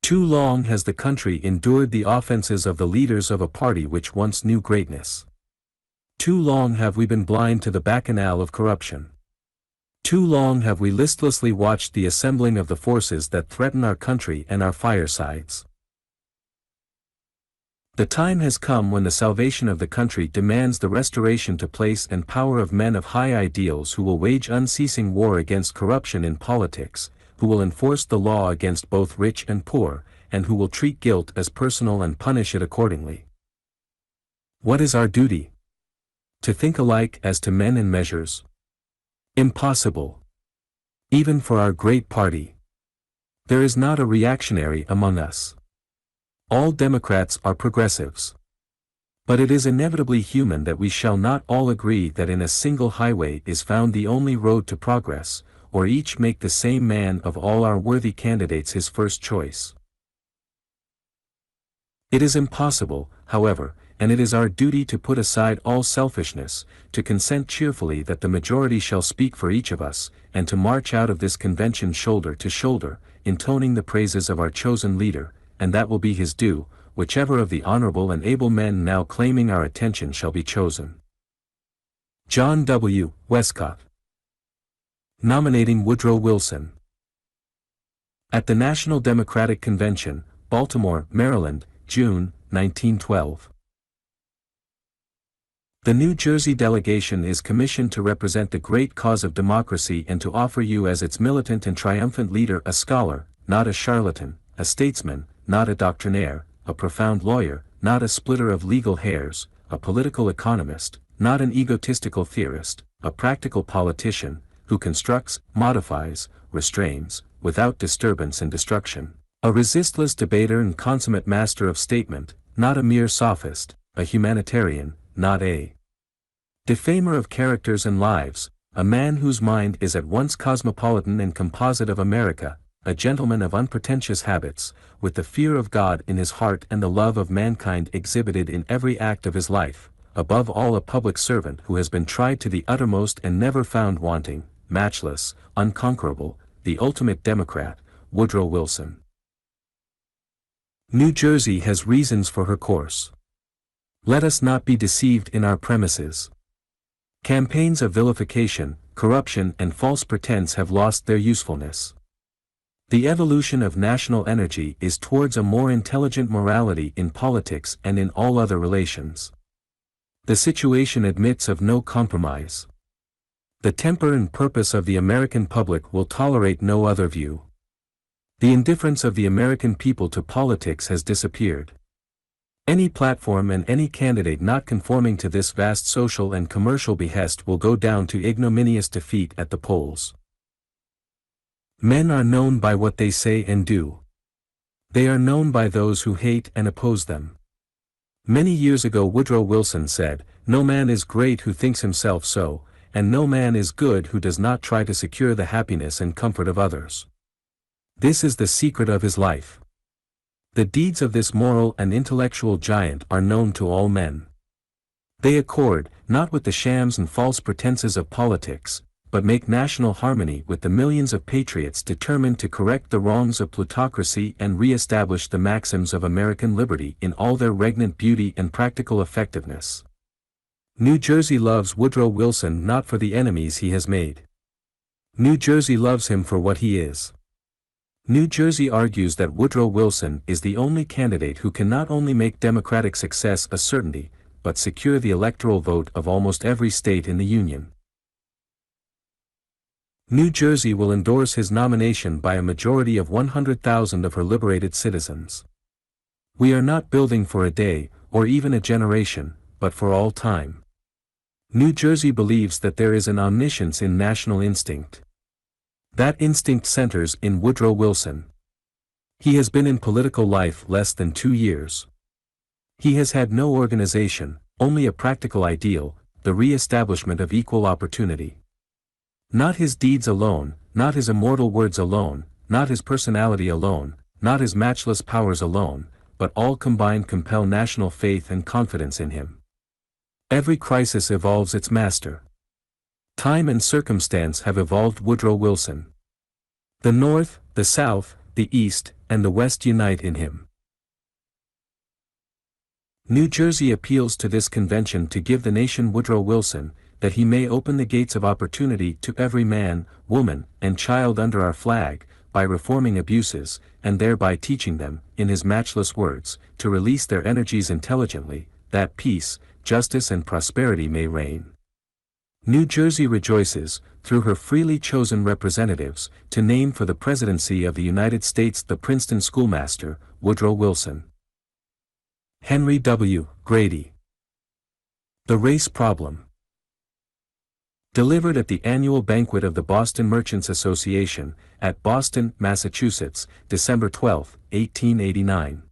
Too long has the country endured the offenses of the leaders of a party which once knew greatness. Too long have we been blind to the bacchanal of corruption. Too long have we listlessly watched the assembling of the forces that threaten our country and our firesides. The time has come when the salvation of the country demands the restoration to place and power of men of high ideals who will wage unceasing war against corruption in politics, who will enforce the law against both rich and poor, and who will treat guilt as personal and punish it accordingly. What is our duty? To think alike as to men in measures? Impossible. Even for our great party. There is not a reactionary among us. All Democrats are progressives. But it is inevitably human that we shall not all agree that in a single highway is found the only road to progress, or each make the same man of all our worthy candidates his first choice. It is impossible, however, and it is our duty to put aside all selfishness, to consent cheerfully that the majority shall speak for each of us, and to march out of this convention shoulder to shoulder, intoning the praises of our chosen leader, and that will be his due, whichever of the honorable and able men now claiming our attention shall be chosen. John W. Westcott. Nominating Woodrow Wilson. At the National Democratic Convention, Baltimore, Maryland, June, 1912. The New Jersey delegation is commissioned to represent the great cause of democracy and to offer you as its militant and triumphant leader a scholar, not a charlatan, a statesman, not a doctrinaire, a profound lawyer, not a splitter of legal hairs, a political economist, not an egotistical theorist, a practical politician, who constructs, modifies, restrains, without disturbance and destruction, a resistless debater and consummate master of statement, not a mere sophist, a humanitarian, not a defamer of characters and lives, a man whose mind is at once cosmopolitan and composite of America, a gentleman of unpretentious habits, with the fear of God in his heart and the love of mankind exhibited in every act of his life, above all a public servant who has been tried to the uttermost and never found wanting, matchless, unconquerable, the ultimate Democrat, Woodrow Wilson. New Jersey has reasons for her course. Let us not be deceived in our premises. Campaigns of vilification, corruption and false pretense have lost their usefulness. The evolution of national energy is towards a more intelligent morality in politics and in all other relations. The situation admits of no compromise. The temper and purpose of the American public will tolerate no other view. The indifference of the American people to politics has disappeared. Any platform and any candidate not conforming to this vast social and commercial behest will go down to ignominious defeat at the polls. Men are known by what they say and do. They are known by those who hate and oppose them. Many years ago Woodrow Wilson said, "No man is great who thinks himself so, and no man is good who does not try to secure the happiness and comfort of others." This is the secret of his life. The deeds of this moral and intellectual giant are known to all men. They accord, not with the shams and false pretenses of politics, but make national harmony with the millions of patriots determined to correct the wrongs of plutocracy and re-establish the maxims of American liberty in all their regnant beauty and practical effectiveness. New Jersey loves Woodrow Wilson not for the enemies he has made. New Jersey loves him for what he is. New Jersey argues that Woodrow Wilson is the only candidate who can not only make Democratic success a certainty, but secure the electoral vote of almost every state in the Union. New Jersey will endorse his nomination by a majority of 100,000 of her liberated citizens. We are not building for a day, or even a generation, but for all time. New Jersey believes that there is an omniscience in national instinct. That instinct centers in Woodrow Wilson. He has been in political life less than 2 years. He has had no organization, only a practical ideal, the re-establishment of equal opportunity. Not his deeds alone, not his immortal words alone, not his personality alone, not his matchless powers alone, but all combined compel national faith and confidence in him. Every crisis evolves its master. Time and circumstance have evolved Woodrow Wilson. The North, the South, the East, and the West unite in him. New Jersey appeals to this convention to give the nation Woodrow Wilson, that he may open the gates of opportunity to every man, woman, and child under our flag, by reforming abuses, and thereby teaching them, in his matchless words, to release their energies intelligently, that peace, justice and prosperity may reign. New Jersey rejoices, through her freely chosen representatives, to name for the presidency of the United States the Princeton schoolmaster, Woodrow Wilson. Henry W. Grady. The Race Problem. Delivered at the annual banquet of the Boston Merchants Association, at Boston, Massachusetts, December 12, 1889.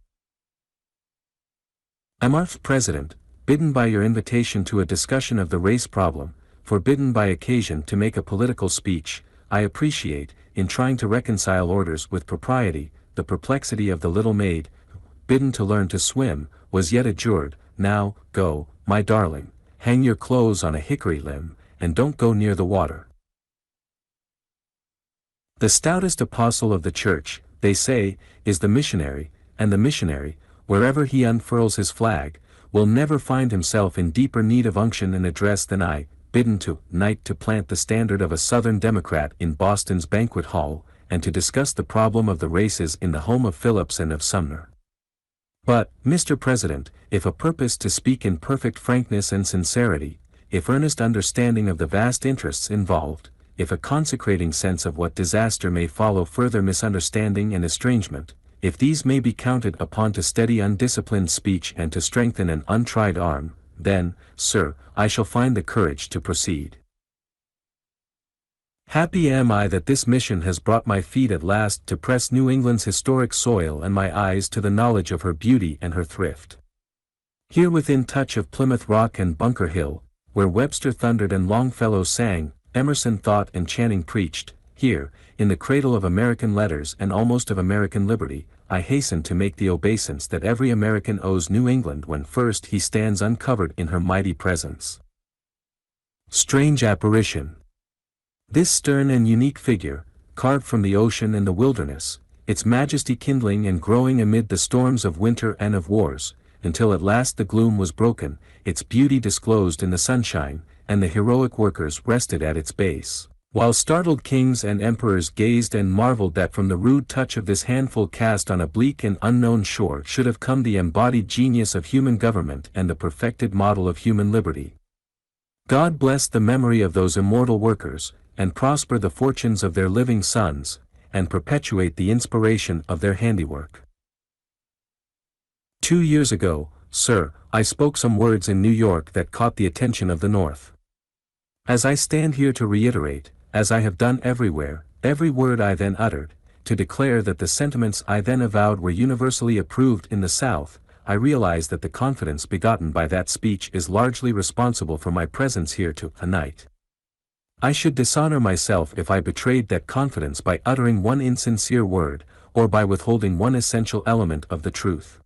Amart President, bidden by your invitation to a discussion of the race problem, forbidden by occasion to make a political speech, I appreciate, in trying to reconcile orders with propriety, the perplexity of the little maid, bidden to learn to swim, was yet adjured, now, go, my darling, hang your clothes on a hickory limb, and don't go near the water. The stoutest apostle of the church, they say, is the missionary, and the missionary, wherever he unfurls his flag, will never find himself in deeper need of unction and address than I, bidden to-night to plant the standard of a Southern Democrat in Boston's banquet hall, and to discuss the problem of the races in the home of Phillips and of Sumner. But, Mr. President, if a purpose to speak in perfect frankness and sincerity, if earnest understanding of the vast interests involved, if a consecrating sense of what disaster may follow further misunderstanding and estrangement, if these may be counted upon to steady undisciplined speech and to strengthen an untried arm, then, sir, I shall find the courage to proceed. Happy am I that this mission has brought my feet at last to press New England's historic soil and my eyes to the knowledge of her beauty and her thrift. Here within touch of Plymouth Rock and Bunker Hill, where Webster thundered and Longfellow sang, Emerson thought and Channing preached, here, in the cradle of American letters and almost of American liberty, I hasten to make the obeisance that every American owes New England when first he stands uncovered in her mighty presence. Strange apparition. This stern and unique figure, carved from the ocean and the wilderness, its majesty kindling and growing amid the storms of winter and of wars, until at last the gloom was broken, its beauty disclosed in the sunshine, and the heroic workers rested at its base, while startled kings and emperors gazed and marveled that from the rude touch of this handful cast on a bleak and unknown shore should have come the embodied genius of human government and the perfected model of human liberty. God bless the memory of those immortal workers, and prosper the fortunes of their living sons, and perpetuate the inspiration of their handiwork. 2 years ago, sir, I spoke some words in New York that caught the attention of the North. As I stand here to reiterate, as I have done everywhere, every word I then uttered, to declare that the sentiments I then avowed were universally approved in the South, I realize that the confidence begotten by that speech is largely responsible for my presence here tonight. I should dishonor myself if I betrayed that confidence by uttering one insincere word, or by withholding one essential element of the truth.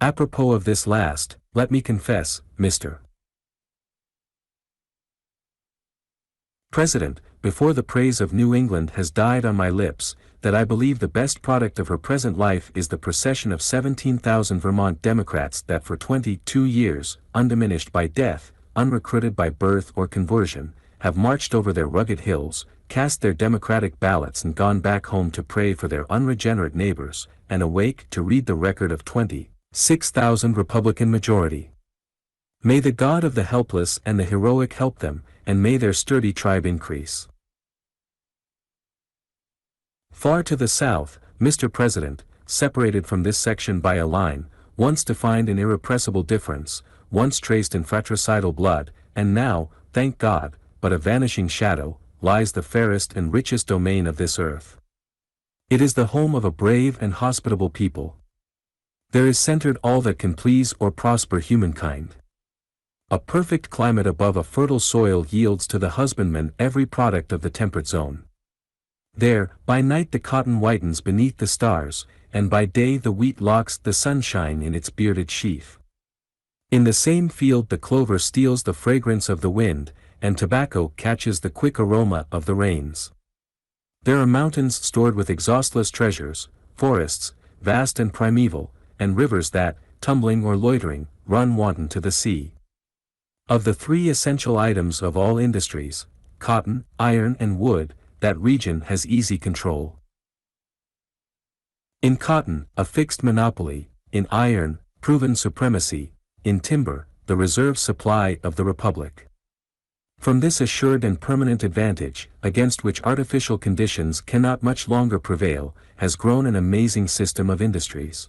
Apropos of this last, let me confess, Mr. President, before the praise of New England has died on my lips, that I believe the best product of her present life is the procession of 17,000 Vermont Democrats that for 22 years, undiminished by death, unrecruited by birth or conversion, have marched over their rugged hills, cast their Democratic ballots and gone back home to pray for their unregenerate neighbors, and awake to read the record of 26,000 Republican majority. May the God of the helpless and the heroic help them, and may their sturdy tribe increase. Far to the south, Mr. President, separated from this section by a line, once defined an irrepressible difference, once traced in fratricidal blood, and now, thank God, but a vanishing shadow, lies the fairest and richest domain of this earth. It is the home of a brave and hospitable people. There is centered all that can please or prosper humankind. A perfect climate above a fertile soil yields to the husbandman every product of the temperate zone. There, by night the cotton whitens beneath the stars, and by day the wheat locks the sunshine in its bearded sheath. In the same field the clover steals the fragrance of the wind, and tobacco catches the quick aroma of the rains. There are mountains stored with exhaustless treasures, forests, vast and primeval, and rivers that, tumbling or loitering, run wanton to the sea. Of the three essential items of all industries, cotton, iron and wood, that region has easy control. In cotton, a fixed monopoly; in iron, proven supremacy; in timber, the reserve supply of the Republic. From this assured and permanent advantage, against which artificial conditions cannot much longer prevail, has grown an amazing system of industries.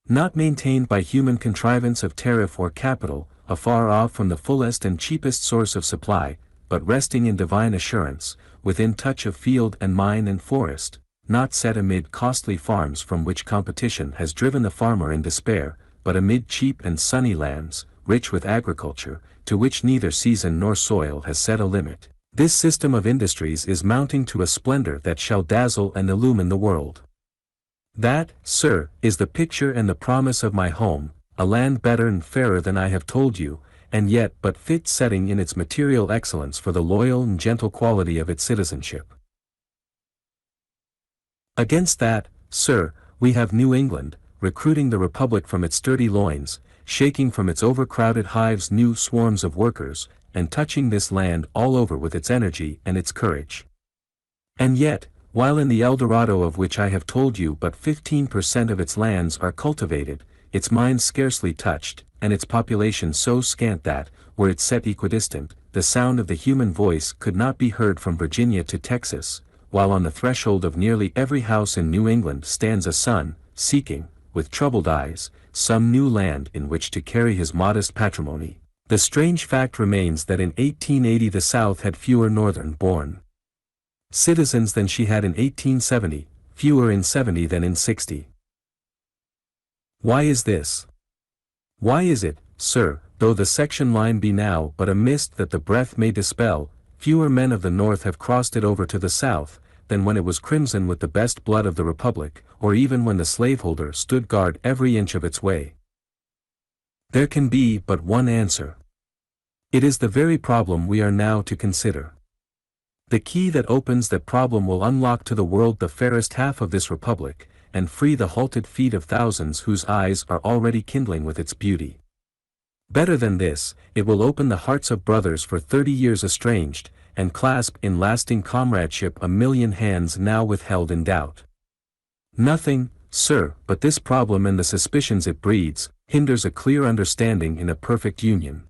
Not maintained by human contrivance of tariff or capital, afar off from the fullest and cheapest source of supply, but resting in divine assurance, within touch of field and mine and forest, not set amid costly farms from which competition has driven the farmer in despair, but amid cheap and sunny lands, rich with agriculture, to which neither season nor soil has set a limit. This system of industries is mounting to a splendor that shall dazzle and illumine the world. That, sir, is the picture and the promise of my home, a land better and fairer than I have told you, and yet but fit setting in its material excellence for the loyal and gentle quality of its citizenship. Against that, sir, we have New England, recruiting the Republic from its sturdy loins, shaking from its overcrowded hives new swarms of workers, and touching this land all over with its energy and its courage. And yet, while in the Eldorado of which I have told you but 15% of its lands are cultivated, its mines scarcely touched, and its population so scant that, were it set equidistant, the sound of the human voice could not be heard from Virginia to Texas, while on the threshold of nearly every house in New England stands a son, seeking, with troubled eyes, some new land in which to carry his modest patrimony. The strange fact remains that in 1880 the South had fewer Northern-born citizens than she had in 1870, fewer in 70 than in 60. Why is this? Why is it, sir, though the section line be now but a mist that the breath may dispel, fewer men of the North have crossed it over to the South, than when it was crimson with the best blood of the Republic, or even when the slaveholder stood guard every inch of its way? There can be but one answer. It is the very problem we are now to consider. The key that opens that problem will unlock to the world the fairest half of this Republic, and free the halted feet of thousands whose eyes are already kindling with its beauty. Better than this, it will open the hearts of brothers for 30 years estranged, and clasp in lasting comradeship a million hands now withheld in doubt. Nothing, sir, but this problem and the suspicions it breeds, hinders a clear understanding in a perfect union.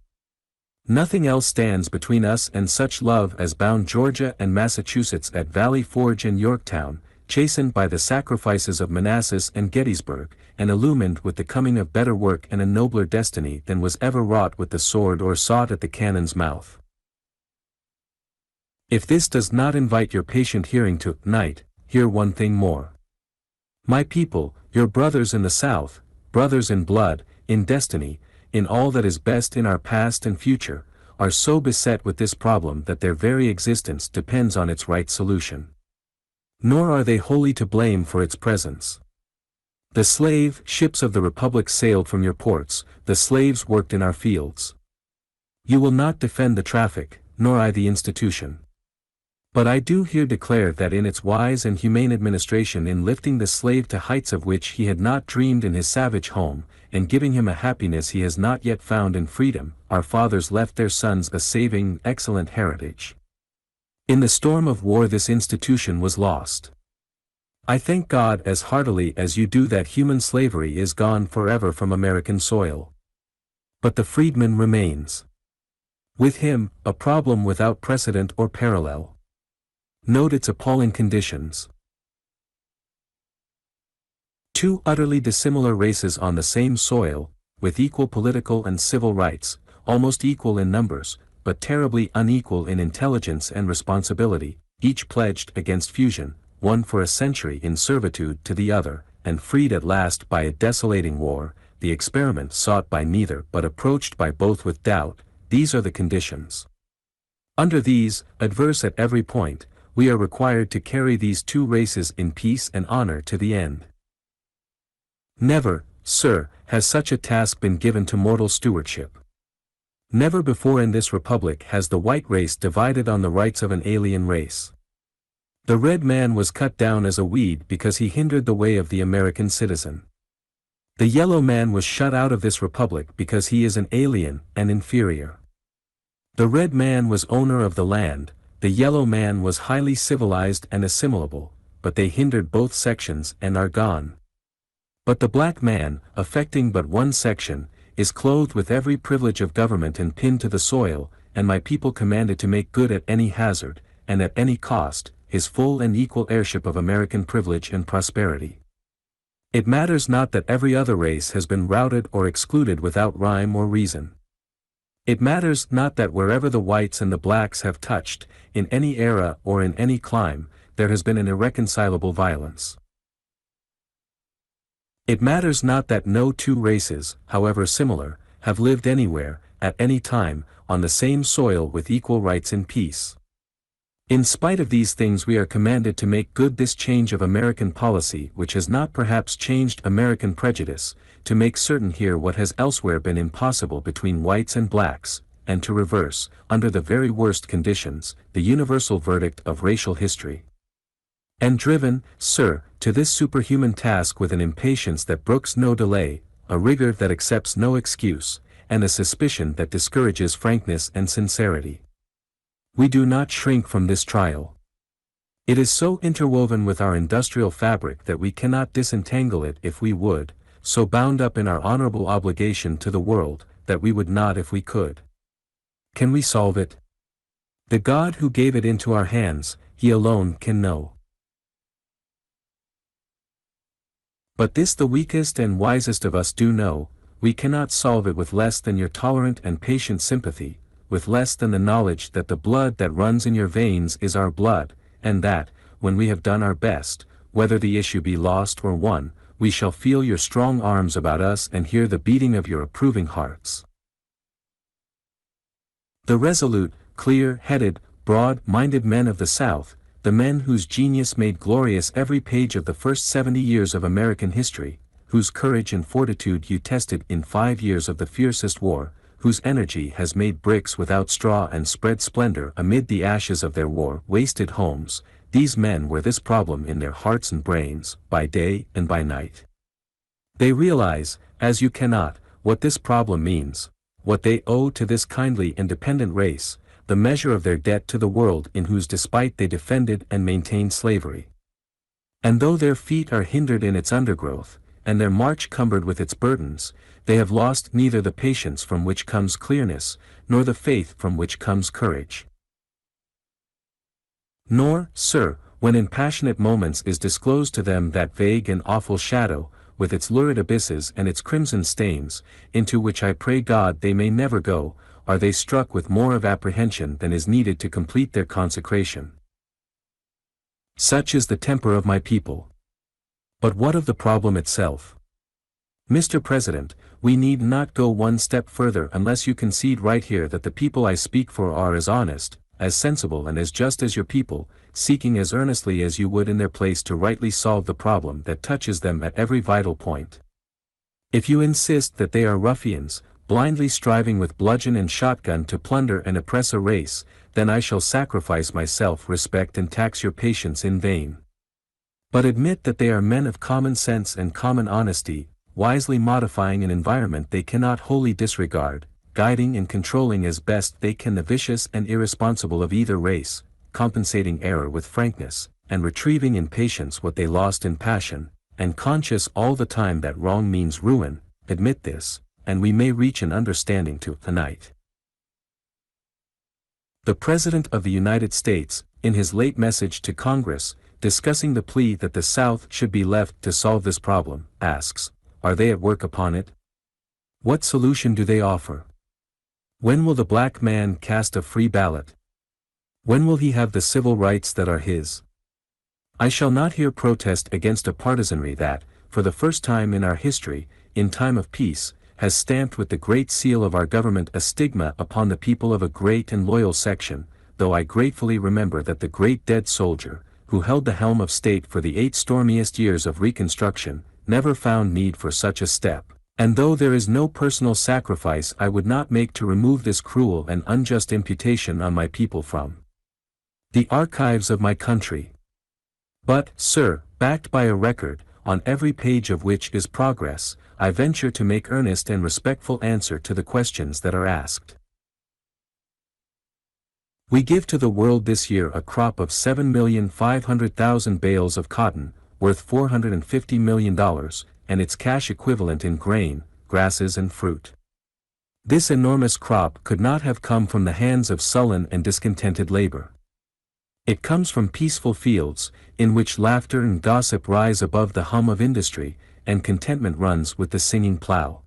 Nothing else stands between us and such love as bound Georgia and Massachusetts at Valley Forge and Yorktown, chastened by the sacrifices of Manassas and Gettysburg, and illumined with the coming of better work and a nobler destiny than was ever wrought with the sword or sought at the cannon's mouth. If this does not invite your patient hearing to-night, hear one thing more. My people, your brothers in the South, brothers in blood, in destiny, in all that is best in our past and future, are so beset with this problem that their very existence depends on its right solution. Nor are they wholly to blame for its presence. The slave ships of the Republic sailed from your ports, the slaves worked in our fields. You will not defend the traffic, nor I the institution. But I do here declare that in its wise and humane administration in lifting the slave to heights of which he had not dreamed in his savage home, and giving him a happiness he has not yet found in freedom, our fathers left their sons a saving, excellent heritage. In the storm of war this institution was lost. I thank God as heartily as you do that human slavery is gone forever from American soil. But the freedman remains. With him, a problem without precedent or parallel. Note its appalling conditions. Two utterly dissimilar races on the same soil, with equal political and civil rights, almost equal in numbers, but terribly unequal in intelligence and responsibility, each pledged against fusion, one for a century in servitude to the other, and freed at last by a desolating war, the experiment sought by neither but approached by both with doubt. These are the conditions. Under these, adverse at every point, we are required to carry these two races in peace and honor to the end. Never, sir, has such a task been given to mortal stewardship. Never before in this republic has the white race divided on the rights of an alien race. The red man was cut down as a weed because he hindered the way of the American citizen. The yellow man was shut out of this republic because he is an alien and inferior. The red man was owner of the land, the yellow man was highly civilized and assimilable, but they hindered both sections and are gone. But the black man, affecting but one section, is clothed with every privilege of government and pinned to the soil, and my people commanded to make good at any hazard, and at any cost, his full and equal heirship of American privilege and prosperity. It matters not that every other race has been routed or excluded without rhyme or reason. It matters not that wherever the whites and the blacks have touched, in any era or in any clime, there has been an irreconcilable violence. It matters not that no two races, however similar, have lived anywhere, at any time, on the same soil with equal rights in peace. In spite of these things we are commanded to make good this change of American policy which has not perhaps changed American prejudice, to make certain here what has elsewhere been impossible between whites and blacks, and to reverse, under the very worst conditions, the universal verdict of racial history. And driven, sir, to this superhuman task with an impatience that brooks no delay, a rigor that accepts no excuse, and a suspicion that discourages frankness and sincerity. We do not shrink from this trial. It is so interwoven with our industrial fabric that we cannot disentangle it if we would, so bound up in our honorable obligation to the world, that we would not if we could. Can we solve it? The God who gave it into our hands, He alone can know. But this the weakest and wisest of us do know, we cannot solve it with less than your tolerant and patient sympathy, with less than the knowledge that the blood that runs in your veins is our blood, and that, when we have done our best, whether the issue be lost or won, we shall feel your strong arms about us and hear the beating of your approving hearts. The resolute, clear-headed, broad-minded men of the South, the men whose genius made glorious every page of the first 70 years of American history, whose courage and fortitude you tested in 5 years of the fiercest war, whose energy has made bricks without straw and spread splendor amid the ashes of their war-wasted homes, these men wear this problem in their hearts and brains, by day and by night. They realize, as you cannot, what this problem means, what they owe to this kindly and dependent race, the measure of their debt to the world in whose despite they defended and maintained slavery. And though their feet are hindered in its undergrowth, and their march cumbered with its burdens, they have lost neither the patience from which comes clearness, nor the faith from which comes courage. Nor, sir, when in passionate moments is disclosed to them that vague and awful shadow, with its lurid abysses and its crimson stains, into which I pray God they may never go, are they struck with more of apprehension than is needed to complete their consecration. Such is the temper of my people. But what of the problem itself? Mr. President, we need not go one step further unless you concede right here that the people I speak for are as honest, as sensible and as just as your people, seeking as earnestly as you would in their place to rightly solve the problem that touches them at every vital point. If you insist that they are ruffians, blindly striving with bludgeon and shotgun to plunder and oppress a race, then I shall sacrifice my self-respect and tax your patience in vain. But admit that they are men of common sense and common honesty, wisely modifying an environment they cannot wholly disregard, guiding and controlling as best they can the vicious and irresponsible of either race, compensating error with frankness, and retrieving in patience what they lost in passion, and conscious all the time that wrong means ruin. Admit this, and we may reach an understanding tonight. The President of the United States, in his late message to Congress, discussing the plea that the South should be left to solve this problem, asks, are they at work upon it? What solution do they offer? When will the black man cast a free ballot? When will he have the civil rights that are his? I shall not here protest against a partisanry that, for the first time in our history, in time of peace, has stamped with the great seal of our government a stigma upon the people of a great and loyal section, though I gratefully remember that the great dead soldier, who held the helm of state for the 8 stormiest years of Reconstruction, never found need for such a step, and though there is no personal sacrifice I would not make to remove this cruel and unjust imputation on my people from the archives of my country. But, sir, backed by a record, on every page of which is progress, I venture to make earnest and respectful answer to the questions that are asked. We give to the world this year a crop of 7,500,000 bales of cotton, worth $450 million, and its cash equivalent in grain, grasses and fruit. This enormous crop could not have come from the hands of sullen and discontented labor. It comes from peaceful fields, in which laughter and gossip rise above the hum of industry, and contentment runs with the singing plow.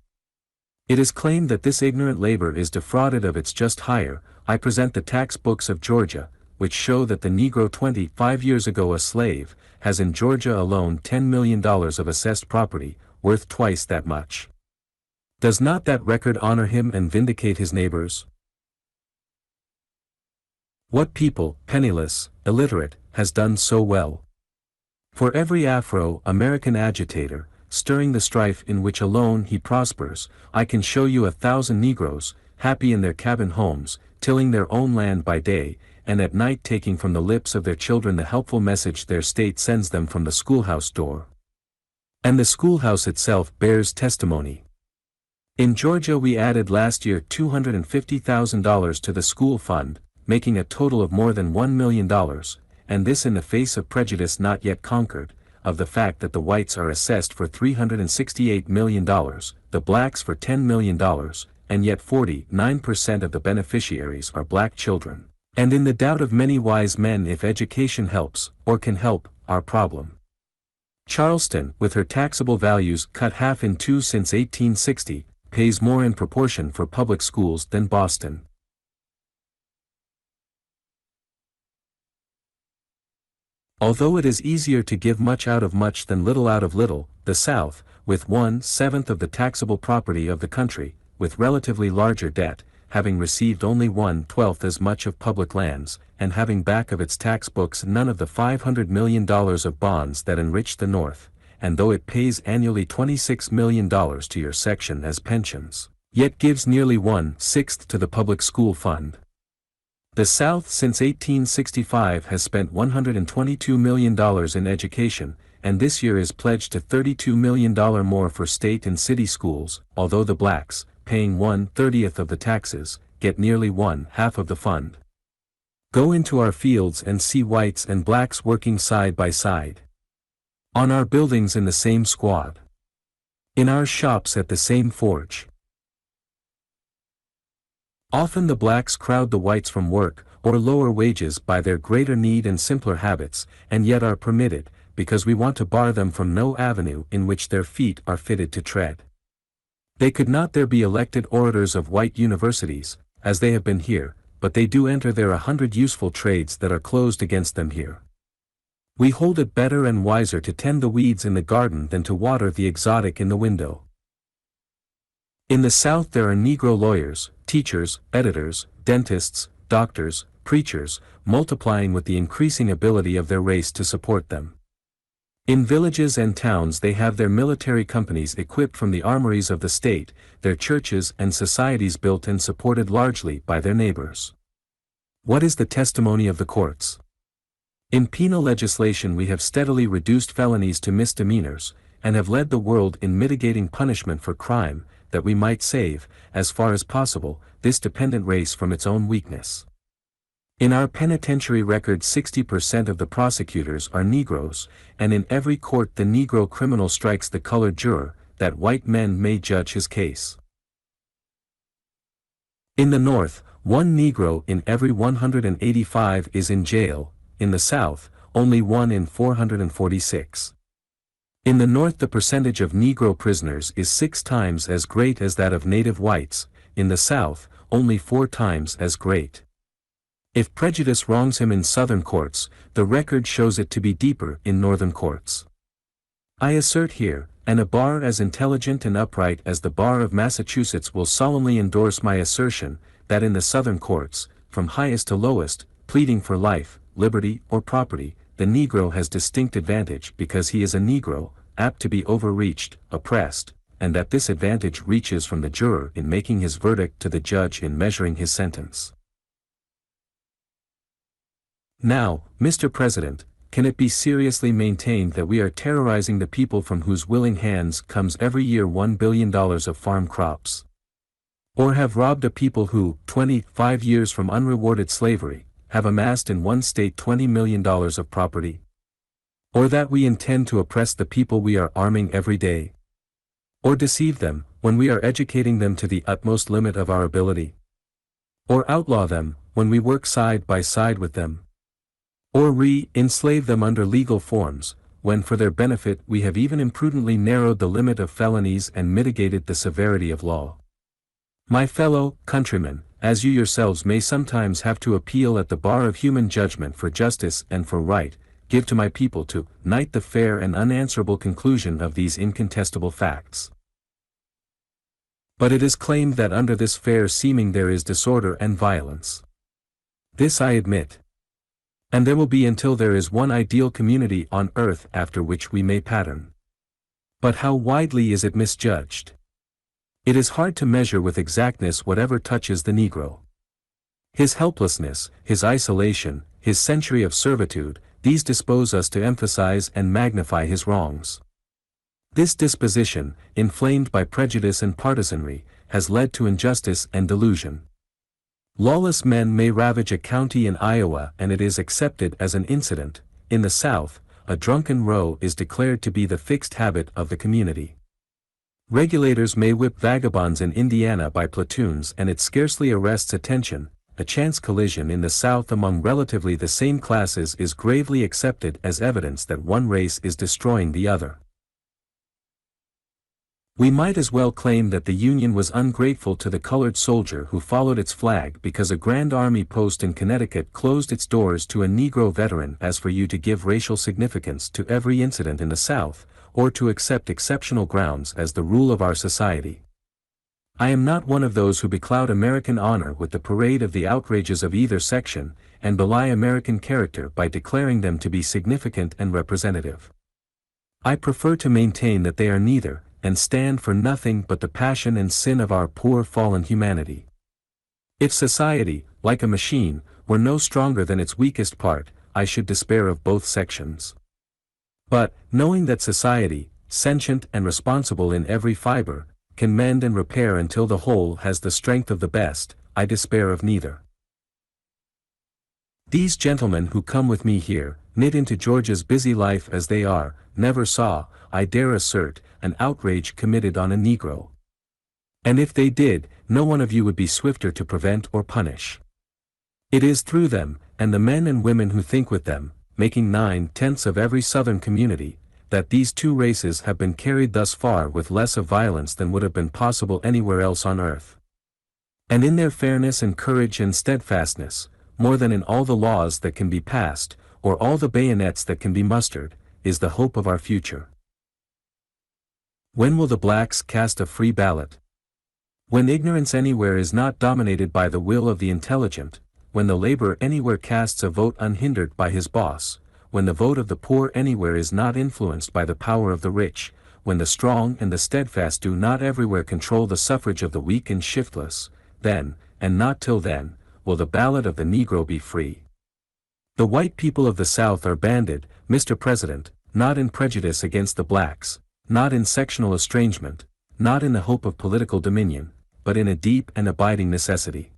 It is claimed that this ignorant labor is defrauded of its just hire. I present the tax books of Georgia, which show that the Negro 25 years ago a slave, has in Georgia alone $10 million of assessed property, worth twice that much. Does not that record honor him and vindicate his neighbors? What people, penniless, illiterate, has done so well? For every Afro-American agitator, stirring the strife in which alone he prospers, I can show you 1,000 Negroes, happy in their cabin homes, tilling their own land by day, and at night taking from the lips of their children the helpful message their state sends them from the schoolhouse door. And the schoolhouse itself bears testimony. In Georgia we added last year $250,000 to the school fund, making a total of more than $1 million, and this in the face of prejudice not yet conquered, of the fact that the whites are assessed for $368 million, the blacks for $10 million, and yet 49% of the beneficiaries are black children, and in the doubt of many wise men if education helps, or can help, our problem. Charleston, with her taxable values cut half in two since 1860, pays more in proportion for public schools than Boston. Although it is easier to give much out of much than little out of little, the South, with 1/7 of the taxable property of the country, with relatively larger debt, having received only 1/12 as much of public lands, and having back of its tax books none of the $500 million of bonds that enrich the North, and though it pays annually $26 million to your section as pensions, yet gives nearly 1/6 to the public school fund. The South since 1865 has spent $122 million in education, and this year is pledged to $32 million more for state and city schools, although the blacks, paying 1/30 of the taxes, get nearly 1/2 of the fund. Go into our fields and see whites and blacks working side by side. On our buildings in the same squad. In our shops at the same forge. Often the blacks crowd the whites from work, or lower wages by their greater need and simpler habits, and yet are permitted, because we want to bar them from no avenue in which their feet are fitted to tread. They could not there be elected orators of white universities, as they have been here, but they do enter there 100 useful trades that are closed against them here. We hold it better and wiser to tend the weeds in the garden than to water the exotic in the window. In the South there are Negro lawyers, teachers, editors, dentists, doctors, preachers, multiplying with the increasing ability of their race to support them. In villages and towns they have their military companies equipped from the armories of the state, their churches and societies built and supported largely by their neighbors. What is the testimony of the courts? In penal legislation we have steadily reduced felonies to misdemeanors, and have led the world in mitigating punishment for crime, that we might save, as far as possible, this dependent race from its own weakness. In our penitentiary record 60% of the prosecutors are Negroes, and in every court the Negro criminal strikes the colored juror, that white men may judge his case. In the North, 1 Negro in every 185 is in jail. In the South, only 1 in 446. In the North the percentage of Negro prisoners is 6 times as great as that of native whites, in the South, only 4 times as great. If prejudice wrongs him in Southern courts, the record shows it to be deeper in Northern courts. I assert here, and a bar as intelligent and upright as the bar of Massachusetts will solemnly endorse my assertion, that in the Southern courts, from highest to lowest, pleading for life, liberty, or property, the Negro has distinct advantage because he is a Negro, apt to be overreached, oppressed, and that this advantage reaches from the juror in making his verdict to the judge in measuring his sentence. Now, Mr. President, can it be seriously maintained that we are terrorizing the people from whose willing hands comes every year $1 billion of farm crops? Or have robbed a people who, 25 years from unrewarded slavery, have amassed in one state $20 million of property? Or that we intend to oppress the people we are arming every day? Or deceive them, when we are educating them to the utmost limit of our ability? Or outlaw them, when we work side by side with them? Or re-enslave them under legal forms, when for their benefit we have even imprudently narrowed the limit of felonies and mitigated the severity of law? My fellow countrymen, as you yourselves may sometimes have to appeal at the bar of human judgment for justice and for right, give to my people to night the fair and unanswerable conclusion of these incontestable facts. But it is claimed that under this fair seeming there is disorder and violence. This I admit. And there will be until there is one ideal community on earth after which we may pattern. But how widely is it misjudged? It is hard to measure with exactness whatever touches the Negro. His helplessness, his isolation, his century of servitude, these dispose us to emphasize and magnify his wrongs. This disposition, inflamed by prejudice and partisanry, has led to injustice and delusion. Lawless men may ravage a county in Iowa and it is accepted as an incident. In the South, a drunken row is declared to be the fixed habit of the community. Regulators may whip vagabonds in Indiana by platoons and it scarcely arrests attention. A chance collision in the South among relatively the same classes is gravely accepted as evidence that one race is destroying the other. We might as well claim that the Union was ungrateful to the colored soldier who followed its flag because a Grand Army post in Connecticut closed its doors to a Negro veteran as for you to give racial significance to every incident in the South, or to accept exceptional grounds as the rule of our society. I am not one of those who becloud American honor with the parade of the outrages of either section, and belie American character by declaring them to be significant and representative. I prefer to maintain that they are neither, and stand for nothing but the passion and sin of our poor fallen humanity. If society, like a machine, were no stronger than its weakest part, I should despair of both sections. But, knowing that society, sentient and responsible in every fiber, can mend and repair until the whole has the strength of the best, I despair of neither. These gentlemen who come with me here, knit into Georgia's busy life as they are, never saw, I dare assert, an outrage committed on a Negro. And if they did, no one of you would be swifter to prevent or punish. It is through them, and the men and women who think with them, making 9/10 of every Southern community, that these two races have been carried thus far with less of violence than would have been possible anywhere else on earth. And in their fairness and courage and steadfastness, more than in all the laws that can be passed, or all the bayonets that can be mustered, is the hope of our future. When will the blacks cast a free ballot? When ignorance anywhere is not dominated by the will of the intelligent, when the laborer anywhere casts a vote unhindered by his boss, when the vote of the poor anywhere is not influenced by the power of the rich, when the strong and the steadfast do not everywhere control the suffrage of the weak and shiftless, then, and not till then, will the ballot of the Negro be free. The white people of the South are banded, Mr. President, not in prejudice against the blacks, not in sectional estrangement, not in the hope of political dominion, but in a deep and abiding necessity.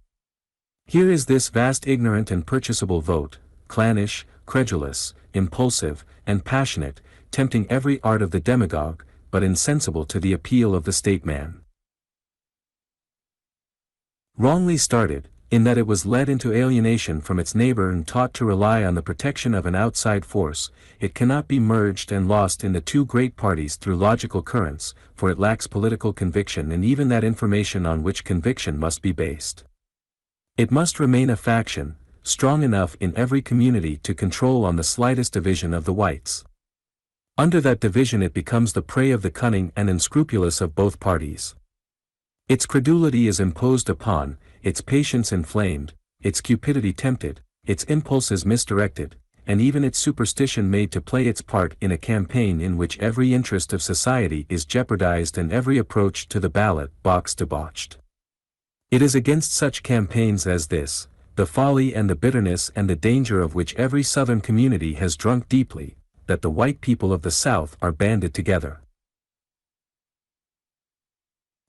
Here is this vast ignorant and purchasable vote, clannish, credulous, impulsive, and passionate, tempting every art of the demagogue, but insensible to the appeal of the statesman. Wrongly started, in that it was led into alienation from its neighbor and taught to rely on the protection of an outside force, it cannot be merged and lost in the two great parties through logical currents, for it lacks political conviction and even that information on which conviction must be based. It must remain a faction, strong enough in every community to control on the slightest division of the whites. Under that division it becomes the prey of the cunning and unscrupulous of both parties. Its credulity is imposed upon, its patience inflamed, its cupidity tempted, its impulses misdirected, and even its superstition made to play its part in a campaign in which every interest of society is jeopardized and every approach to the ballot box debauched. It is against such campaigns as this, the folly and the bitterness and the danger of which every Southern community has drunk deeply, that the white people of the South are banded together.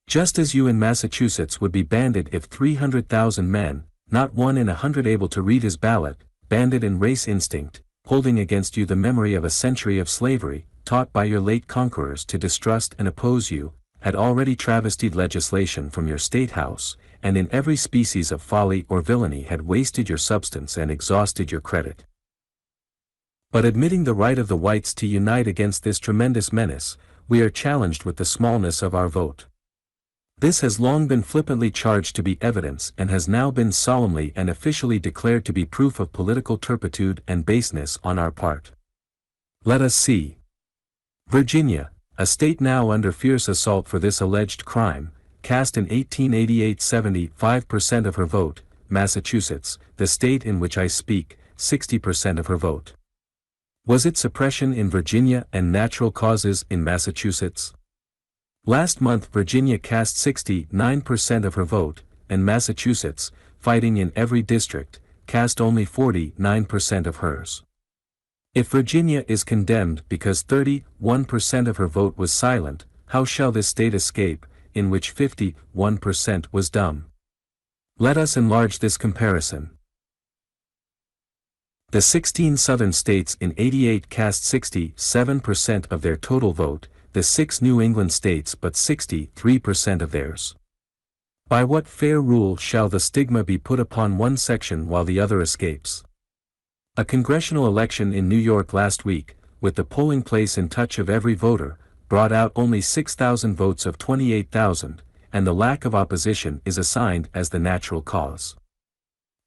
Just as you in Massachusetts would be banded if 300,000 men, not one in 100 able to read his ballot, banded in race instinct, holding against you the memory of a century of slavery, taught by your late conquerors to distrust and oppose you, had already travestied legislation from your state house, and in every species of folly or villainy had wasted your substance and exhausted your credit. But admitting the right of the whites to unite against this tremendous menace, we are challenged with the smallness of our vote. This has long been flippantly charged to be evidence and has now been solemnly and officially declared to be proof of political turpitude and baseness on our part. Let us see. Virginia, a state now under fierce assault for this alleged crime, cast in 1888 75% of her vote. Massachusetts, the state in which I speak, 60% of her vote. Was it suppression in Virginia and natural causes in Massachusetts? Last month Virginia cast 69% of her vote, and Massachusetts, fighting in every district, cast only 49% of hers. If Virginia is condemned because 31% of her vote was silent, how shall this state escape, in which 51% was dumb? Let us enlarge this comparison. The 16 southern states in 88 cast 67% of their total vote, the 6 New England states but 63% of theirs. By what fair rule shall the stigma be put upon one section while the other escapes? A congressional election in New York last week, with the polling place in touch of every voter, brought out only 6,000 votes of 28,000, and the lack of opposition is assigned as the natural cause.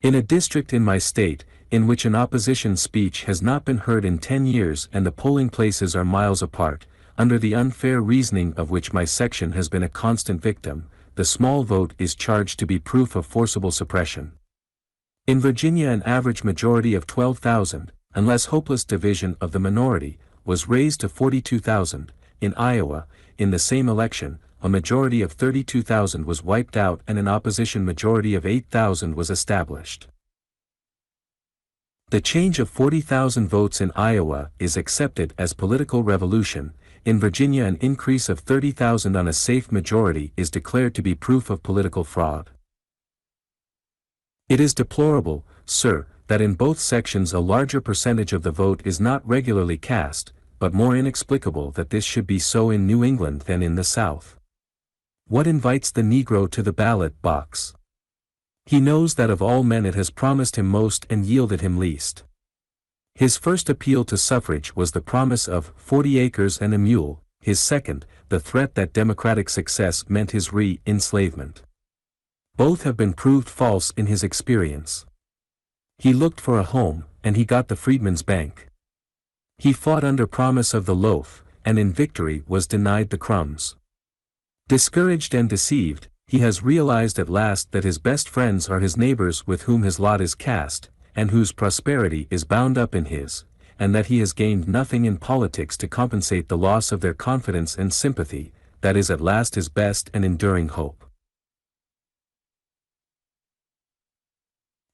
In a district in my state, in which an opposition speech has not been heard in 10 years and the polling places are miles apart, under the unfair reasoning of which my section has been a constant victim, the small vote is charged to be proof of forcible suppression. In Virginia an average majority of 12,000, unless hopeless division of the minority, was raised to 42,000. In Iowa, in the same election, a majority of 32,000 was wiped out and an opposition majority of 8,000 was established. The change of 40,000 votes in Iowa is accepted as political revolution. In Virginia an increase of 30,000 on a safe majority is declared to be proof of political fraud. It is deplorable, sir, that in both sections a larger percentage of the vote is not regularly cast, but more inexplicable that this should be so in New England than in the South. What invites the Negro to the ballot box? He knows that of all men it has promised him most and yielded him least. His first appeal to suffrage was the promise of 40 acres and a mule, his second, the threat that democratic success meant his re-enslavement. Both have been proved false in his experience. He looked for a home, and he got the Freedmen's Bank. He fought under promise of the loaf, and in victory was denied the crumbs. Discouraged and deceived, he has realized at last that his best friends are his neighbors with whom his lot is cast, and whose prosperity is bound up in his, and that he has gained nothing in politics to compensate the loss of their confidence and sympathy, that is at last his best and enduring hope.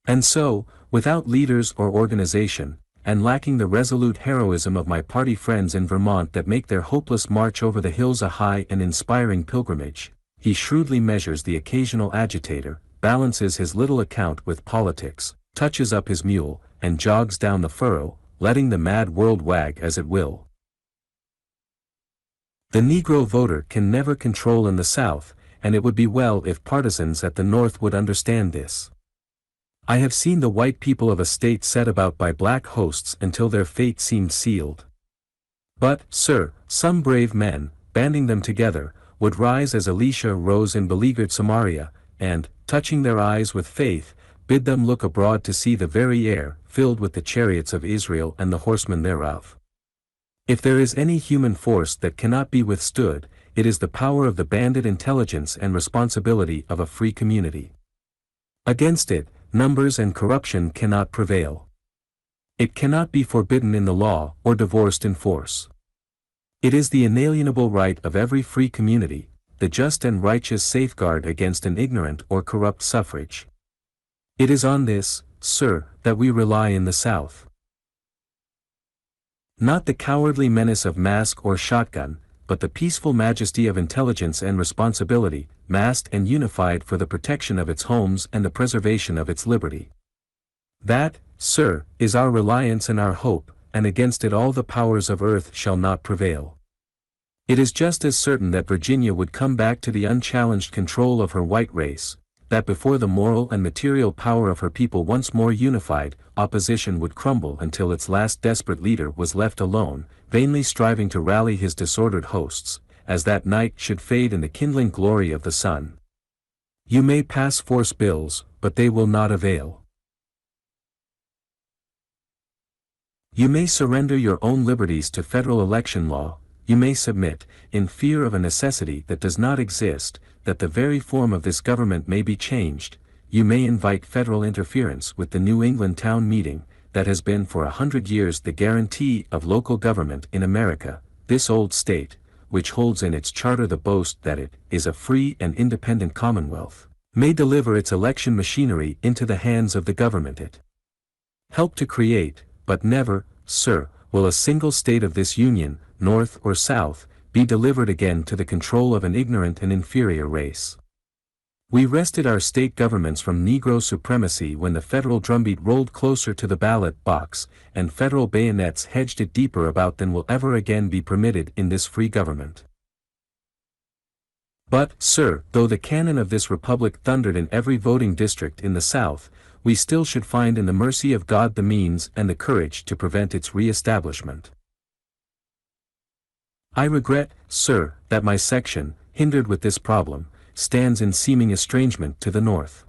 And so, without leaders or organization, and lacking the resolute heroism of my party friends in Vermont that make their hopeless march over the hills a high and inspiring pilgrimage, he shrewdly measures the occasional agitator, balances his little account with politics, touches up his mule, and jogs down the furrow, letting the mad world wag as it will. The Negro voter can never control in the South, and it would be well if partisans at the North would understand this. I have seen the white people of a state set about by black hosts until their fate seemed sealed. But, sir, some brave men, banding them together, would rise as Elisha rose in beleaguered Samaria, and, touching their eyes with faith, bid them look abroad to see the very air, filled with the chariots of Israel and the horsemen thereof. If there is any human force that cannot be withstood, it is the power of the banded intelligence and responsibility of a free community. Against it, numbers and corruption cannot prevail. It cannot be forbidden in the law or divorced in force. It is the inalienable right of every free community, the just and righteous safeguard against an ignorant or corrupt suffrage. It is on this, sir, that we rely in the South. Not the cowardly menace of mask or shotgun, but the peaceful majesty of intelligence and responsibility, massed and unified for the protection of its homes and the preservation of its liberty. That, sir, is our reliance and our hope, and against it all the powers of earth shall not prevail. It is just as certain that Virginia would come back to the unchallenged control of her white race, that before the moral and material power of her people once more unified, opposition would crumble until its last desperate leader was left alone, vainly striving to rally his disordered hosts, as that night should fade in the kindling glory of the sun. You may pass force bills, but they will not avail. You may surrender your own liberties to federal election law, you may submit, in fear of a necessity that does not exist, that the very form of this government may be changed, you may invite federal interference with the New England town meeting, that has been for 100 years the guarantee of local government in America, this old state, which holds in its charter the boast that it is a free and independent commonwealth, may deliver its election machinery into the hands of the government it helped to create, but never, sir, will a single state of this Union, North or South, be delivered again to the control of an ignorant and inferior race. We wrested our state governments from Negro supremacy when the federal drumbeat rolled closer to the ballot box, and federal bayonets hedged it deeper about than will ever again be permitted in this free government. But, sir, though the cannon of this republic thundered in every voting district in the South, we still should find in the mercy of God the means and the courage to prevent its re-establishment. I regret, sir, that my section, hindered with this problem, stands in seeming estrangement to the North.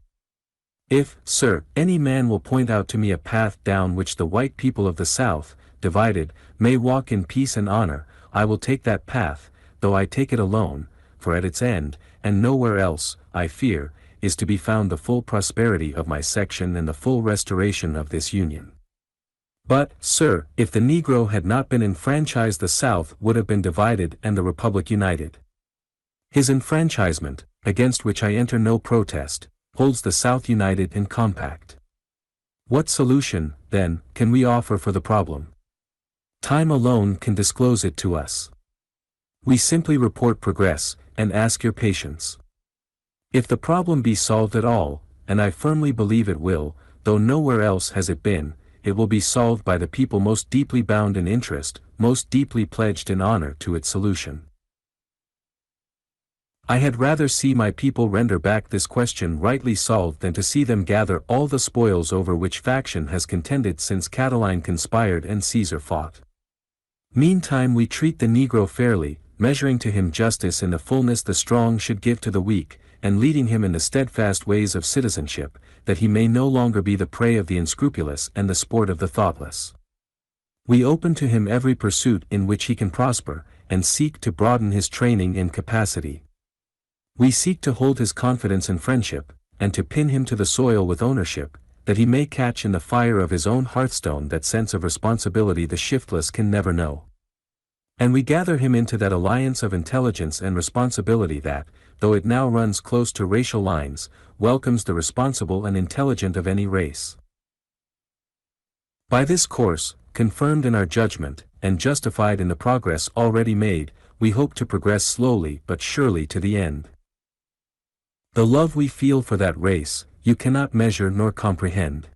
If, sir, any man will point out to me a path down which the white people of the South, divided, may walk in peace and honor, I will take that path, though I take it alone, for at its end, and nowhere else, I fear, is to be found the full prosperity of my section and the full restoration of this Union. But, sir, if the Negro had not been enfranchised, the South would have been divided and the Republic united. His enfranchisement, against which I enter no protest, holds the South united and compact. What solution, then, can we offer for the problem? Time alone can disclose it to us. We simply report progress, and ask your patience. If the problem be solved at all, and I firmly believe it will, though nowhere else has it been, it will be solved by the people most deeply bound in interest, most deeply pledged in honor to its solution. I had rather see my people render back this question rightly solved than to see them gather all the spoils over which faction has contended since Catiline conspired and Caesar fought. Meantime we treat the Negro fairly, measuring to him justice in the fullness the strong should give to the weak, and leading him in the steadfast ways of citizenship, that he may no longer be the prey of the unscrupulous and the sport of the thoughtless. We open to him every pursuit in which he can prosper, and seek to broaden his training and capacity. We seek to hold his confidence and friendship, and to pin him to the soil with ownership, that he may catch in the fire of his own hearthstone that sense of responsibility the shiftless can never know. And we gather him into that alliance of intelligence and responsibility that, though it now runs close to racial lines, welcomes the responsible and intelligent of any race. By this course, confirmed in our judgment, and justified in the progress already made, we hope to progress slowly but surely to the end. The love we feel for that race, you cannot measure nor comprehend.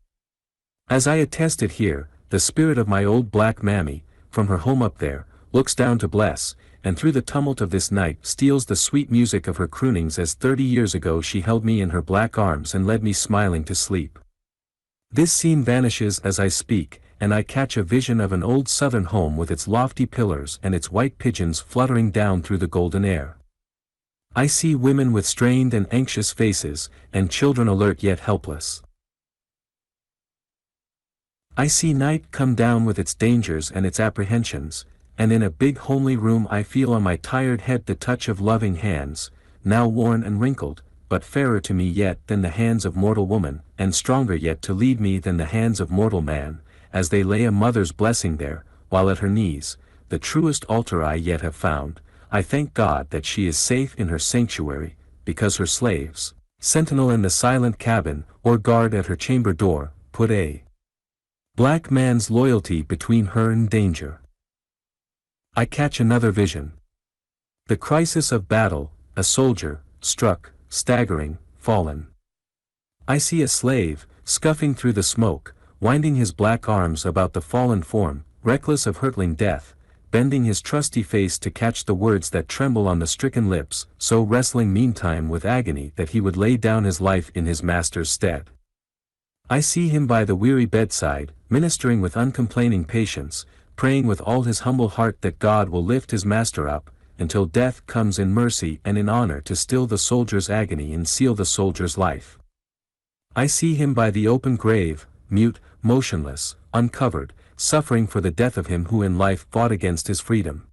As I attest it here, the spirit of my old black mammy, from her home up there, looks down to bless, and through the tumult of this night steals the sweet music of her croonings as 30 years ago she held me in her black arms and led me smiling to sleep. This scene vanishes as I speak, and I catch a vision of an old southern home with its lofty pillars and its white pigeons fluttering down through the golden air. I see women with strained and anxious faces, and children alert yet helpless. I see night come down with its dangers and its apprehensions, and in a big homely room I feel on my tired head the touch of loving hands, now worn and wrinkled, but fairer to me yet than the hands of mortal woman, and stronger yet to lead me than the hands of mortal man, as they lay a mother's blessing there, while at her knees, the truest altar I yet have found, I thank God that she is safe in her sanctuary, because her slaves, sentinel in the silent cabin, or guard at her chamber door, put a black man's loyalty between her and danger. I catch another vision. The crisis of battle, a soldier, struck, staggering, fallen. I see a slave, scuffing through the smoke, winding his black arms about the fallen form, reckless of hurtling death, bending his trusty face to catch the words that tremble on the stricken lips, so wrestling meantime with agony that he would lay down his life in his master's stead. I see him by the weary bedside, ministering with uncomplaining patience, praying with all his humble heart that God will lift his master up, until death comes in mercy and in honor to still the soldier's agony and seal the soldier's life. I see him by the open grave, mute, motionless, uncovered, suffering for the death of him who in life fought against his freedom.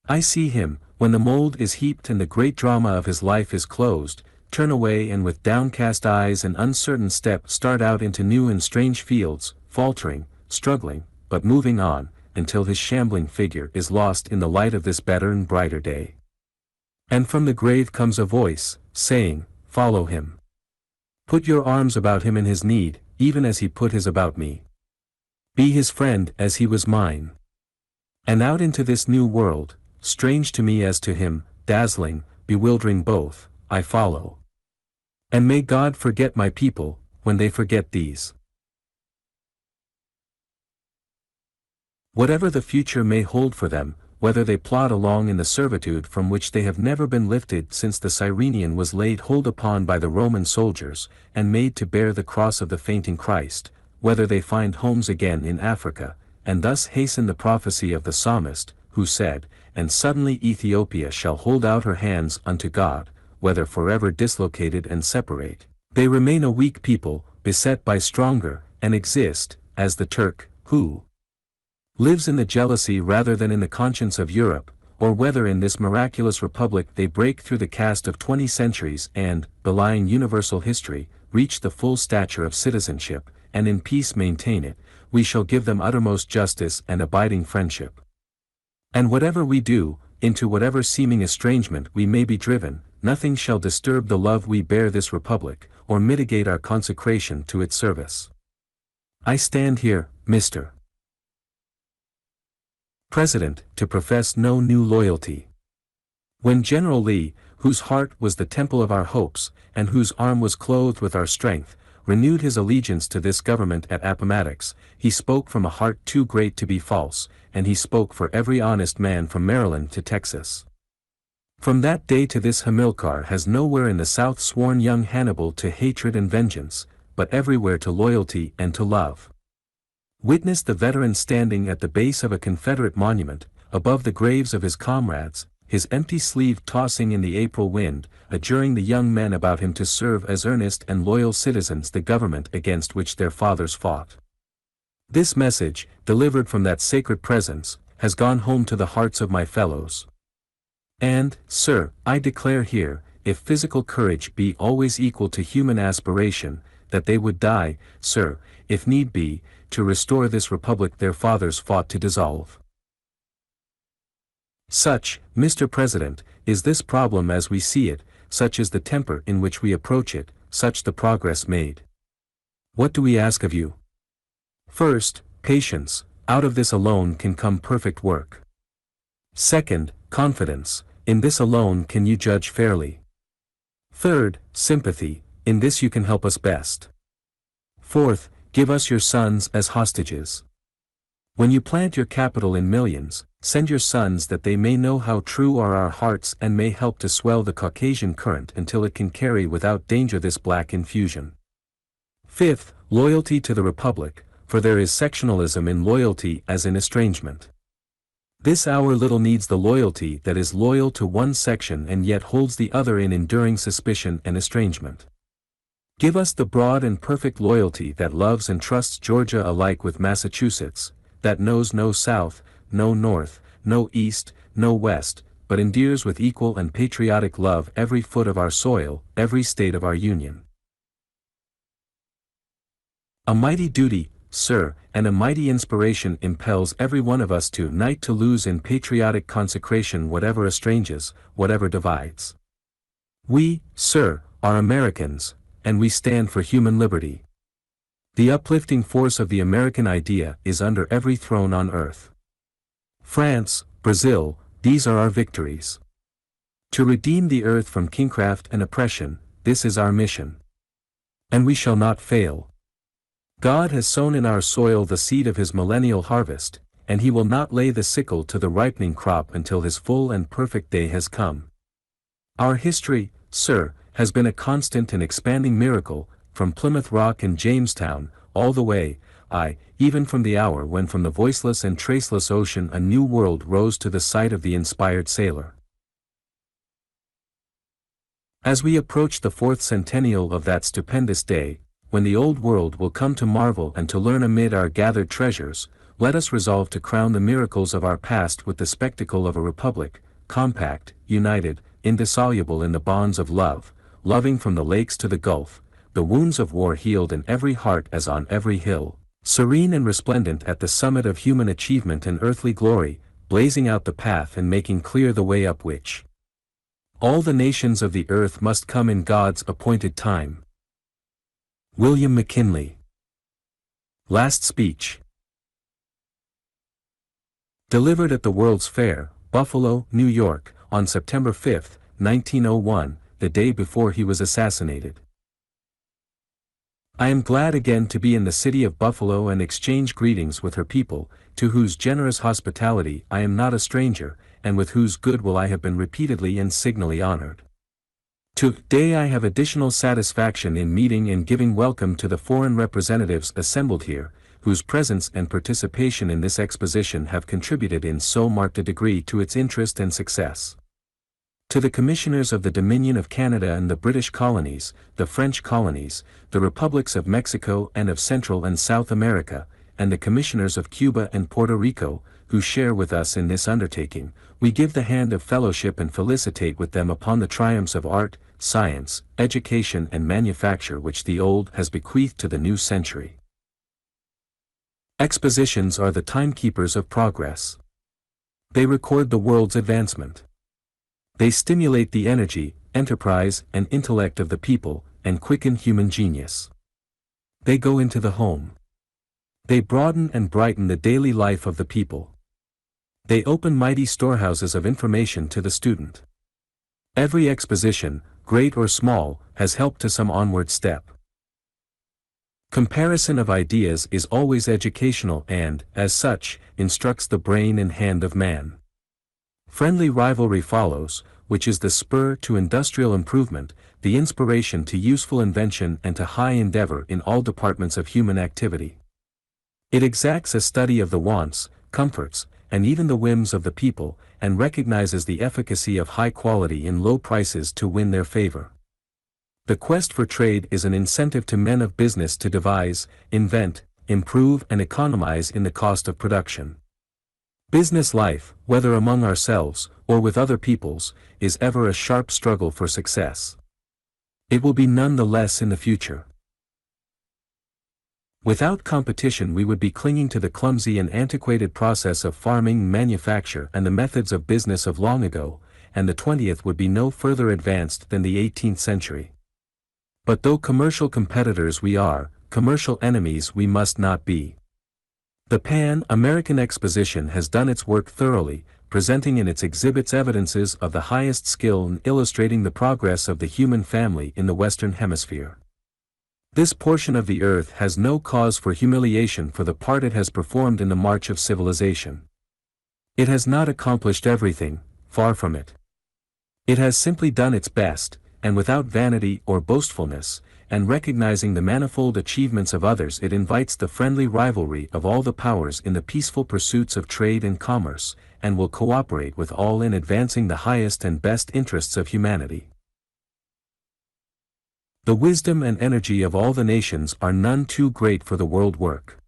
I see him, when the mold is heaped and the great drama of his life is closed, turn away and with downcast eyes and uncertain step start out into new and strange fields, faltering, struggling, but moving on, until his shambling figure is lost in the light of this better and brighter day. And from the grave comes a voice, saying, "Follow him. Put your arms about him in his need, even as he put his about me. Be his friend as he was mine." And out into this new world, strange to me as to him, dazzling, bewildering both, I follow. And may God forget my people, when they forget these. Whatever the future may hold for them, whether they plod along in the servitude from which they have never been lifted since the Cyrenian was laid hold upon by the Roman soldiers, and made to bear the cross of the fainting Christ, whether they find homes again in Africa, and thus hasten the prophecy of the psalmist, who said, "And suddenly Ethiopia shall hold out her hands unto God," whether forever dislocated and separate, they remain a weak people, beset by stronger, and exist, as the Turk, who lives in the jealousy rather than in the conscience of Europe, or whether in this miraculous republic they break through the caste of 20 centuries and, belying universal history, reach the full stature of citizenship, and in peace maintain it, we shall give them uttermost justice and abiding friendship. And whatever we do, into whatever seeming estrangement we may be driven, nothing shall disturb the love we bear this republic, or mitigate our consecration to its service. I stand here, Mr. President, to profess no new loyalty. When General Lee, whose heart was the temple of our hopes, and whose arm was clothed with our strength, renewed his allegiance to this government at Appendix, he spoke from a heart too great to be false, and he spoke for every honest man from Maryland to Texas. From that day to this Hamilcar has nowhere in the South sworn young Hannibal to hatred and vengeance, but everywhere to loyalty and to love. Witness the veteran standing at the base of a Confederate monument, above the graves of his comrades, his empty sleeve tossing in the April wind, adjuring the young men about him to serve as earnest and loyal citizens the government against which their fathers fought. This message, delivered from that sacred presence, has gone home to the hearts of my fellows. And, sir, I declare here, if physical courage be always equal to human aspiration, that they would die, sir, if need be, to restore this republic their fathers fought to dissolve. Such, Mr. President, is this problem as we see it, such is the temper in which we approach it, such the progress made. What do we ask of you? First, patience, out of this alone can come perfect work. Second, confidence, in this alone can you judge fairly. Third, sympathy, in this you can help us best. Fourth, give us your sons as hostages. When you plant your capital in millions, send your sons that they may know how true are our hearts and may help to swell the Caucasian current until it can carry without danger this black infusion. Fifth, loyalty to the Republic, for there is sectionalism in loyalty as in estrangement. This hour little needs the loyalty that is loyal to one section and yet holds the other in enduring suspicion and estrangement. Give us the broad and perfect loyalty that loves and trusts Georgia alike with Massachusetts, that knows no South, no North, no East, no West, but endears with equal and patriotic love every foot of our soil, every state of our Union. A mighty duty, sir, and a mighty inspiration impels every one of us to night to lose in patriotic consecration whatever estranges, whatever divides. We, sir, are Americans, and we stand for human liberty. The uplifting force of the American idea is under every throne on earth. France, Brazil, these are our victories. To redeem the earth from kingcraft and oppression, this is our mission. And we shall not fail. God has sown in our soil the seed of his millennial harvest, and he will not lay the sickle to the ripening crop until his full and perfect day has come. Our history, sir, has been a constant and expanding miracle, from Plymouth Rock and Jamestown, all the way, even from the hour when from the voiceless and traceless ocean a new world rose to the sight of the inspired sailor. As we approach the 4th centennial of that stupendous day, when the old world will come to marvel and to learn amid our gathered treasures, let us resolve to crown the miracles of our past with the spectacle of a republic, compact, united, indissoluble in the bonds of love, loving from the lakes to the Gulf, the wounds of war healed in every heart as on every hill, serene and resplendent at the summit of human achievement and earthly glory, blazing out the path and making clear the way up which all the nations of the earth must come in God's appointed time. William McKinley. Last speech. Delivered at the World's Fair, Buffalo, New York, on September 5, 1901, the day before he was assassinated. I am glad again to be in the city of Buffalo and exchange greetings with her people, to whose generous hospitality I am not a stranger, and with whose goodwill I have been repeatedly and signally honored. Today I have additional satisfaction in meeting and giving welcome to the foreign representatives assembled here, whose presence and participation in this exposition have contributed in so marked a degree to its interest and success. To the Commissioners of the Dominion of Canada and the British Colonies, the French Colonies, the Republics of Mexico and of Central and South America, and the Commissioners of Cuba and Puerto Rico, who share with us in this undertaking, we give the hand of fellowship and felicitate with them upon the triumphs of art, science, education and manufacture which the old has bequeathed to the new century. Expositions are the timekeepers of progress. They record the world's advancement. They stimulate the energy, enterprise, and intellect of the people, and quicken human genius. They go into the home. They broaden and brighten the daily life of the people. They open mighty storehouses of information to the student. Every exposition, great or small, has helped to some onward step. Comparison of ideas is always educational and, as such, instructs the brain and hand of man. Friendly rivalry follows, which is the spur to industrial improvement, the inspiration to useful invention and to high endeavor in all departments of human activity. It exacts a study of the wants, comforts, and even the whims of the people, and recognizes the efficacy of high quality in low prices to win their favor. The quest for trade is an incentive to men of business to devise, invent, improve and economize in the cost of production. Business life, whether among ourselves, or with other peoples, is ever a sharp struggle for success. It will be none the less in the future. Without competition we would be clinging to the clumsy and antiquated process of farming, manufacture and the methods of business of long ago, and the 20th would be no further advanced than the 18th century. But though commercial competitors we are, commercial enemies we must not be. The Pan-American Exposition has done its work thoroughly, presenting in its exhibits evidences of the highest skill in illustrating the progress of the human family in the Western Hemisphere. This portion of the earth has no cause for humiliation for the part it has performed in the march of civilization. It has not accomplished everything, far from it. It has simply done its best, and without vanity or boastfulness, and recognizing the manifold achievements of others it invites the friendly rivalry of all the powers in the peaceful pursuits of trade and commerce, and will cooperate with all in advancing the highest and best interests of humanity. The wisdom and energy of all the nations are none too great for the world work.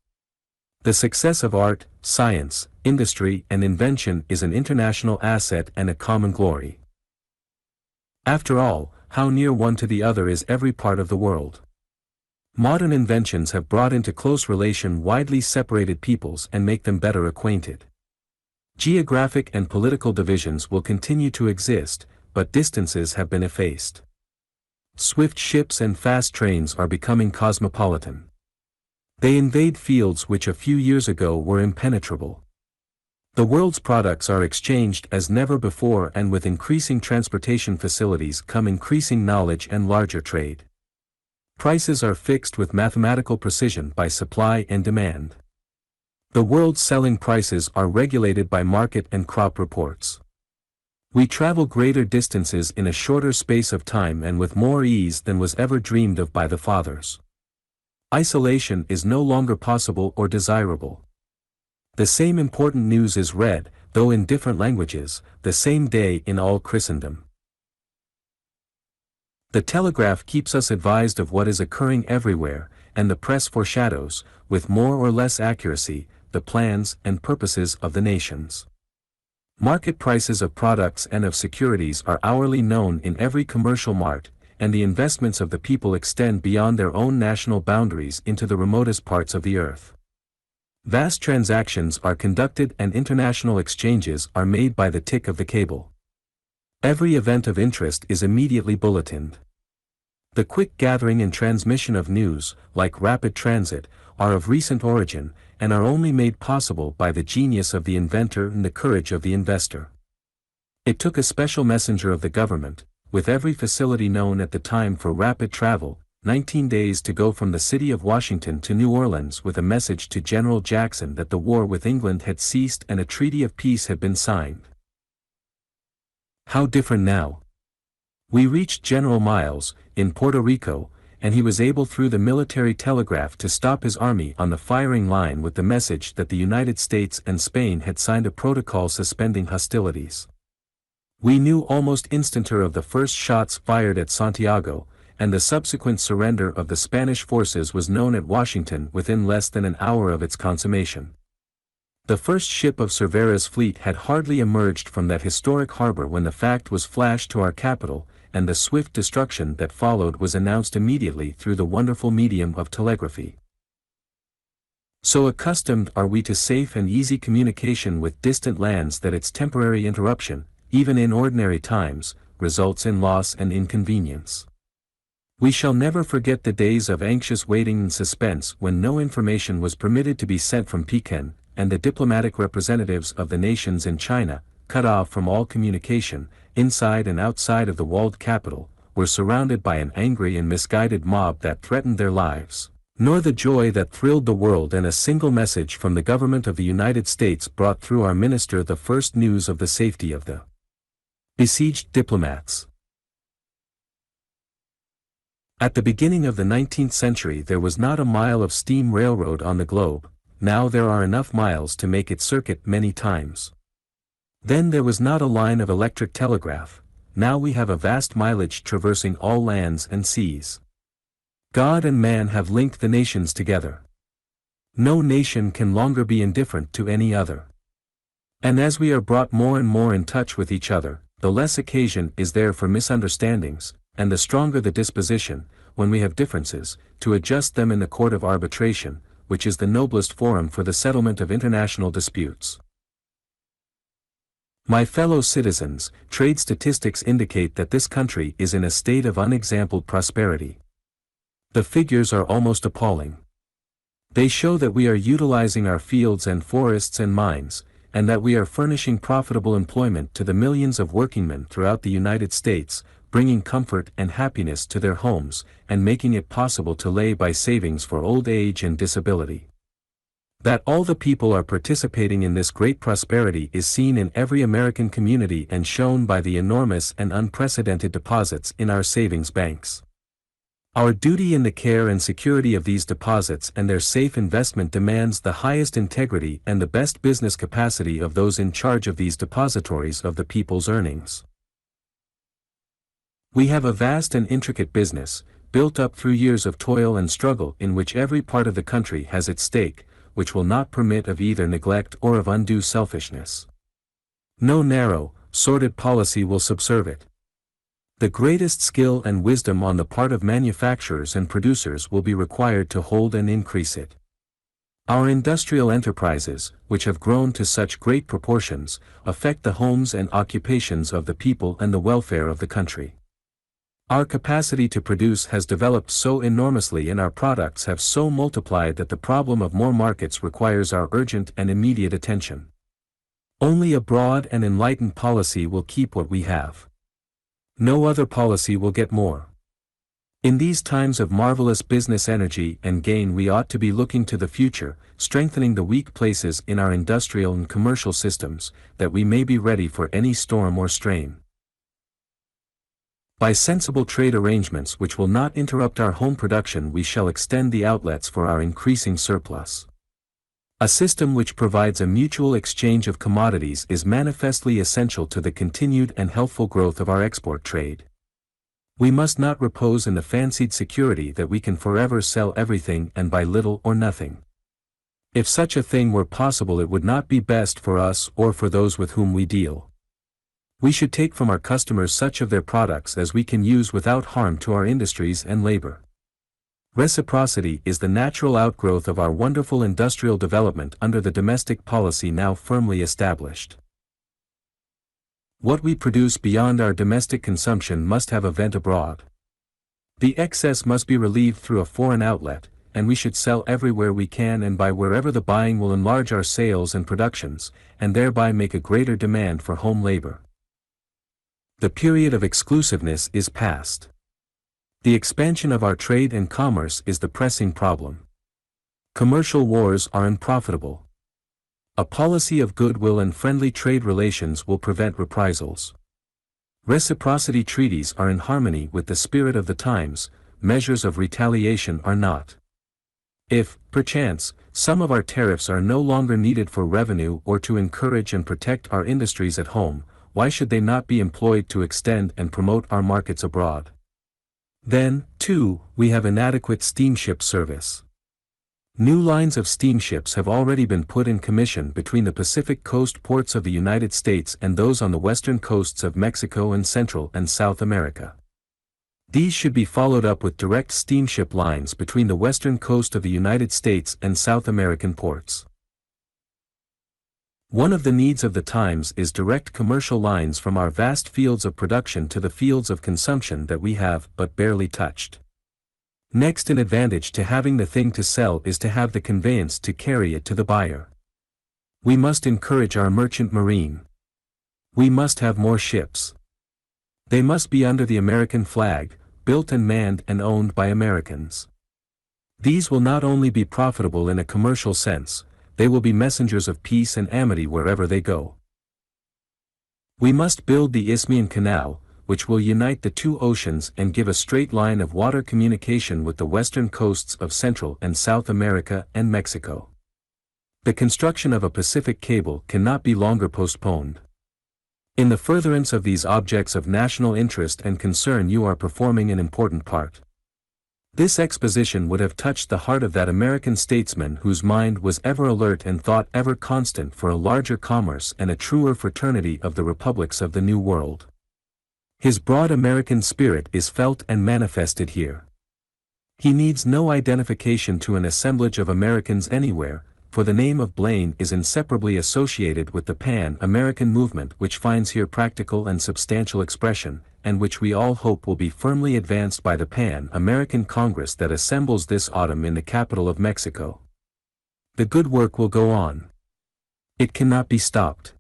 The success of art, science, industry and invention is an international asset and a common glory. After all, how near one to the other is every part of the world. Modern inventions have brought into close relation widely separated peoples and make them better acquainted. Geographic and political divisions will continue to exist, but distances have been effaced. Swift ships and fast trains are becoming cosmopolitan. They invade fields which a few years ago were impenetrable. The world's products are exchanged as never before, and with increasing transportation facilities come increasing knowledge and larger trade. Prices are fixed with mathematical precision by supply and demand. The world's selling prices are regulated by market and crop reports. We travel greater distances in a shorter space of time and with more ease than was ever dreamed of by the fathers. Isolation is no longer possible or desirable. The same important news is read, though in different languages, the same day in all Christendom. The telegraph keeps us advised of what is occurring everywhere, and the press foreshadows, with more or less accuracy, the plans and purposes of the nations. Market prices of products and of securities are hourly known in every commercial mart, and the investments of the people extend beyond their own national boundaries into the remotest parts of the earth. Vast transactions are conducted and international exchanges are made by the tick of the cable. Every event of interest is immediately bulletined. The quick gathering and transmission of news, like rapid transit, are of recent origin, and are only made possible by the genius of the inventor and the courage of the investor. It took a special messenger of the government, with every facility known at the time for rapid travel, 19 days to go from the city of Washington to New Orleans with a message to General Jackson that the war with England had ceased and a treaty of peace had been signed. How different now! We reached General Miles, in Puerto Rico, and he was able through the military telegraph to stop his army on the firing line with the message that the United States and Spain had signed a protocol suspending hostilities. We knew almost instanter of the first shots fired at Santiago, and the subsequent surrender of the Spanish forces was known at Washington within less than an hour of its consummation. The first ship of Cervera's fleet had hardly emerged from that historic harbor when the fact was flashed to our capital, and the swift destruction that followed was announced immediately through the wonderful medium of telegraphy. So accustomed are we to safe and easy communication with distant lands that its temporary interruption, even in ordinary times, results in loss and inconvenience. We shall never forget the days of anxious waiting and suspense when no information was permitted to be sent from Pekin, and the diplomatic representatives of the nations in China, cut off from all communication, inside and outside of the walled capital, were surrounded by an angry and misguided mob that threatened their lives, nor the joy that thrilled the world, and a single message from the government of the United States brought through our minister the first news of the safety of the besieged diplomats. At the beginning of the 19th century there was not a mile of steam railroad on the globe. Now there are enough miles to make it circuit many times. Then there was not a line of electric telegraph. Now we have a vast mileage traversing all lands and seas. God and man have linked the nations together. No nation can longer be indifferent to any other. And as we are brought more and more in touch with each other, the less occasion is there for misunderstandings, and the stronger the disposition, when we have differences, to adjust them in the court of arbitration, which is the noblest forum for the settlement of international disputes. My fellow citizens, trade statistics indicate that this country is in a state of unexampled prosperity. The figures are almost appalling. They show that we are utilizing our fields and forests and mines, and that we are furnishing profitable employment to the millions of workingmen throughout the United States, bringing comfort and happiness to their homes, and making it possible to lay by savings for old age and disability. That all the people are participating in this great prosperity is seen in every American community and shown by the enormous and unprecedented deposits in our savings banks. Our duty in the care and security of these deposits and their safe investment demands the highest integrity and the best business capacity of those in charge of these depositories of the people's earnings. We have a vast and intricate business, built up through years of toil and struggle in which every part of the country has its stake, which will not permit of either neglect or of undue selfishness. No narrow, sordid policy will subserve it. The greatest skill and wisdom on the part of manufacturers and producers will be required to hold and increase it. Our industrial enterprises, which have grown to such great proportions, affect the homes and occupations of the people and the welfare of the country. Our capacity to produce has developed so enormously and our products have so multiplied that the problem of more markets requires our urgent and immediate attention. Only a broad and enlightened policy will keep what we have. No other policy will get more. In these times of marvelous business energy and gain we ought to be looking to the future, strengthening the weak places in our industrial and commercial systems, that we may be ready for any storm or strain. By sensible trade arrangements which will not interrupt our home production we shall extend the outlets for our increasing surplus. A system which provides a mutual exchange of commodities is manifestly essential to the continued and healthful growth of our export trade. We must not repose in the fancied security that we can forever sell everything and buy little or nothing. If such a thing were possible it would not be best for us or for those with whom we deal. We should take from our customers such of their products as we can use without harm to our industries and labor. Reciprocity is the natural outgrowth of our wonderful industrial development under the domestic policy now firmly established. What we produce beyond our domestic consumption must have a vent abroad. The excess must be relieved through a foreign outlet, and we should sell everywhere we can and buy wherever the buying will enlarge our sales and productions, and thereby make a greater demand for home labor. The period of exclusiveness is past. The expansion of our trade and commerce is the pressing problem. Commercial wars are unprofitable. A policy of goodwill and friendly trade relations will prevent reprisals. Reciprocity treaties are in harmony with the spirit of the times, measures of retaliation are not. If, perchance, some of our tariffs are no longer needed for revenue or to encourage and protect our industries at home, why should they not be employed to extend and promote our markets abroad? Then, too, we have inadequate steamship service. New lines of steamships have already been put in commission between the Pacific coast ports of the United States and those on the western coasts of Mexico and Central and South America. These should be followed up with direct steamship lines between the western coast of the United States and South American ports. One of the needs of the times is direct commercial lines from our vast fields of production to the fields of consumption that we have but barely touched. Next in advantage to having the thing to sell is to have the conveyance to carry it to the buyer. We must encourage our merchant marine. We must have more ships. They must be under the American flag, built and manned and owned by Americans. These will not only be profitable in a commercial sense, they will be messengers of peace and amity wherever they go. We must build the Isthmian Canal, which will unite the two oceans and give a straight line of water communication with the western coasts of Central and South America and Mexico. The construction of a Pacific cable cannot be longer postponed. In the furtherance of these objects of national interest and concern you are performing an important part. This exposition would have touched the heart of that American statesman whose mind was ever alert and thought ever constant for a larger commerce and a truer fraternity of the republics of the New World. His broad American spirit is felt and manifested here. He needs no identification to an assemblage of Americans anywhere, for the name of Blaine is inseparably associated with the Pan-American movement which finds here practical and substantial expression, and which we all hope will be firmly advanced by the Pan-American Congress that assembles this autumn in the capital of Mexico. The good work will go on. It cannot be stopped.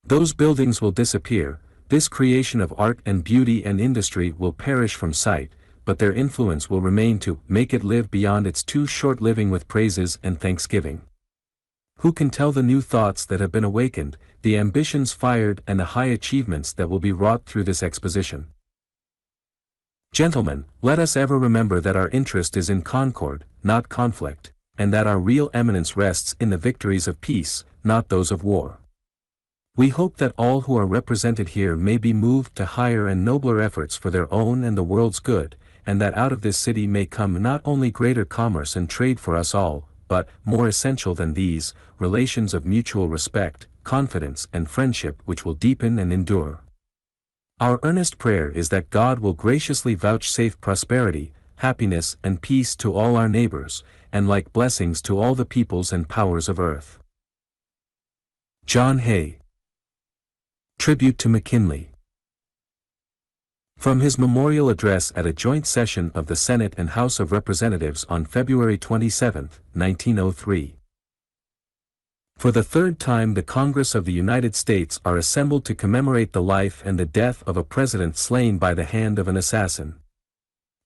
Those buildings will disappear, this creation of art and beauty and industry will perish from sight, but their influence will remain to make it live beyond its too short living with praises and thanksgiving. Who can tell the new thoughts that have been awakened, the ambitions fired and the high achievements that will be wrought through this exposition? Gentlemen, let us ever remember that our interest is in concord, not conflict, and that our real eminence rests in the victories of peace, not those of war. We hope that all who are represented here may be moved to higher and nobler efforts for their own and the world's good, and that out of this city may come not only greater commerce and trade for us all, but, more essential than these, relations of mutual respect, confidence and friendship which will deepen and endure. Our earnest prayer is that God will graciously vouchsafe prosperity, happiness and peace to all our neighbors, and like blessings to all the peoples and powers of earth. John Hay. Tribute to McKinley. From his memorial address at a joint session of the Senate and House of Representatives on February 27, 1903. For the third time the Congress of the United States are assembled to commemorate the life and the death of a president slain by the hand of an assassin.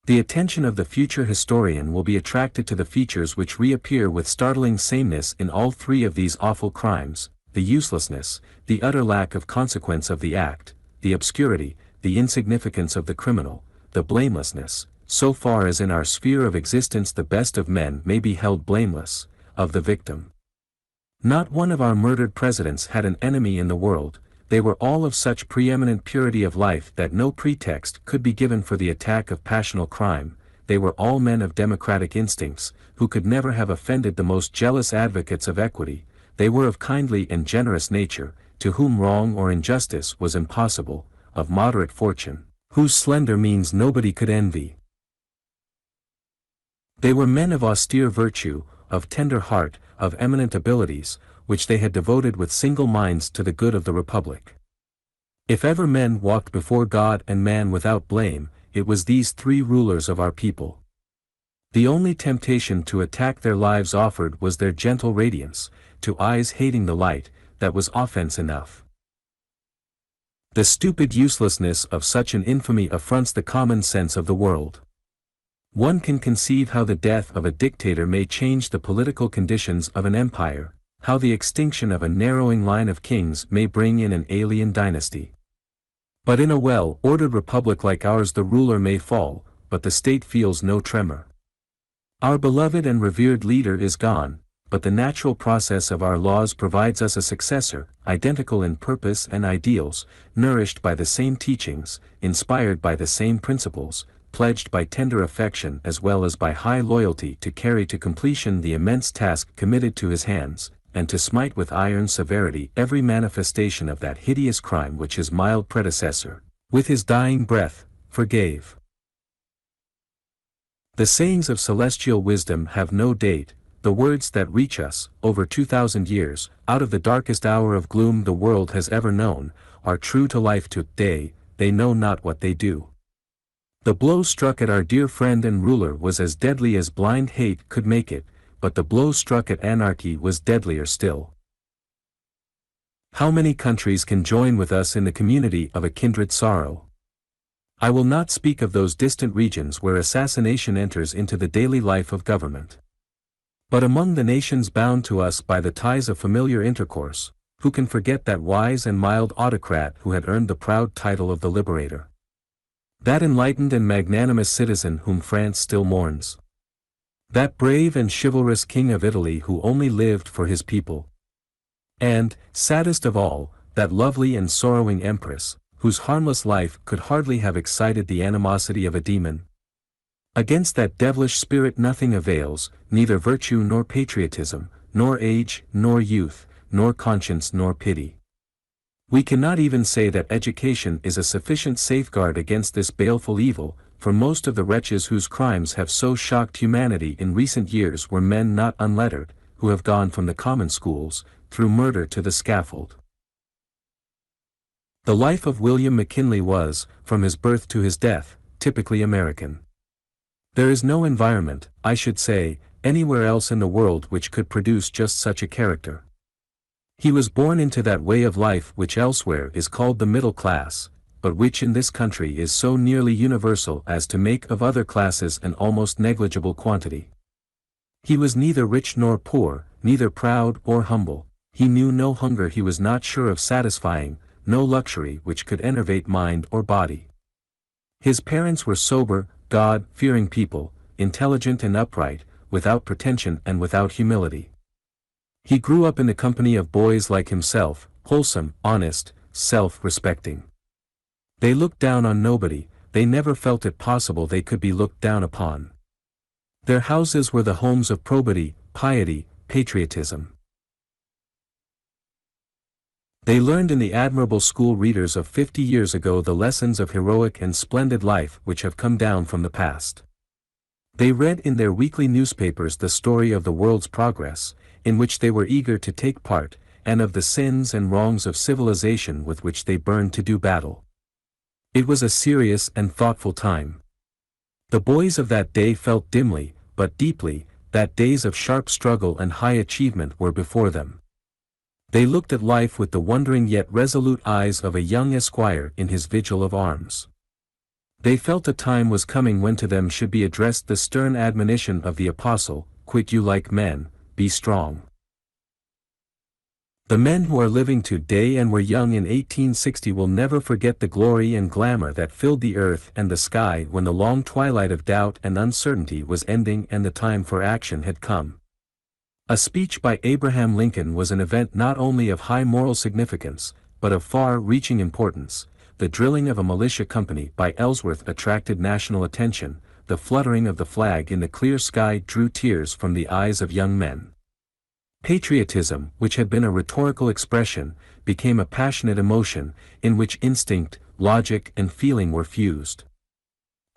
The attention of the future historian will be attracted to the features which reappear with startling sameness in all three of these awful crimes: the uselessness, the utter lack of consequence of the act, the obscurity, the insignificance of the criminal, the blamelessness, so far as in our sphere of existence the best of men may be held blameless, of the victim. Not one of our murdered presidents had an enemy in the world, they were all of such preeminent purity of life that no pretext could be given for the attack of passional crime, they were all men of democratic instincts, who could never have offended the most jealous advocates of equity, they were of kindly and generous nature, to whom wrong or injustice was impossible, of moderate fortune, whose slender means nobody could envy. They were men of austere virtue, of tender heart, of eminent abilities, which they had devoted with single minds to the good of the Republic. If ever men walked before God and man without blame, it was these three rulers of our people. The only temptation to attack their lives offered was their gentle radiance, to eyes hating the light, that was offense enough. The stupid uselessness of such an infamy affronts the common sense of the world. One can conceive how the death of a dictator may change the political conditions of an empire, how the extinction of a narrowing line of kings may bring in an alien dynasty. But in a well-ordered republic like ours the ruler may fall, but the state feels no tremor. Our beloved and revered leader is gone, but the natural process of our laws provides us a successor, identical in purpose and ideals, nourished by the same teachings, inspired by the same principles, pledged by tender affection as well as by high loyalty to carry to completion the immense task committed to his hands, and to smite with iron severity every manifestation of that hideous crime which his mild predecessor, with his dying breath, forgave. The sayings of celestial wisdom have no date, the words that reach us, over 2,000 years, out of the darkest hour of gloom the world has ever known, are true to life today, they know not what they do. The blow struck at our dear friend and ruler was as deadly as blind hate could make it, but the blow struck at anarchy was deadlier still. How many countries can join with us in the community of a kindred sorrow? I will not speak of those distant regions where assassination enters into the daily life of government. But among the nations bound to us by the ties of familiar intercourse, who can forget that wise and mild autocrat who had earned the proud title of the Liberator? That enlightened and magnanimous citizen whom France still mourns? That brave and chivalrous king of Italy who only lived for his people? And, saddest of all, that lovely and sorrowing empress, whose harmless life could hardly have excited the animosity of a demon? Against that devilish spirit nothing avails, neither virtue nor patriotism, nor age, nor youth, nor conscience nor pity. We cannot even say that education is a sufficient safeguard against this baleful evil, for most of the wretches whose crimes have so shocked humanity in recent years were men not unlettered, who have gone from the common schools, through murder to the scaffold. The life of William McKinley was, from his birth to his death, typically American. There is no environment, I should say, anywhere else in the world which could produce just such a character. He was born into that way of life which elsewhere is called the middle class, but which in this country is so nearly universal as to make of other classes an almost negligible quantity. He was neither rich nor poor, neither proud or humble. He knew no hunger he was not sure of satisfying, no luxury which could enervate mind or body. His parents were sober, God-fearing people, intelligent and upright, without pretension and without humility. He grew up in the company of boys like himself, wholesome, honest, self-respecting. They looked down on nobody, they never felt it possible they could be looked down upon. Their houses were the homes of probity, piety, patriotism. They learned in the admirable school readers of 50 years ago the lessons of heroic and splendid life which have come down from the past. They read in their weekly newspapers the story of the world's progress, in which they were eager to take part, and of the sins and wrongs of civilization with which they burned to do battle. It was a serious and thoughtful time. The boys of that day felt dimly, but deeply, that days of sharp struggle and high achievement were before them. They looked at life with the wondering yet resolute eyes of a young esquire in his vigil of arms. They felt a time was coming when to them should be addressed the stern admonition of the apostle, "Quit you like men, be strong." The men who are living today and were young in 1860 will never forget the glory and glamour that filled the earth and the sky when the long twilight of doubt and uncertainty was ending and the time for action had come. A speech by Abraham Lincoln was an event not only of high moral significance, but of far-reaching importance. The drilling of a militia company by Ellsworth attracted national attention, the fluttering of the flag in the clear sky drew tears from the eyes of young men. Patriotism, which had been a rhetorical expression, became a passionate emotion, in which instinct, logic and feeling were fused.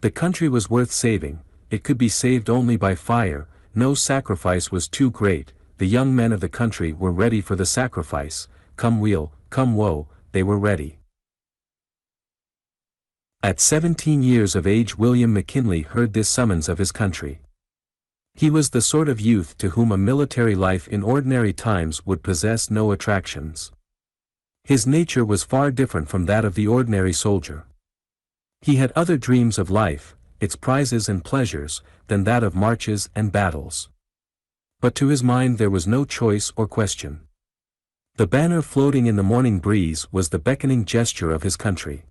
The country was worth saving, it could be saved only by fire, no sacrifice was too great, the young men of the country were ready for the sacrifice, come weal, come woe, they were ready. At 17 years of age William McKinley heard this summons of his country. He was the sort of youth to whom a military life in ordinary times would possess no attractions. His nature was far different from that of the ordinary soldier. He had other dreams of life, its prizes and pleasures, than that of marches and battles. But to his mind there was no choice or question. The banner floating in the morning breeze was the beckoning gesture of his country.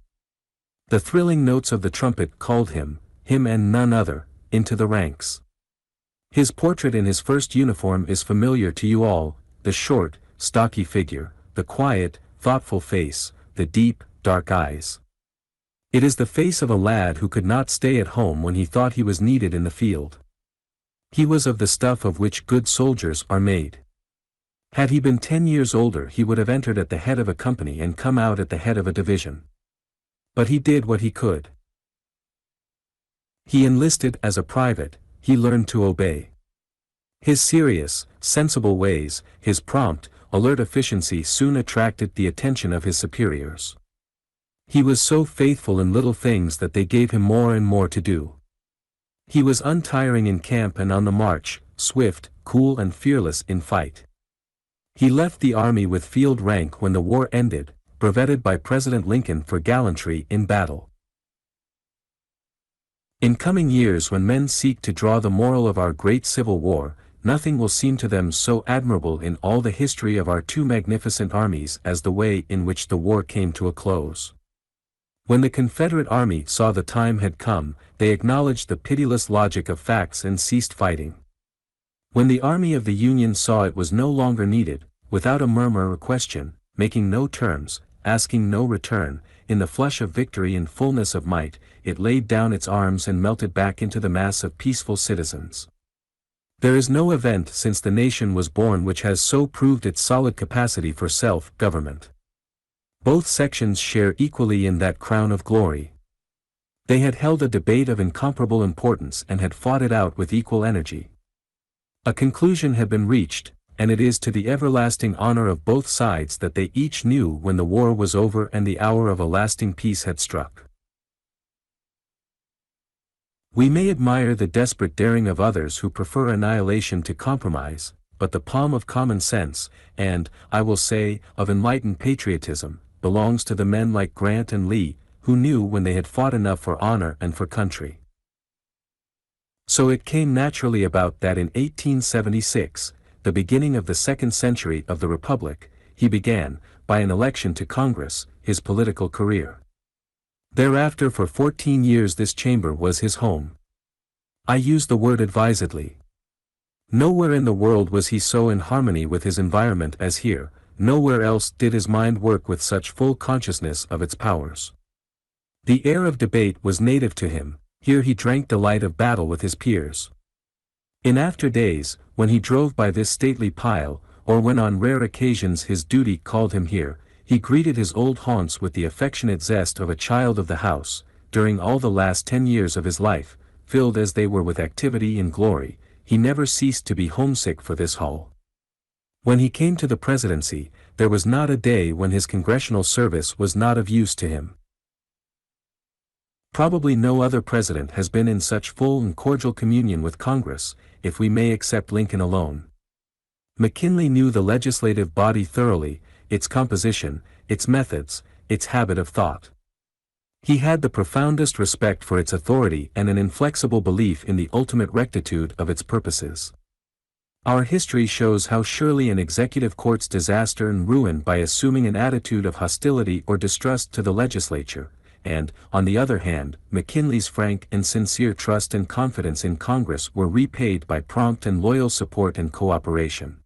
The thrilling notes of the trumpet called him and none other, into the ranks. His portrait in his first uniform is familiar to you all, the short, stocky figure, the quiet, thoughtful face, the deep, dark eyes. It is the face of a lad who could not stay at home when he thought he was needed in the field. He was of the stuff of which good soldiers are made. Had he been 10 years older he would have entered at the head of a company and come out at the head of a division. But he did what he could. He enlisted as a private, he learned to obey. His serious, sensible ways, his prompt, alert efficiency soon attracted the attention of his superiors. He was so faithful in little things that they gave him more and more to do. He was untiring in camp and on the march, swift, cool and fearless in fight. He left the army with field rank when the war ended, brevetted by President Lincoln for gallantry in battle. In coming years when men seek to draw the moral of our great Civil War, nothing will seem to them so admirable in all the history of our two magnificent armies as the way in which the war came to a close. When the Confederate Army saw the time had come, they acknowledged the pitiless logic of facts and ceased fighting. When the Army of the Union saw it was no longer needed, without a murmur or question, making no terms, asking no return, in the flush of victory and fullness of might, it laid down its arms and melted back into the mass of peaceful citizens. There is no event since the nation was born which has so proved its solid capacity for self-government. Both sections share equally in that crown of glory. They had held a debate of incomparable importance and had fought it out with equal energy. A conclusion had been reached, and it is to the everlasting honor of both sides that they each knew when the war was over and the hour of a lasting peace had struck. We may admire the desperate daring of others who prefer annihilation to compromise, but the palm of common sense, and, I will say, of enlightened patriotism, belongs to the men like Grant and Lee, who knew when they had fought enough for honor and for country. So it came naturally about that in 1876, the beginning of the second century of the Republic, he began, by an election to Congress, his political career. Thereafter for 14 years this chamber was his home. I use the word advisedly. Nowhere in the world was he so in harmony with his environment as here, nowhere else did his mind work with such full consciousness of its powers. The air of debate was native to him, here he drank the light of battle with his peers. In after days, when he drove by this stately pile, or when on rare occasions his duty called him here, he greeted his old haunts with the affectionate zest of a child of the house. During all the last 10 years of his life, filled as they were with activity and glory, he never ceased to be homesick for this hall. When he came to the presidency, there was not a day when his congressional service was not of use to him. Probably no other president has been in such full and cordial communion with Congress, if we may except Lincoln alone. McKinley knew the legislative body thoroughly, its composition, its methods, its habit of thought. He had the profoundest respect for its authority and an inflexible belief in the ultimate rectitude of its purposes. Our history shows how surely an executive court's disaster and ruin by assuming an attitude of hostility or distrust to the legislature, and, on the other hand, McKinley's frank and sincere trust and confidence in Congress were repaid by prompt and loyal support and cooperation.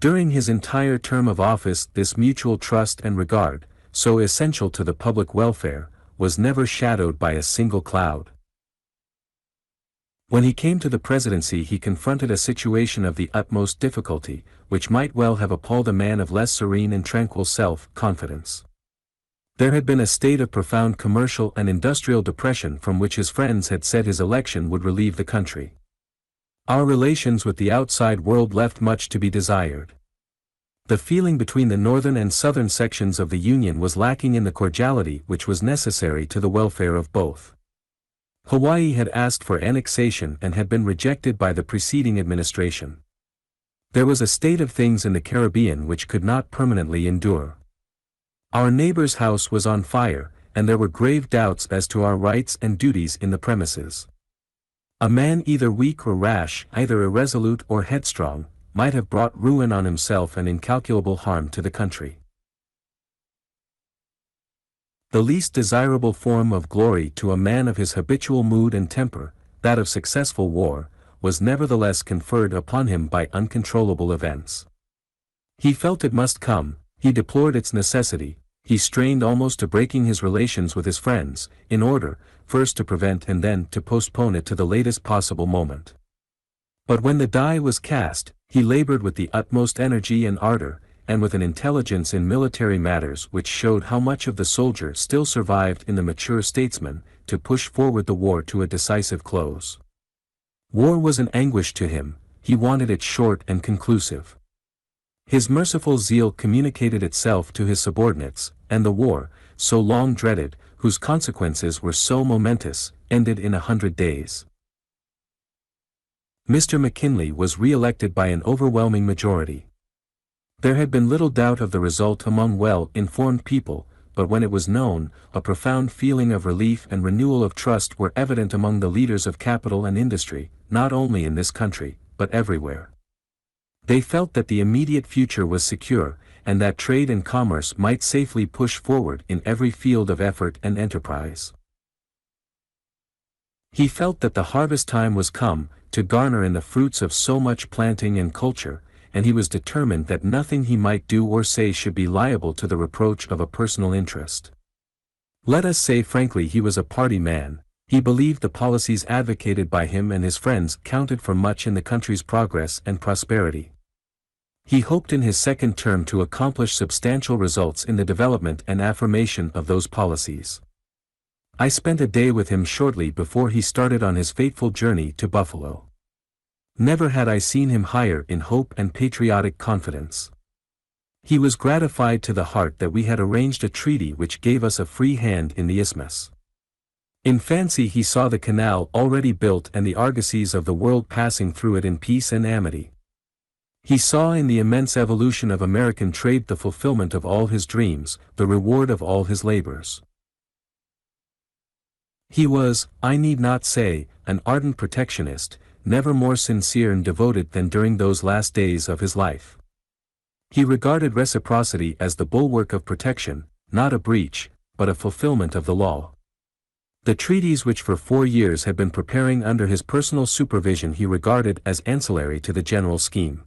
During his entire term of office this mutual trust and regard, so essential to the public welfare, was never shadowed by a single cloud. When he came to the presidency he confronted a situation of the utmost difficulty, which might well have appalled a man of less serene and tranquil self-confidence. There had been a state of profound commercial and industrial depression from which his friends had said his election would relieve the country. Our relations with the outside world left much to be desired. The feeling between the northern and southern sections of the Union was lacking in the cordiality which was necessary to the welfare of both. Hawaii had asked for annexation and had been rejected by the preceding administration. There was a state of things in the Caribbean which could not permanently endure. Our neighbor's house was on fire, and there were grave doubts as to our rights and duties in the premises. A man either weak or rash, either irresolute or headstrong, might have brought ruin on himself and incalculable harm to the country. The least desirable form of glory to a man of his habitual mood and temper, that of successful war, was nevertheless conferred upon him by uncontrollable events. He felt it must come, he deplored its necessity, he strained almost to breaking his relations with his friends, in order, first to prevent and then to postpone it to the latest possible moment. But when the die was cast, he labored with the utmost energy and ardor, and with an intelligence in military matters which showed how much of the soldier still survived in the mature statesman, to push forward the war to a decisive close. War was an anguish to him, he wanted it short and conclusive. His merciful zeal communicated itself to his subordinates, and the war, so long dreaded, whose consequences were so momentous, ended in 100 days. Mr. McKinley was re-elected by an overwhelming majority. There had been little doubt of the result among well-informed people, but when it was known, a profound feeling of relief and renewal of trust were evident among the leaders of capital and industry, not only in this country, but everywhere. They felt that the immediate future was secure, and that trade and commerce might safely push forward in every field of effort and enterprise. He felt that the harvest time was come, to garner in the fruits of so much planting and culture, and he was determined that nothing he might do or say should be liable to the reproach of a personal interest. Let us say frankly he was a party man, he believed the policies advocated by him and his friends counted for much in the country's progress and prosperity. He hoped in his second term to accomplish substantial results in the development and affirmation of those policies. I spent a day with him shortly before he started on his fateful journey to Buffalo. Never had I seen him higher in hope and patriotic confidence. He was gratified to the heart that we had arranged a treaty which gave us a free hand in the isthmus. In fancy he saw the canal already built and the argosies of the world passing through it in peace and amity. He saw in the immense evolution of American trade the fulfillment of all his dreams, the reward of all his labors. He was, I need not say, an ardent protectionist, never more sincere and devoted than during those last days of his life. He regarded reciprocity as the bulwark of protection, not a breach, but a fulfillment of the law. The treaties which for 4 years had been preparing under his personal supervision he regarded as ancillary to the general scheme.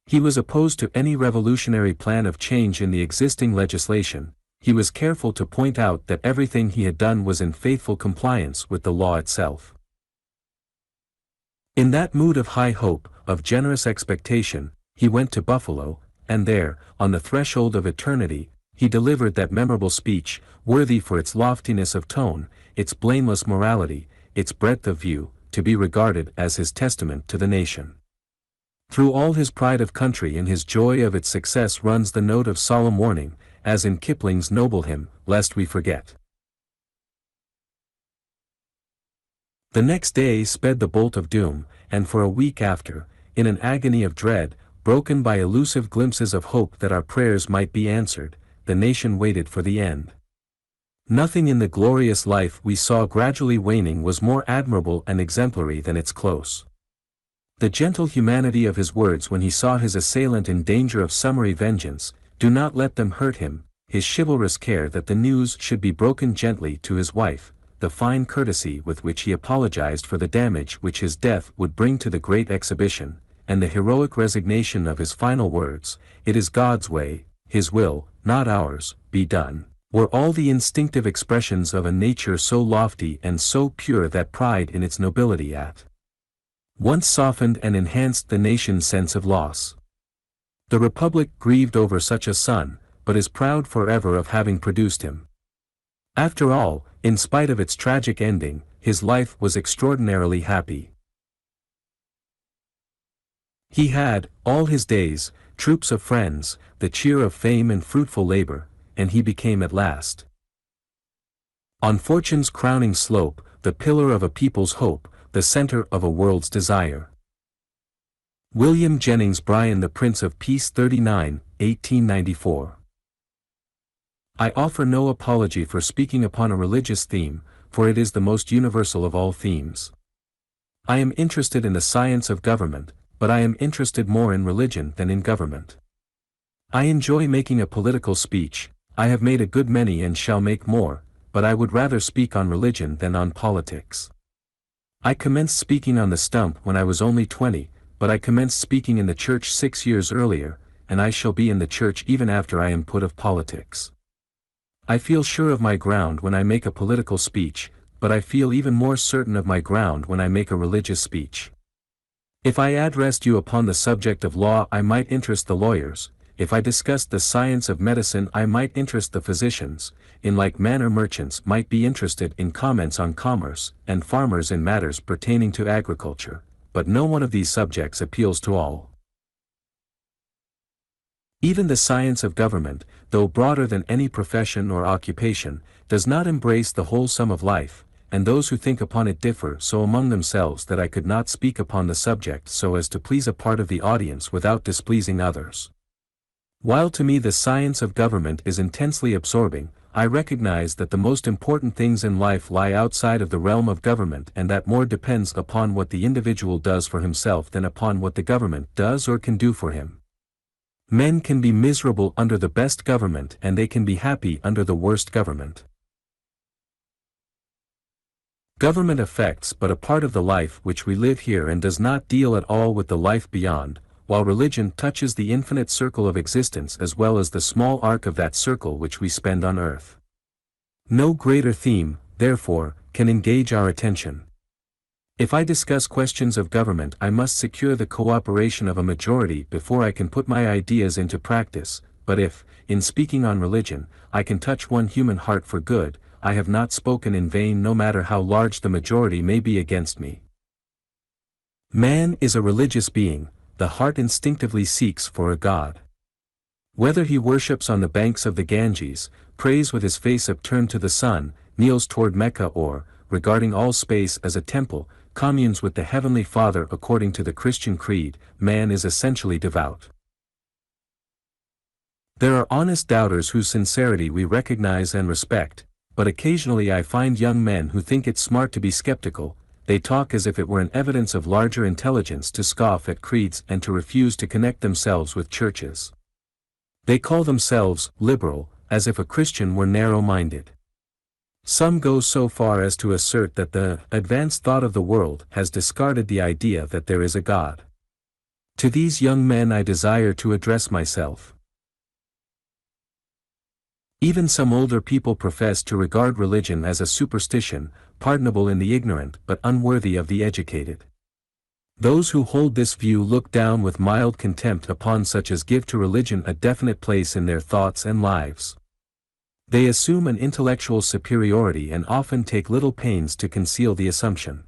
He was opposed to any revolutionary plan of change in the existing legislation. He was careful to point out that everything he had done was in faithful compliance with the law itself. In that mood of high hope, of generous expectation, he went to Buffalo, and there, on the threshold of eternity, he delivered that memorable speech, worthy for its loftiness of tone, its blameless morality, its breadth of view, to be regarded as his testament to the nation. Through all his pride of country and his joy of its success runs the note of solemn warning, as in Kipling's noble hymn, lest we forget. The next day sped the bolt of doom, and for a week after, in an agony of dread, broken by elusive glimpses of hope that our prayers might be answered, the nation waited for the end. Nothing in the glorious life we saw gradually waning was more admirable and exemplary than its close. The gentle humanity of his words when he saw his assailant in danger of summary vengeance, do not let them hurt him, his chivalrous care that the news should be broken gently to his wife, the fine courtesy with which he apologized for the damage which his death would bring to the great exhibition, and the heroic resignation of his final words, "It is God's way, His will, not ours, be done," were all the instinctive expressions of a nature so lofty and so pure that pride in its nobility at once softened and enhanced the nation's sense of loss. The Republic grieved over such a son, but is proud forever of having produced him. After all, in spite of its tragic ending, his life was extraordinarily happy. He had, all his days, troops of friends, the cheer of fame and fruitful labor, and he became at last, on fortune's crowning slope, the pillar of a people's hope, the center of a world's desire. William Jennings Bryan, The Prince of Peace, 39, 1894. I offer no apology for speaking upon a religious theme, for it is the most universal of all themes. I am interested in the science of government, but I am interested more in religion than in government. I enjoy making a political speech, I have made a good many and shall make more, but I would rather speak on religion than on politics. I commenced speaking on the stump when I was only 20, but I commenced speaking in the church 6 years earlier, and I shall be in the church even after I am put of politics. I feel sure of my ground when I make a political speech, but I feel even more certain of my ground when I make a religious speech. If I addressed you upon the subject of law I might interest the lawyers, if I discussed the science of medicine I might interest the physicians, in like manner merchants might be interested in comments on commerce, and farmers in matters pertaining to agriculture, but no one of these subjects appeals to all. Even the science of government, though broader than any profession or occupation, does not embrace the whole sum of life, and those who think upon it differ so among themselves that I could not speak upon the subject so as to please a part of the audience without displeasing others. While to me the science of government is intensely absorbing, I recognize that the most important things in life lie outside of the realm of government and that more depends upon what the individual does for himself than upon what the government does or can do for him. Men can be miserable under the best government and they can be happy under the worst government. Government affects but a part of the life which we live here and does not deal at all with the life beyond, while religion touches the infinite circle of existence as well as the small arc of that circle which we spend on earth. No greater theme, therefore, can engage our attention. If I discuss questions of government I must secure the cooperation of a majority before I can put my ideas into practice, but if, in speaking on religion, I can touch one human heart for good, I have not spoken in vain no matter how large the majority may be against me. Man is a religious being, the heart instinctively seeks for a God. Whether he worships on the banks of the Ganges, prays with his face upturned to the sun, kneels toward Mecca or, regarding all space as a temple, communes with the Heavenly Father according to the Christian creed, man is essentially devout. There are honest doubters whose sincerity we recognize and respect, but occasionally I find young men who think it smart to be skeptical. They talk as if it were an evidence of larger intelligence to scoff at creeds and to refuse to connect themselves with churches. They call themselves liberal, as if a Christian were narrow-minded. Some go so far as to assert that the advanced thought of the world has discarded the idea that there is a God. To these young men I desire to address myself. Even some older people profess to regard religion as a superstition, pardonable in the ignorant but unworthy of the educated. Those who hold this view look down with mild contempt upon such as give to religion a definite place in their thoughts and lives. They assume an intellectual superiority and often take little pains to conceal the assumption.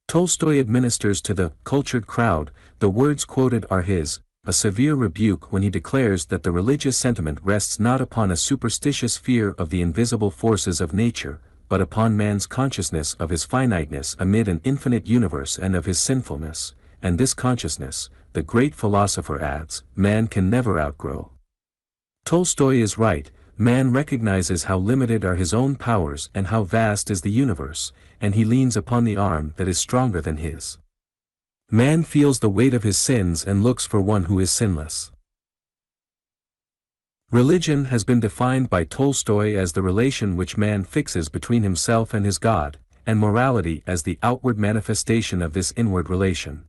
Tolstoy administers to the cultured crowd, the words quoted are his, a severe rebuke when he declares that the religious sentiment rests not upon a superstitious fear of the invisible forces of nature, but upon man's consciousness of his finiteness amid an infinite universe and of his sinfulness, and this consciousness, the great philosopher adds, man can never outgrow. Tolstoy is right, man recognizes how limited are his own powers and how vast is the universe, and he leans upon the arm that is stronger than his. Man feels the weight of his sins and looks for one who is sinless. Religion has been defined by Tolstoy as the relation which man fixes between himself and his God, and morality as the outward manifestation of this inward relation.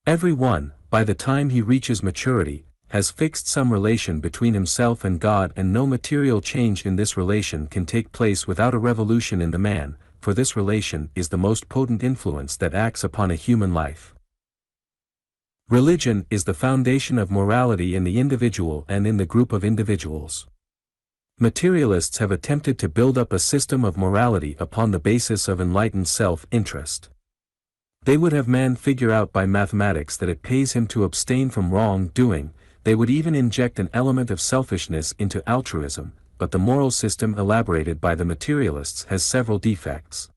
Every one, by the time he reaches maturity, has fixed some relation between himself and God, and no material change in this relation can take place without a revolution in the man, for this relation is the most potent influence that acts upon a human life. Religion is the foundation of morality in the individual and in the group of individuals. Materialists have attempted to build up a system of morality upon the basis of enlightened self-interest. They would have man figure out by mathematics that it pays him to abstain from wrong-doing. They would even inject an element of selfishness into altruism, but the moral system elaborated by the materialists has several defects.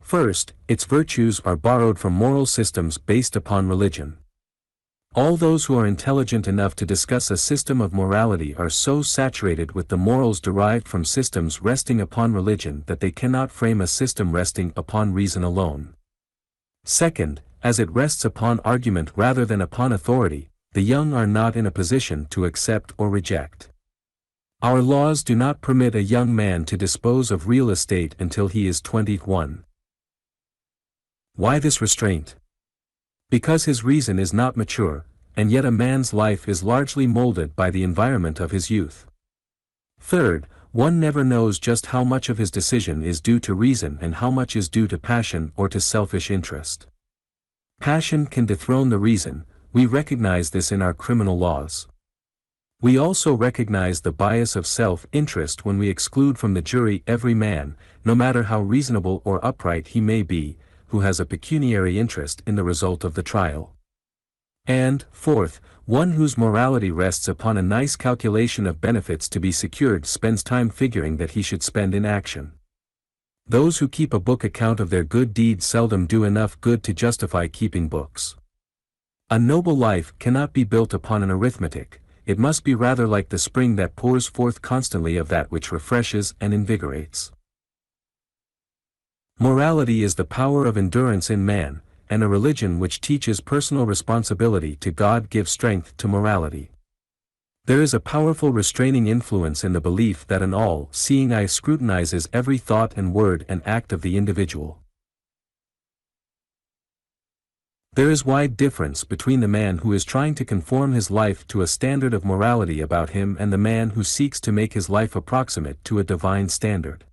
First, its virtues are borrowed from moral systems based upon religion. All those who are intelligent enough to discuss a system of morality are so saturated with the morals derived from systems resting upon religion that they cannot frame a system resting upon reason alone. Second, as it rests upon argument rather than upon authority, the young are not in a position to accept or reject. Our laws do not permit a young man to dispose of real estate until he is 21. Why this restraint? Because his reason is not mature, and yet a man's life is largely molded by the environment of his youth. Third, one never knows just how much of his decision is due to reason and how much is due to passion or to selfish interest. Passion can dethrone the reason. We recognize this in our criminal laws. We also recognize the bias of self-interest when we exclude from the jury every man, no matter how reasonable or upright he may be, who has a pecuniary interest in the result of the trial. And, fourth, one whose morality rests upon a nice calculation of benefits to be secured spends time figuring that he should spend in action. Those who keep a book account of their good deeds seldom do enough good to justify keeping books. A noble life cannot be built upon an arithmetic. It must be rather like the spring that pours forth constantly of that which refreshes and invigorates. Morality is the power of endurance in man, and a religion which teaches personal responsibility to God gives strength to morality. There is a powerful restraining influence in the belief that an all-seeing eye scrutinizes every thought and word and act of the individual. There is wide difference between the man who is trying to conform his life to a standard of morality about him and the man who seeks to make his life approximate to a divine standard.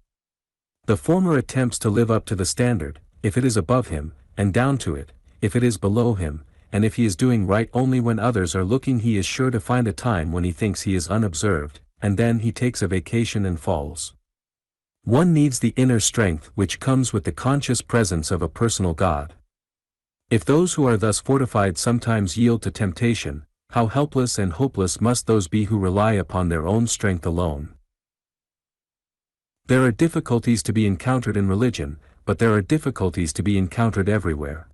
The former attempts to live up to the standard, if it is above him, and down to it, if it is below him, and if he is doing right only when others are looking, he is sure to find a time when he thinks he is unobserved, and then he takes a vacation and falls. One needs the inner strength which comes with the conscious presence of a personal God. If those who are thus fortified sometimes yield to temptation, how helpless and hopeless must those be who rely upon their own strength alone. There are difficulties to be encountered in religion, but there are difficulties to be encountered everywhere.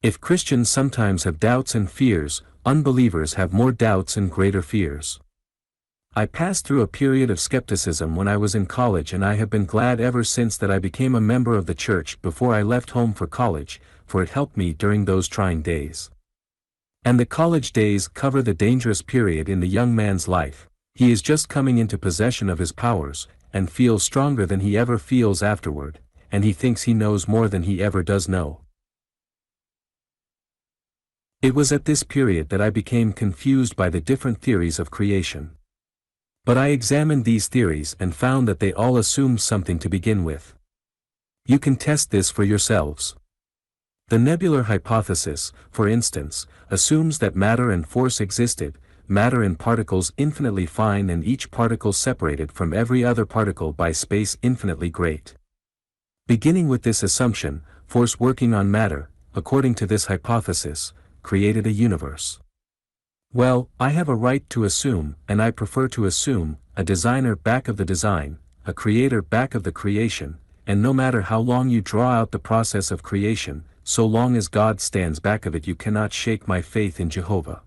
If Christians sometimes have doubts and fears, unbelievers have more doubts and greater fears. I passed through a period of skepticism when I was in college, and I have been glad ever since that I became a member of the church before I left home for college, for it helped me during those trying days. And the college days cover the dangerous period in the young man's life. He is just coming into possession of his powers, and feels stronger than he ever feels afterward, and he thinks he knows more than he ever does know. It was at this period that I became confused by the different theories of creation. But I examined these theories and found that they all assumed something to begin with. You can test this for yourselves. The nebular hypothesis, for instance, assumes that matter and force existed, matter in particles infinitely fine and each particle separated from every other particle by space infinitely great. Beginning with this assumption, force working on matter, according to this hypothesis, created a universe. Well, I have a right to assume, and I prefer to assume, a designer back of the design, a creator back of the creation, and no matter how long you draw out the process of creation, so long as God stands back of it, you cannot shake my faith in Jehovah.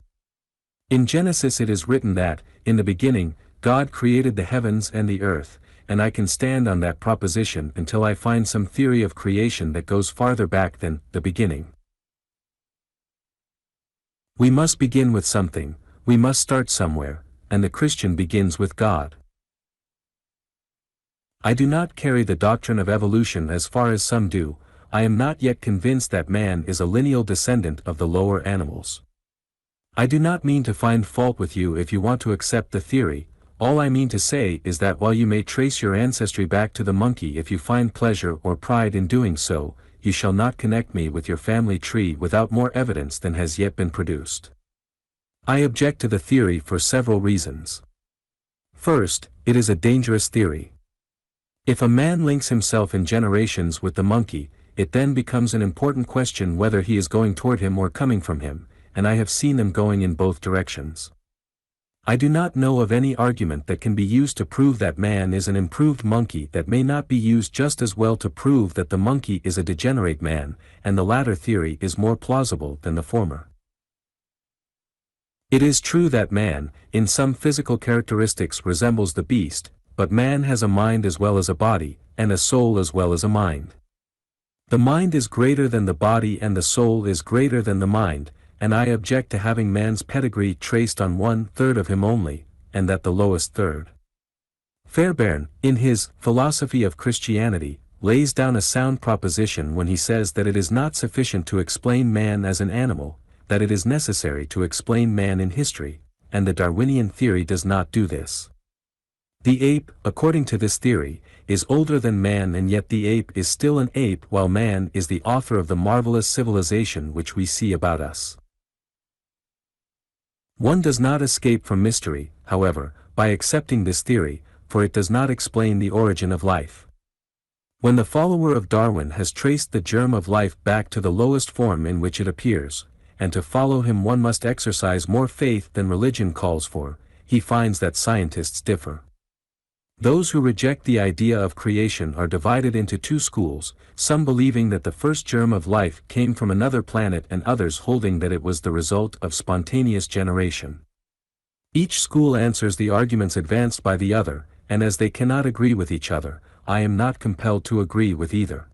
In Genesis it is written that, in the beginning, God created the heavens and the earth, and I can stand on that proposition until I find some theory of creation that goes farther back than the beginning. We must begin with something, we must start somewhere, and the Christian begins with God. I do not carry the doctrine of evolution as far as some do. I am not yet convinced that man is a lineal descendant of the lower animals. I do not mean to find fault with you if you want to accept the theory. All I mean to say is that while you may trace your ancestry back to the monkey if you find pleasure or pride in doing so, you shall not connect me with your family tree without more evidence than has yet been produced. I object to the theory for several reasons. First, it is a dangerous theory. If a man links himself in generations with the monkey, it then becomes an important question whether he is going toward him or coming from him, and I have seen them going in both directions. I do not know of any argument that can be used to prove that man is an improved monkey that may not be used just as well to prove that the monkey is a degenerate man, and the latter theory is more plausible than the former. It is true that man, in some physical characteristics resembles the beast, but man has a mind as well as a body, and a soul as well as a mind. The mind is greater than the body and the soul is greater than the mind, and I object to having man's pedigree traced on 1/3 of him only, and that the lowest third. Fairbairn, in his Philosophy of Christianity, lays down a sound proposition when he says that it is not sufficient to explain man as an animal, that it is necessary to explain man in history, and the Darwinian theory does not do this. The ape, according to this theory, is older than man, and yet the ape is still an ape while man is the author of the marvelous civilization which we see about us. One does not escape from mystery, however, by accepting this theory, for it does not explain the origin of life. When the follower of Darwin has traced the germ of life back to the lowest form in which it appears, and to follow him one must exercise more faith than religion calls for, he finds that scientists differ. Those who reject the idea of creation are divided into two schools, some believing that the first germ of life came from another planet and others holding that it was the result of spontaneous generation. Each school answers the arguments advanced by the other, and as they cannot agree with each other, I am not compelled to agree with either.